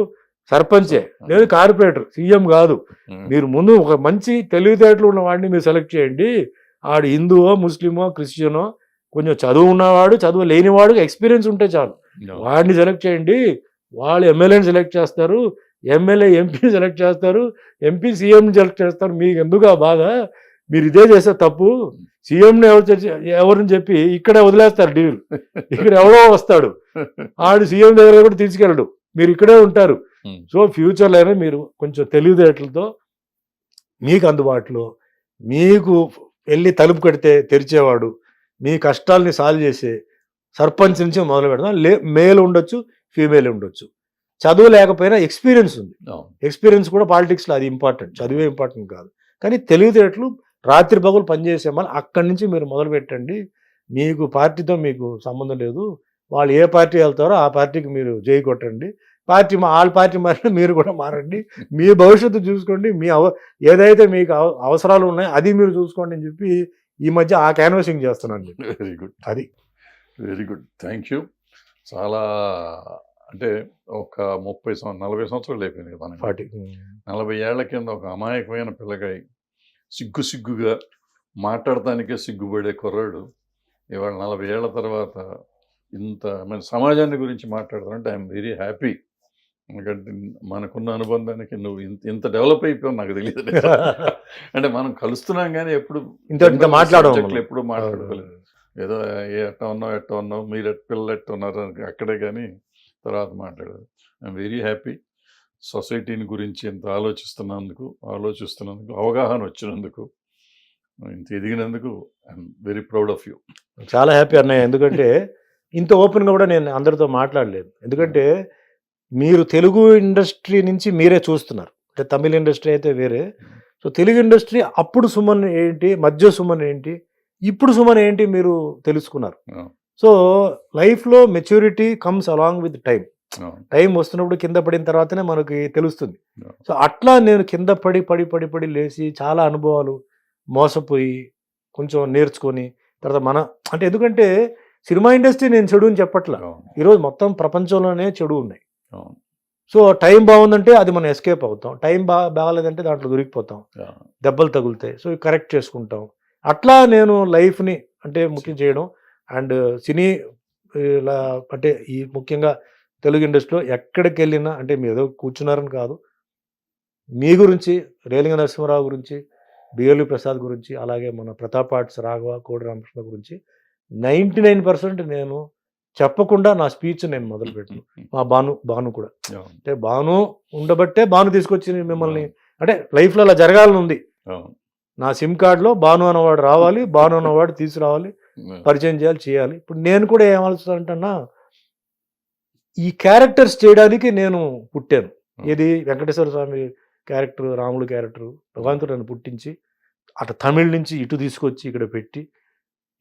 సర్పంచే, లేదు కార్పొరేటర్, సీఎం కాదు. మీరు ముందు ఒక మంచి తెలివితేటలు ఉన్న వాడిని మీరు సెలెక్ట్ చేయండి. ఆడు హిందువో ముస్లిమో క్రిస్టియనో, కొంచెం చదువు ఉన్నవాడు చదువు లేనివాడు ఎక్స్పీరియన్స్ ఉంటే చాలు, వాడిని సెలెక్ట్ చేయండి. వాళ్ళు ఎమ్మెల్యేని సెలెక్ట్ చేస్తారు, ఎమ్మెల్యే ఎంపీని సెలెక్ట్ చేస్తారు, ఎంపీ సీఎంని సెలెక్ట్ చేస్తారు. మీకు ఎందుకు ఆ బాధ? మీరు ఇదే చేస్తే తప్పు. సీఎంని ఎవరిని చెప్పి ఇక్కడే వదిలేస్తారు డీల్. ఇక్కడ ఎవడో వస్తాడు, ఆడు సీఎం దగ్గర కూడా తీసుకెళ్ళడు, మీరు ఇక్కడే ఉంటారు. సో ఫ్యూచర్లో అయినా మీరు కొంచెం తెలివితేటలతో మీకు అందుబాటులో, మీకు వెళ్ళి తలుపు కడితే తెరిచేవాడు, మీ కష్టాలని సాల్వ్ చేసే సర్పంచ్ నుంచి మొదలు పెడదాం. మేల్ ఉండొచ్చు, ఫీమేల్ ఉండొచ్చు. చదువు లేకపోయినా ఎక్స్పీరియన్స్ ఉంది. ఎక్స్పీరియన్స్ కూడా పాలిటిక్స్లో అది ఇంపార్టెంట్, చదువే ఇంపార్టెంట్ కాదు. కానీ తెలివితేటలు రాత్రి పగలు పనిచేసే మళ్ళీ అక్కడి నుంచి మీరు మొదలు పెట్టండి. మీకు పార్టీతో మీకు సంబంధం లేదు, వాళ్ళు ఏ పార్టీ వెళ్తారో ఆ పార్టీకి మీరు జై కొట్టండి. వాళ్ళ పార్టీ మారినా మీరు కూడా మారండి, మీ భవిష్యత్తు చూసుకోండి, ఏదైతే మీకు అవసరాలు ఉన్నాయో అది మీరు చూసుకోండి అని చెప్పి ఈ మధ్య ఆ క్యాన్వాసింగ్ చేస్తున్నాను. వెరీ గుడ్, అది వెరీ గుడ్, థ్యాంక్ యూ. చాలా అంటే ఒక 40 సంవత్సరాలు అయిపోయింది కదా, 40 ఏళ్ల కింద ఒక అమాయకమైన పిల్లగాయి సిగ్గుగా మాట్లాడటానికే సిగ్గుపడే కుర్రాడు ఇవాళ 40 ఏళ్ల తర్వాత ఇంత మన సమాజాన్ని గురించి మాట్లాడతానంటే ఐఎమ్ వెరీ హ్యాపీ. ఎందుకంటే మనకున్న అనుబంధానికి నువ్వు ఇంత డెవలప్ అయిపోయావు నాకు తెలియదు. అంటే మనం కలుస్తున్నాం కానీ ఎప్పుడు ఇంత మాట్లాడడం ఎప్పుడు మాట్లాడుకోలేదు. ఏదో ఎట్ట ఉన్నావు మీరు పిల్లలు ఎట్ట ఉన్నారు అక్కడే, కానీ తర్వాత మాట్లాడదు. I'm very happy. సొసైటీని గురించి ఇంత ఆలోచిస్తున్నందుకు, అవగాహన వచ్చినందుకు, ఇంత ఎదిగినందుకు I'm very proud of you. చాలా హ్యాపీ అన్నయ్య. ఎందుకంటే ఇంత ఓపెన్గా కూడా నేను అందరితో మాట్లాడలేదు. ఎందుకంటే మీరు తెలుగు ఇండస్ట్రీ నుంచి మీరే చూస్తున్నారు, అంటే తమిళ ఇండస్ట్రీ అయితే వేరే. సో తెలుగు ఇండస్ట్రీ అప్పుడు సుమన్ ఏంటి, మధ్య సుమన్ ఏంటి, ఇప్పుడు సుమన్ ఏంటి మీరు తెలుసుకున్నారు. సో లైఫ్లో maturity comes along with time వస్తున్నప్పుడు కింద పడిన తర్వాతనే మనకి తెలుస్తుంది. సో అట్లా నేను కింద పడి లేచి చాలా అనుభవాలు మోసపోయి కొంచెం నేర్చుకొని తర్వాత అంటే ఎందుకంటే సినిమా ఇండస్ట్రీ నేను చెడు అని చెప్పట్లా, ఈరోజు మొత్తం ప్రపంచంలోనే చెడు ఉన్నాయి. సో టైం బాగుందంటే అది మనం ఎస్కేప్ అవుతాం, టైం బాగాలేదంటే దాంట్లో దొరికిపోతాం, దెబ్బలు తగులుతాయి. సో కరెక్ట్ చేసుకుంటాం. అట్లా నేను లైఫ్ని అంటే ముఖ్యం చేయడం. అండ్ సినీ అంటే ఈ ముఖ్యంగా తెలుగు ఇండస్ట్రీలో ఎక్కడికి వెళ్ళినా, అంటే మీరు ఏదో కూర్చున్నారని కాదు, మీ గురించి, రేలింగ నరసింహారావు గురించి, బిఎల్వి ప్రసాద్ గురించి, అలాగే మన ప్రతాప్ ఆర్ట్స్ రాఘవ, కోడి రామకృష్ణ గురించి 99% నేను చెప్పకుండా నా స్పీచ్ నేను మొదలుపెట్టాను. మా భాను కూడా, అంటే భాను ఉండబట్టే భాను తీసుకొచ్చి మిమ్మల్ని, అంటే లైఫ్లో అలా జరగాలని ఉంది. నా సిమ్ కార్డులో భాను అన్నవాడు రావాలి, భాను అన్నవాడు తీసుకురావాలి, పరిచయం చేయాలి. ఇప్పుడు నేను కూడా ఏమాలుస్తానంటన్నా, ఈ క్యారెక్టర్స్ చేయడానికి నేను పుట్టాను. ఇది వెంకటేశ్వర స్వామి క్యారెక్టర్, రాముడు క్యారెక్టర్, భగవంతుడు నన్ను పుట్టించి అటు తమిళ నుంచి ఇటు తీసుకొచ్చి ఇక్కడ పెట్టి,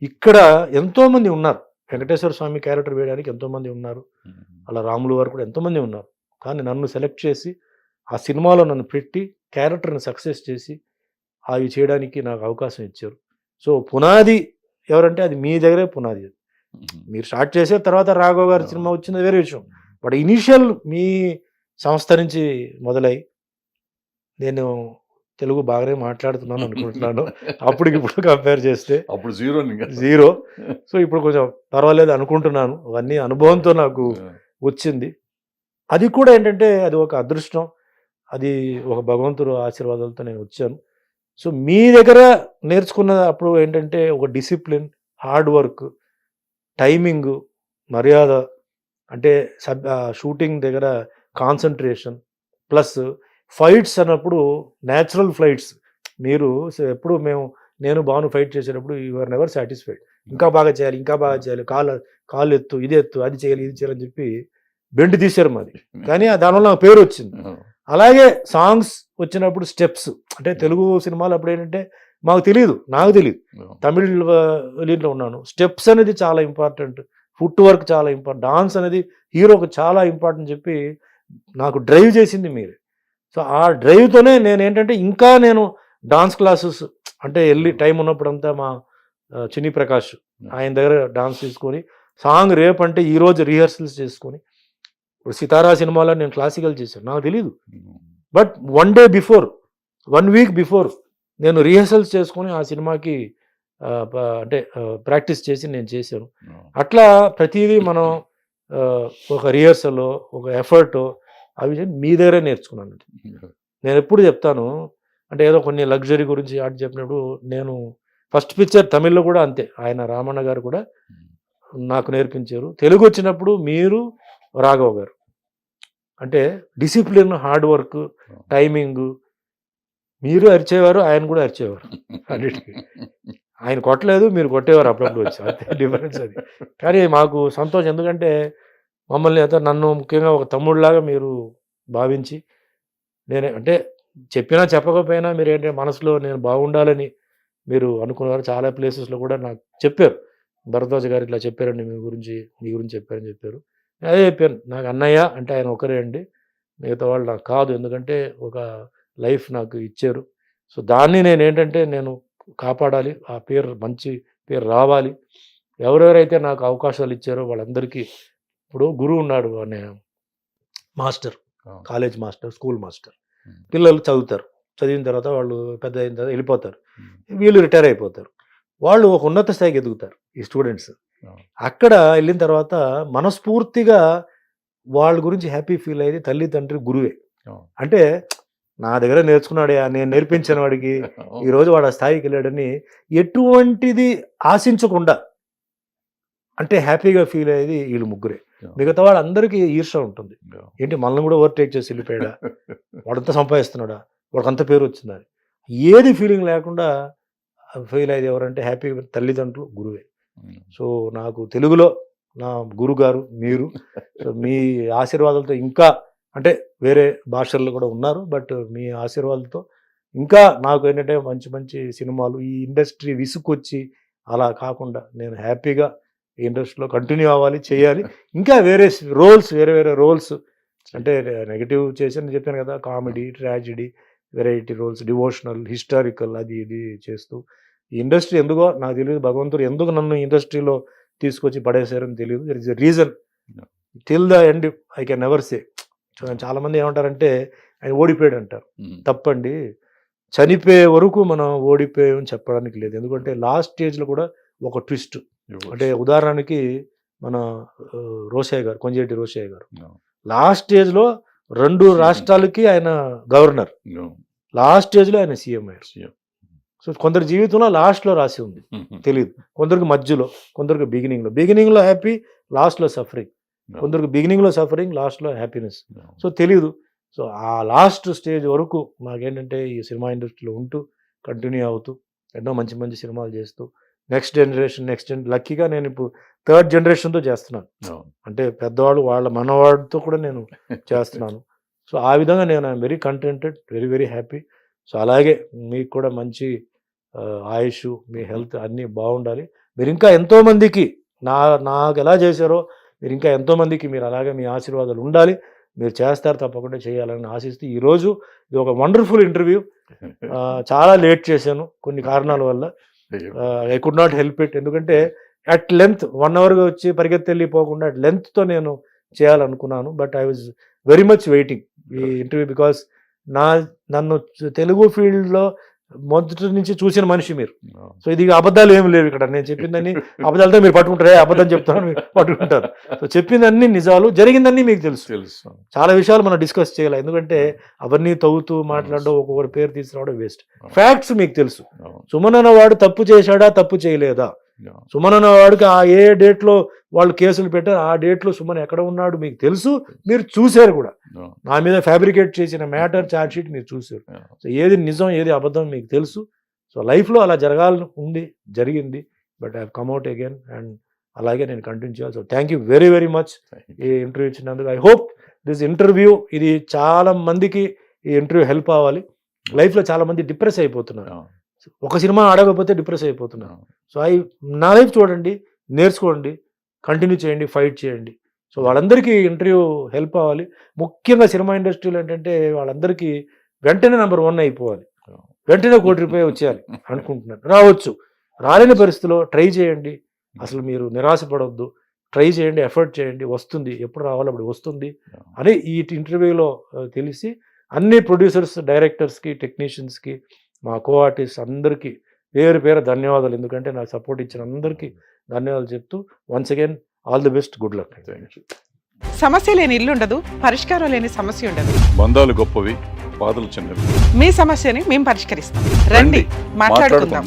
ఇక్కడ ఎంతోమంది ఉన్నారు వెంకటేశ్వర స్వామి క్యారెక్టర్ వేయడానికి, ఎంతోమంది ఉన్నారు, అలా రాములు వారు కూడా ఎంతోమంది ఉన్నారు. కానీ నన్ను సెలెక్ట్ చేసి ఆ సినిమాలో నన్ను పెట్టి క్యారెక్టర్ని సక్సెస్ చేసి అవి చేయడానికి నాకు అవకాశం ఇచ్చారు. సో పునాది ఎవరంటే అది మీ దగ్గరే పునాది. మీరు స్టార్ట్ చేసే తర్వాత రాఘవ గారి సినిమా వచ్చింది వేరే విషయం, బట్ ఇనీషియల్ మీ సంస్థ నుంచి మొదలై నేను తెలుగు బాగానే మాట్లాడుతున్నాను అనుకుంటున్నాను. అప్పటికిప్పుడు కంపేర్ చేస్తే అప్పుడు జీరో. సో ఇప్పుడు కొంచెం పర్వాలేదు అనుకుంటున్నాను. అవన్నీ అనుభవంతో నాకు వచ్చింది. అది కూడా ఏంటంటే అది ఒక అదృష్టం, అది ఒక భగవంతుడు ఆశీర్వాదాలతో నేను వచ్చాను. సో మీ దగ్గర నేర్చుకున్న అప్పుడు ఏంటంటే ఒక డిసిప్లిన్, హార్డ్ వర్క్, టైమింగ్, మర్యాద, అంటే షూటింగ్ దగ్గర కాన్సన్ట్రేషన్, ప్లస్ ఫైట్స్ అన్నప్పుడు న్యాచురల్ ఫ్లైట్స్. మీరు ఎప్పుడు నేను బాను ఫైట్ చేసేటప్పుడు యూఆర్ నెవర్ సాటిస్ఫైడ్. ఇంకా బాగా చేయాలి, ఇంకా బాగా చేయాలి, కాళ్ళు ఎత్తు, ఇది ఎత్తు, అది చేయాలి, ఇది చేయాలని చెప్పి బెండ్ తీశారు మాది. కానీ దానివల్ల నాకు పేరు వచ్చింది. అలాగే సాంగ్స్ వచ్చినప్పుడు స్టెప్స్, అంటే తెలుగు సినిమాలు అప్పుడు ఏంటంటే నాకు తెలియదు, తమిళలో ఉన్నాను. స్టెప్స్ అనేది చాలా ఇంపార్టెంట్, ఫుట్ వర్క్ చాలా ఇంపార్టెంట్, డాన్స్ అనేది హీరోకి చాలా ఇంపార్టెంట్ చెప్పి నాకు డ్రైవ్ చేసింది మీరే. సో ఆ డ్రైవ్తోనే నేను ఏంటంటే ఇంకా నేను డాన్స్ క్లాసెస్ అంటే వెళ్ళి టైం ఉన్నప్పుడంతా మా చిన్ని ప్రకాష్ ఆయన దగ్గర డాన్స్ తీసుకొని సాంగ్ రేపు అంటే ఈరోజు రిహర్సల్స్ చేసుకొని, ఇప్పుడు సితారా సినిమాలో నేను క్లాసికల్ చేశాను, నాకు తెలీదు. బట్ 1 వీక్ బిఫోర్ నేను రిహర్సల్స్ చేసుకొని ఆ సినిమాకి అంటే ప్రాక్టీస్ చేసి నేను చేశాను. అట్లా ప్రతిదీ మనం ఒక రిహర్సల్, ఒక ఎఫర్ట్, అవి మీ దగ్గరే నేర్చుకున్నాను. నేను ఎప్పుడు చెప్తాను అంటే ఏదో కొన్ని లగ్జరీ గురించి ఆట చెప్పినప్పుడు, నేను ఫస్ట్ పిక్చర్ తమిళ్లో కూడా అంతే, ఆయన రామన్న గారు కూడా నాకు నేర్పించారు. తెలుగు వచ్చినప్పుడు మీరు రాఘవ గారు అంటే డిసిప్లిన్, హార్డ్ వర్క్, టైమింగ్, మీరు అరిచేవారు, ఆయన కూడా అరిచేవారు అన్నిటికీ. ఆయన కొట్టలేదు, మీరు కొట్టేవారు అప్పుడప్పుడు వచ్చి, అంతే డిఫరెన్స్ అది. కానీ మాకు సంతోషం, ఎందుకంటే మమ్మల్ని నన్ను ముఖ్యంగా ఒక తమ్ముడిలాగా మీరు భావించి, నేనే అంటే చెప్పినా చెప్పకపోయినా మీరు ఏంటంటే మనసులో నేను బాగుండాలని మీరు అనుకున్నారు. చాలా ప్లేసెస్లో కూడా నాకు చెప్పారు, భరద్వాజ్ గారు ఇట్లా చెప్పారండి మీ గురించి చెప్పారని చెప్పారు. అదే చెప్పాను, నాకు అన్నయ్య అంటే ఆయన ఒకరే అండి, మిగతా వాళ్ళు నాకు కాదు, ఎందుకంటే ఒక లైఫ్ నాకు ఇచ్చారు. సో దాన్ని నేను ఏంటంటే నేను కాపాడాలి, ఆ పేరు మంచి పేరు రావాలి. ఎవరెవరైతే నాకు అవకాశాలు ఇచ్చారో వాళ్ళందరికీ, ఇప్పుడు గురువు ఉన్నాడు, master, college master, school master, పిల్లలు చదువుతారు, చదివిన తర్వాత వాళ్ళు పెద్ద అయిన తర్వాత వెళ్ళిపోతారు, వీళ్ళు రిటైర్ అయిపోతారు, వాళ్ళు ఒక ఉన్నత స్థాయికి ఎదుగుతారు ఈ స్టూడెంట్స్. అక్కడ వెళ్ళిన తర్వాత మనస్ఫూర్తిగా వాళ్ళ గురించి హ్యాపీ ఫీల్ అయ్యేది తల్లిదండ్రి, గురువే. అంటే నా దగ్గర నేర్చుకున్నాడే, నేను నేర్పించిన వాడికి ఈరోజు వాడు ఆ స్థాయికి వెళ్ళాడని ఎటువంటిది ఆశించకుండా అంటే హ్యాపీగా ఫీల్ అయ్యేది వీళ్ళు ముగ్గురే. మిగతా వాళ్ళందరికీ ఈర్ష ఉంటుంది, ఏంటి మనల్ని కూడా ఓవర్టేక్ చేసి వెళ్ళిపోయాడా, వాడంతా సంపాదిస్తున్నాడా, వాడికి అంత పేరు వచ్చిందా, ఏది ఫీలింగ్ లేకుండా ఫీల్ అయ్యేది ఎవరంటే హ్యాపీగా తల్లిదండ్రులు, గురువే. సో నాకు తెలుగులో నా గురుగారు మీరు. సో మీ ఆశీర్వాదాలతో ఇంకా అంటే వేరే భాషల్లో కూడా ఉన్నారు, బట్ మీ ఆశీర్వాదాలతో ఇంకా నాకు ఏంటంటే మంచి మంచి సినిమాలు, ఈ ఇండస్ట్రీ విసుకొచ్చి అలా కాకుండా నేను హ్యాపీగా ఈ ఇండస్ట్రీలో కంటిన్యూ అవ్వాలి, చేయాలి. ఇంకా వేరే రోల్స్ అంటే నెగిటివ్ చేశాను చెప్పాను కదా, comedy, tragedy, variety roles, devotional, historical, అది ఇది చేస్తూ ఈ ఇండస్ట్రీ ఎందుకో నాకు తెలియదు, భగవంతుడు ఎందుకు నన్ను ఇండస్ట్రీలో తీసుకొచ్చి పడేశారని తెలియదు. There is a reason, till the end I can never say. చాలామంది ఏమంటారంటే ఆయన ఓడిపోయాడు అంటారు, తప్పండి. చనిపోయే వరకు మనం ఓడిపోయామని చెప్పడానికి లేదు, ఎందుకంటే లాస్ట్ స్టేజ్లో కూడా ఒక ట్విస్ట్. అంటే ఉదాహరణకి మన రోషయ్య గారు, కొంజేటి రోషయ్య గారు లాస్ట్ స్టేజ్లో 2 రాష్ట్రాలకి ఆయన గవర్నర్, లాస్ట్ స్టేజ్లో ఆయన సీఎం అయ్యారు. సో కొందరి జీవితంలో లాస్ట్లో రాసి ఉంది, తెలియదు. కొందరికి మధ్యలో, కొందరికి బిగినింగ్లో హ్యాపీ, లాస్ట్లో సఫరింగ్. కొందరికి బిగినింగ్లో సఫరింగ్, లాస్ట్లో హ్యాపీనెస్. సో తెలియదు. సో ఆ లాస్ట్ స్టేజ్ వరకు మాకేంటంటే ఈ సినిమా ఇండస్ట్రీలో ఉంటూ కంటిన్యూ అవుతూ ఎన్నో మంచి మంచి సినిమాలు చేస్తూ నెక్స్ట్ జనరేషన్ లక్కీగా నేను ఇప్పుడు 3rd జనరేషన్తో చేస్తున్నాను. అంటే పెద్దవాళ్ళు వాళ్ళ మనవాడితో కూడా నేను చేస్తున్నాను. సో ఆ విధంగా నేను I'm very కంటెంటెడ్, very very happy. So అలాగే మీకు కూడా మంచి ఆయుష్, మీ హెల్త్ అన్నీ బాగుండాలి. మీరు ఇంకా ఎంతోమందికి నాకు ఎలా చేశారో మీరు ఇంకా ఎంతోమందికి మీరు అలాగే మీ ఆశీర్వాదాలు ఉండాలి. మీరు చేస్తారు, తప్పకుండా చేయాలని ఆశిస్తూ ఈరోజు ఇది ఒక వండర్ఫుల్ ఇంటర్వ్యూ. చాలా లేట్ చేశాను కొన్ని కారణాల వల్ల, I could not help it. ఎందుకంటే అట్ లెంత్ 1 అవర్గా వచ్చి పరిగెత్తి వెళ్ళిపోకుండా అట్ లెంత్తో నేను చేయాలనుకున్నాను. But I was very much waiting ఈ ఇంటర్వ్యూ, బికాస్ నన్ను తెలుగు ఫీల్డ్లో మొదటి నుంచి చూసిన మనిషి మీరు. సో ఇది అబద్ధాలు ఏమి లేవు ఇక్కడ. నేను చెప్పిందని అబద్ధాలతో మీరు పట్టుకుంటారే, అబద్ధం చెప్తాను మీరు పట్టుకుంటారు. సో చెప్పిందన్నీ నిజాలు, జరిగిందన్నీ మీకు తెలుసు. చాలా విషయాలు మనం డిస్కస్ చేయాలి, ఎందుకంటే అవన్నీ తవ్వుతూ మాట్లాడడం, ఒక్కొక్కరి పేరు తీసుకురావడం వేస్ట్. ఫ్యాక్ట్స్ మీకు తెలుసు. సుమన్ అన్నవాడు తప్పు చేశాడా, తప్పు చేయలేదా, సుమన్ అన్నవాడికి ఆ ఏ డేట్లో వాళ్ళు కేసులు పెట్టారు, ఆ డేట్లో సుమన్ ఎక్కడ ఉన్నాడు మీకు తెలుసు, మీరు చూశారు కూడా. నా మీద ఫ్యాబ్రికేట్ చేసిన మ్యాటర్ ఛార్జ్ షీట్ మీరు చూశారు. సో ఏది నిజం ఏది అబద్ధం మీకు తెలుసు. సో లైఫ్లో అలా జరగాలని ఉంది, జరిగింది. But I have come out again and అలాగే నేను కంటిన్యూ చేయాలి. So thank you very very much ఈ ఇంటర్వ్యూ ఇచ్చినందుకు. ఐ హోప్ దిస్ ఇంటర్వ్యూ ఇది చాలా మందికి ఈ ఇంటర్వ్యూ హెల్ప్ అవ్వాలి. లైఫ్లో చాలా మంది డిప్రెస్ అయిపోతున్నారు, ఒక సినిమా ఆడకపోతే డిప్రెస్ అయిపోతున్నారు. సో నా లైఫ్ చూడండి, నేర్చుకోండి, కంటిన్యూ చేయండి, ఫైట్ చేయండి. సో వాళ్ళందరికీ ఇంటర్వ్యూ హెల్ప్ అవ్వాలి. ముఖ్యంగా సినిమా ఇండస్ట్రీలో ఏంటంటే వాళ్ళందరికీ వెంటనే నెంబర్ 1 అయిపోవాలి, వెంటనే ₹1 కోటి వచ్చేయాలి అనుకుంటున్నారు. రావచ్చు, రాలేని పరిస్థితిలో ట్రై చేయండి. అసలు మీరు నిరాశపడవద్దు, ట్రై చేయండి, ఎఫర్ట్ చేయండి, వస్తుంది. ఎప్పుడు రావాలో అప్పుడు వస్తుంది అని ఈ ఇంటర్వ్యూలో తెలిసి అన్ని ప్రొడ్యూసర్స్, డైరెక్టర్స్కి, టెక్నీషియన్స్కి, మా కో ఆర్టిస్ట్ అందరికీ పేరు పేరు ధన్యవాదాలు. ఎందుకంటే నాకు సపోర్ట్ ఇచ్చిన అందరికీ ధన్యవాదాలు చెప్తూ once again all the best, good luck. Thank you. సమస్య లేని ఇల్లు ఉండదు, పరిష్కారం లేని సమస్య ఉండదు. బంధాలు గొప్పవి, బాధలు చిన్నవి. మీ సమస్యని మేము పరిష్కరిస్తాం. రండి, మాట్లాడుకుందాం.